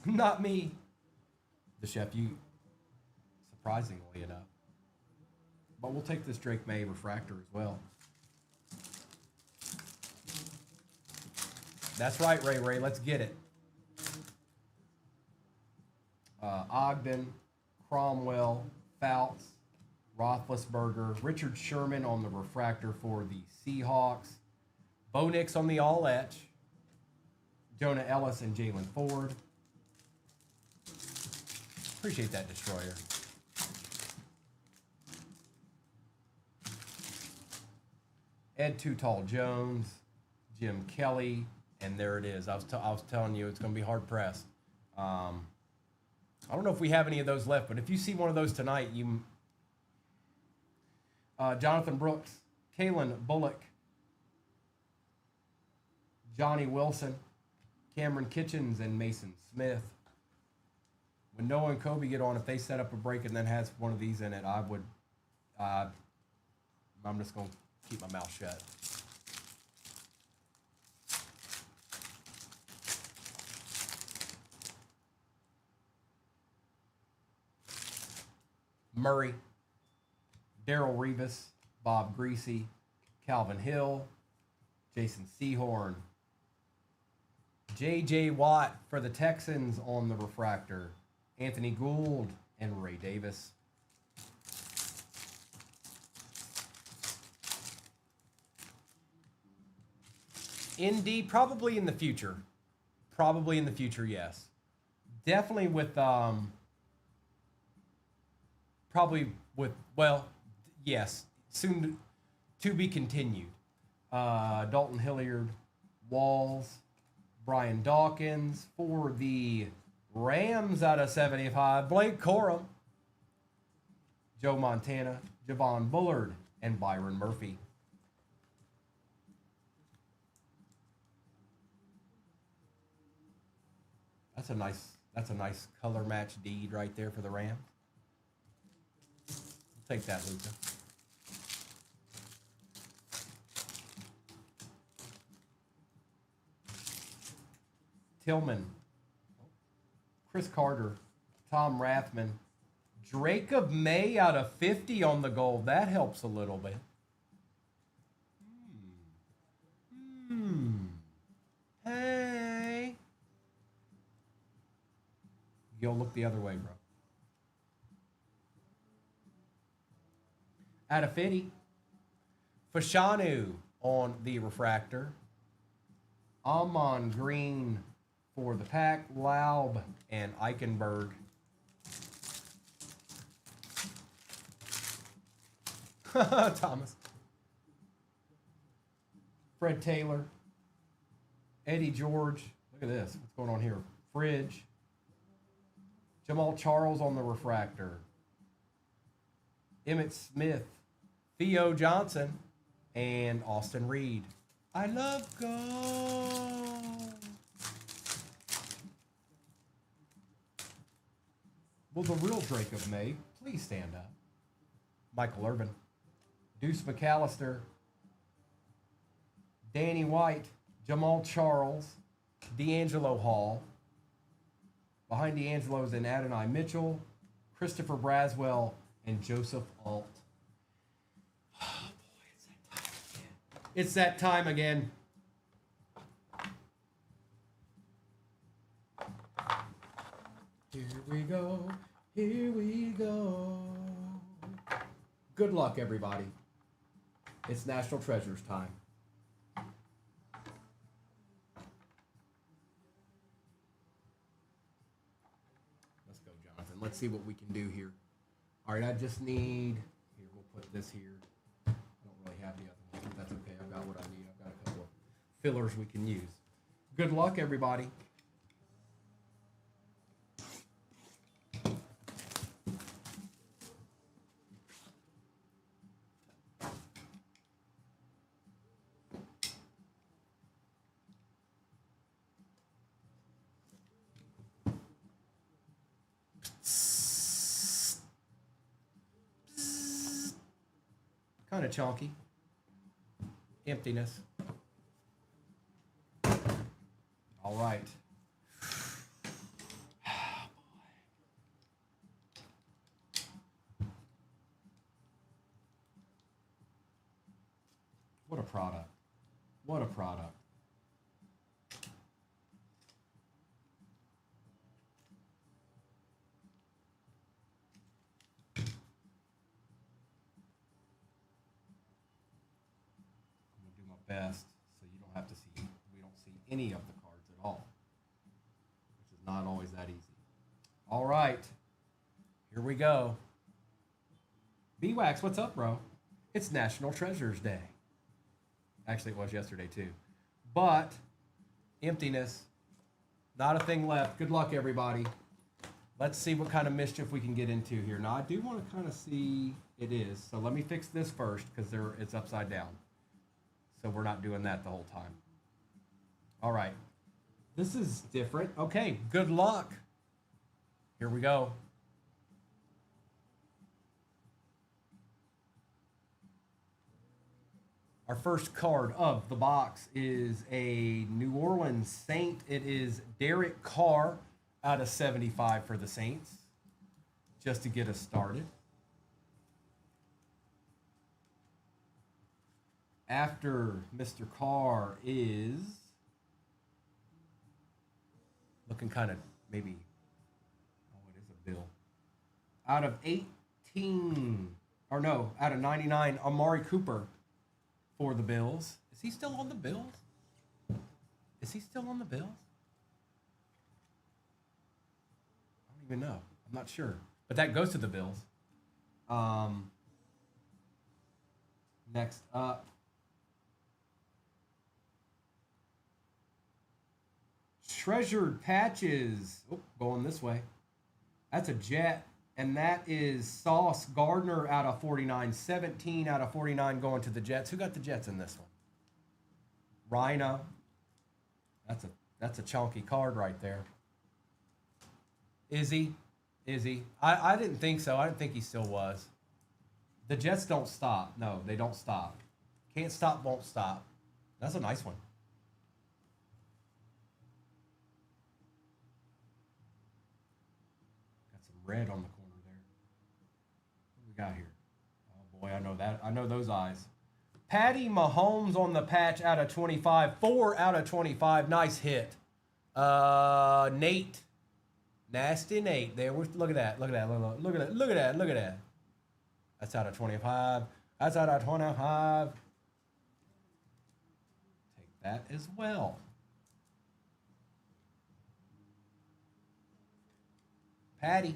Not me. The chef, you, surprisingly enough. But we'll take this Drake May refractor as well. That's right, Ray Ray. Let's get it. Ogden, Cromwell, Fouts, Roethlisberger, Richard Sherman on the refractor for the Seahawks, Bo Nix on the all-etch, Jonah Ellis and Jalen Ford. Appreciate that, Destroyer. Ed Too Tall Jones, Jim Kelly, and there it is. I was telling you it's going to be hard pressed. I don't know if we have any of those left, but if you see one of those tonight, you Jonathan Brooks, Kalen Bullock, Johnny Wilson, Cameron Kitchens, and Mason Smith. When Noah and Kobe get on, if they set up a break and then has one of these in it, I would. I'm just going to keep my mouth shut. Murray, Darrell Revis, Bob Greasy, Calvin Hill, Jason Sehorn, J.J. Watt for the Texans on the refractor, Anthony Gould, and Ray Davis. Indy, probably in the future. Probably in the future, yes. Definitely with, probably with, well, yes, soon to be continued. Dalton Hilliard, Walls, Brian Dawkins for the Rams out of 75, Blake Corum, Joe Montana, Javon Bullard, and Byron Murphy. That's a nice color match deed right there for the Rams. Take that, Luca. Tillman, Chris Carter, Tom Rathman, Jacob May out of 50 on the gold. That helps a little bit. Hey. Go look the other way, bro. Out of 50, Fashanu on the refractor. Amon Green for the Pack, Laub and Eichenberg. Thomas. Fred Taylor. Eddie George. Look at this. What's going on here? Fridge. Jamal Charles on the refractor. Emmett Smith. Theo Johnson. And Austin Reed. I love gold. Will the real Drake of May please stand up? Michael Irvin. Deuce McAllister. Danny White. Jamal Charles. D'Angelo Hall. Behind D'Angelo's and Adonai Mitchell. Christopher Braswell. And Joseph Alt. Oh boy, it's that time again. Here we go. Here we go. Good luck, everybody. It's National Treasures time. Let's go, Jonathan. Let's see what we can do here. All right, I just need... Here, we'll put this here. I don't really have the other one, but that's okay. I've got what I need. I've got a couple of fillers we can use. Good luck, everybody. Kind of chonky. Emptiness. All right. What a product. What a product. best, so you don't have to see, we don't see any of the cards at all, which is not always that easy. All right, here we go. B-Wax, what's up, bro? It's National Treasures Day. Actually, it was yesterday, too. But, emptiness. Not a thing left. Good luck, everybody. Let's see what kind of mischief we can get into here. Now, I do want to kind of see it is. So let me fix this first because it's upside down. So we're not doing that the whole time. All right. This is different. Okay, good luck. Here we go. Our first card of the box is a New Orleans Saint. It is Derek Carr out of 75 for the Saints, just to get us started. After Mr. Carr is looking kind of maybe, oh, it is a bill. Out of 18, or no, out of 99, Amari Cooper for the Bills. Is he still on the Bills? Is he still on the Bills? I don't even know. I'm not sure. But that goes to the Bills. Next up. Treasured Patches. Oh, going this way. That's a Jet. And that is Sauce Gardner out of 49. 17 out of 49 going to the Jets. Who got the Jets in this one? Rhino. That's a chunky card right there. Is he? Is he? I didn't think so. I didn't think he still was. The Jets don't stop. No, they don't stop. Can't stop, won't stop. That's a nice one. Got some red on the corner there. What do we got here? Oh boy, I know that. I know those eyes. Patty Mahomes on the patch out of 25. 4 out of 25. Nice hit. Nate. Nasty Nate. There. Look at that. Look at that. Look at that. Look at that. Look at that. That's out of 25. That's out of 25. Take that as well. Patty.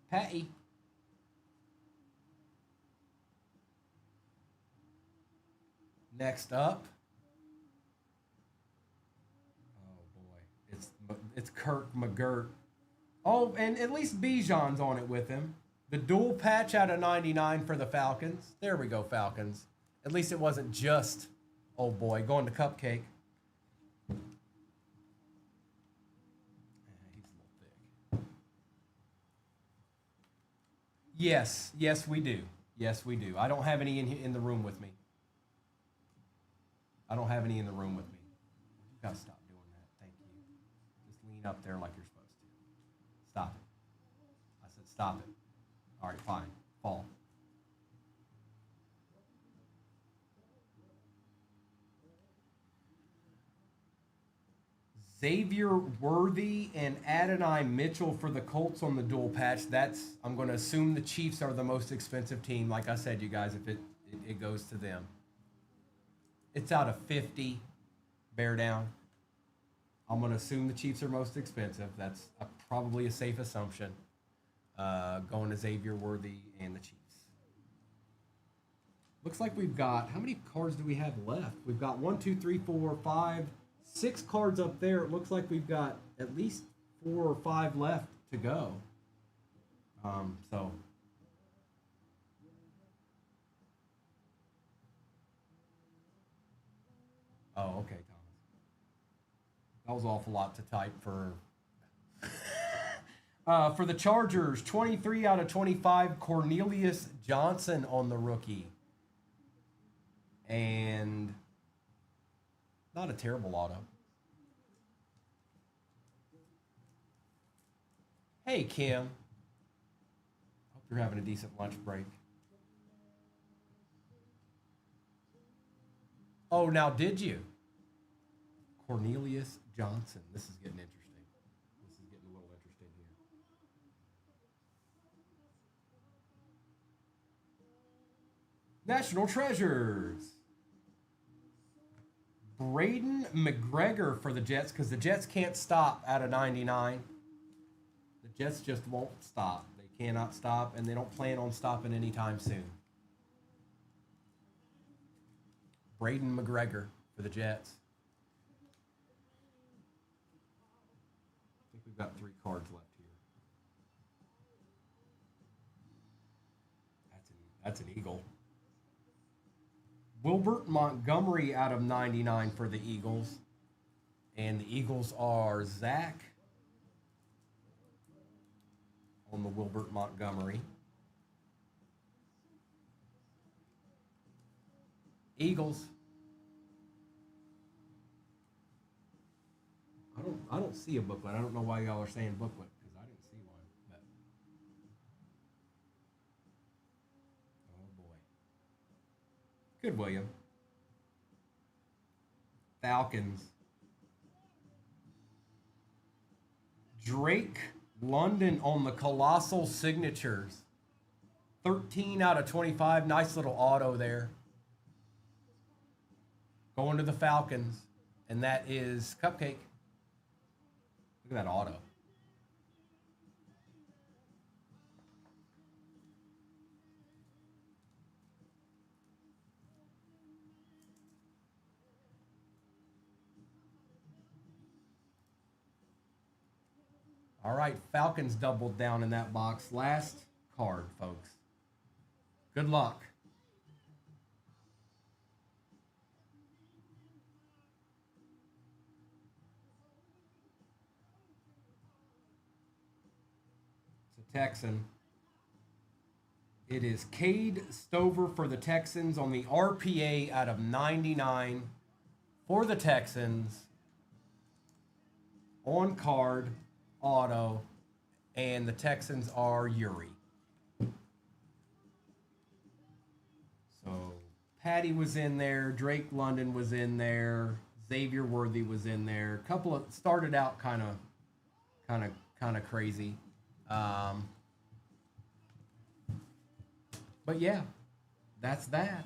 Patty. Next up. Oh boy. It's Kirk McGirt. Oh, and at least Bijan's on it with him. The dual patch out of 99 for the Falcons. There we go, Falcons. At least it wasn't just, oh boy, going to Cupcake. He's a little thick. Yes, we do. Yes, we do. I don't have any in the room with me. I don't have any in the room with me. You gotta stop doing that. Thank you. Just lean up there like you're supposed to. Stop it. I said stop it. All right, fine. Fall. Xavier Worthy and Adonai Mitchell for the Colts on the dual patch. I'm going to assume the Chiefs are the most expensive team. Like I said, you guys, if it goes to them. It's out of 50. Bear down. I'm going to assume the Chiefs are most expensive. That's probably a safe assumption. Going to Xavier Worthy and the Chiefs. Looks like we've got, how many cards do we have left? We've got 1, 2, 3, 4, 5, 6 cards up there. It looks like we've got at least 4 or 5 left to go. So. Oh, okay, Thomas. That was an awful lot to type for. For the Chargers, 23 out of 25, Cornelius Johnson on the rookie. And not a terrible auto. Hey, Kim. Hope you're having a decent lunch break. Oh, now did you? Cornelius Johnson. This is getting interesting. This is getting a little interesting here. National Treasures. Braden McGregor for the Jets because the Jets can't stop out of 99. The Jets just won't stop. They cannot stop, and they don't plan on stopping anytime soon. Braden McGregor for the Jets. I think we've got 3 cards left here. That's an Eagle. Wilbert Montgomery out of 99 for the Eagles. And the Eagles are Zach on the Wilbert Montgomery. Eagles. I don't see a booklet. I don't know why y'all are saying booklet because I didn't see one. But oh boy. Good, William. Falcons. Drake London on the Colossal Signatures. 13 out of 25. Nice little auto there. Going to the Falcons. And that is Cupcake. Look at that auto. All right, Falcons doubled down in that box. Last card, folks. Good luck. It's a Texan. It is Cade Stover for the Texans on the RPA out of 99 for the Texans. On card. Auto, and the Texans are Yuri. So Patty was in there, Drake London was in there, Xavier Worthy was in there. A couple of started out kind of crazy, but yeah, that's that.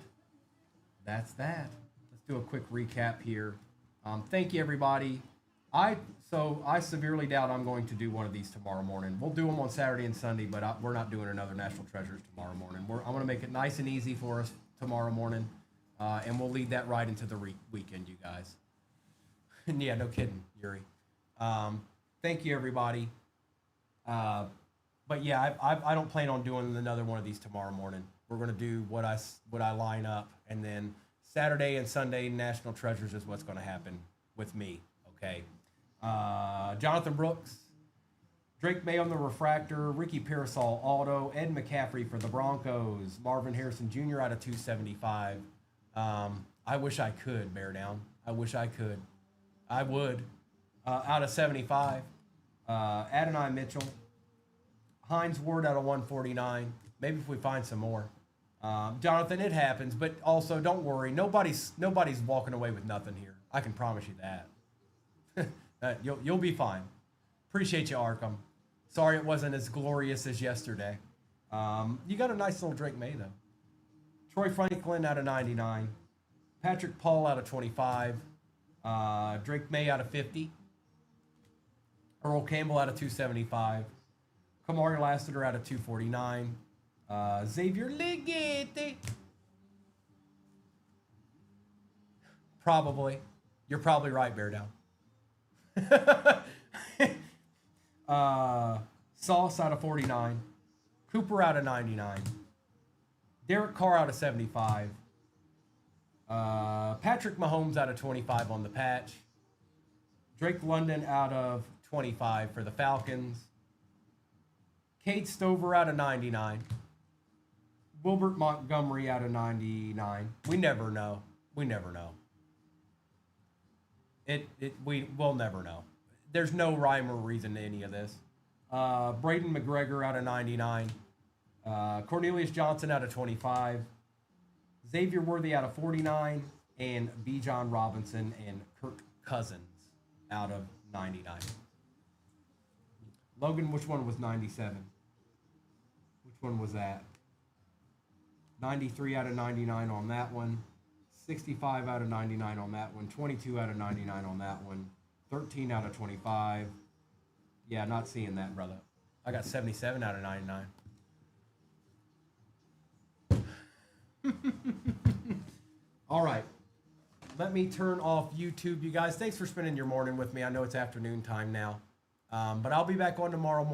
That's that. Let's do a quick recap here. Thank you, everybody. I severely doubt I'm going to do one of these tomorrow morning. We'll do them on Saturday and Sunday, but we're not doing another National Treasures tomorrow morning. I'm going to make it nice and easy for us tomorrow morning, and we'll lead that right into the weekend, you guys. And yeah, no kidding, Yuri. Thank you, everybody. But yeah, I don't plan on doing another one of these tomorrow morning. We're going to do what I line up, and then Saturday and Sunday National Treasures is what's going to happen with me. Okay. Jonathan Brooks, Drake May on the refractor, Ricky Pearsall auto, Ed McCaffrey for the Broncos, Marvin Harrison Jr. out of 275. I wish I could, Bear Down. I wish I could. I would. Out of 75. Adonai Mitchell, Hines Ward out of 149. Maybe if we find some more. Jonathan, it happens, but also don't worry. Nobody's walking away with nothing here. I can promise you that. You'll be fine. Appreciate you, Arkham. Sorry it wasn't as glorious as yesterday. You got a nice little Drake May, though. Troy Franklin out of 99. Patrick Paul out of 25. Drake May out of 50. Earl Campbell out of 275. Kamari Lassiter out of 249. Xavier Legate. Probably. You're probably right, Bear Down. Sauce out of 49. Cooper out of 99. Derek Carr out of 75. Patrick Mahomes out of 25 on the patch. Drake London out of 25 for the Falcons. Cade Stover out of 99. Wilbert Montgomery out of 99. We never know. We never know. We'll never know. There's no rhyme or reason to any of this. Braden McGregor out of 99. Cornelius Johnson out of 25. Xavier Worthy out of 49. And Bijan Robinson and Kirk Cousins out of 99. Logan, which one was 97? Which one was that? 93 out of 99 on that one. 65 out of 99 on that one. 22 out of 99 on that one. 13 out of 25. Yeah, not seeing that, brother. I got 77 out of 99. All right. Let me turn off YouTube, you guys. Thanks for spending your morning with me. I know it's afternoon time now. But I'll be back on tomorrow morning.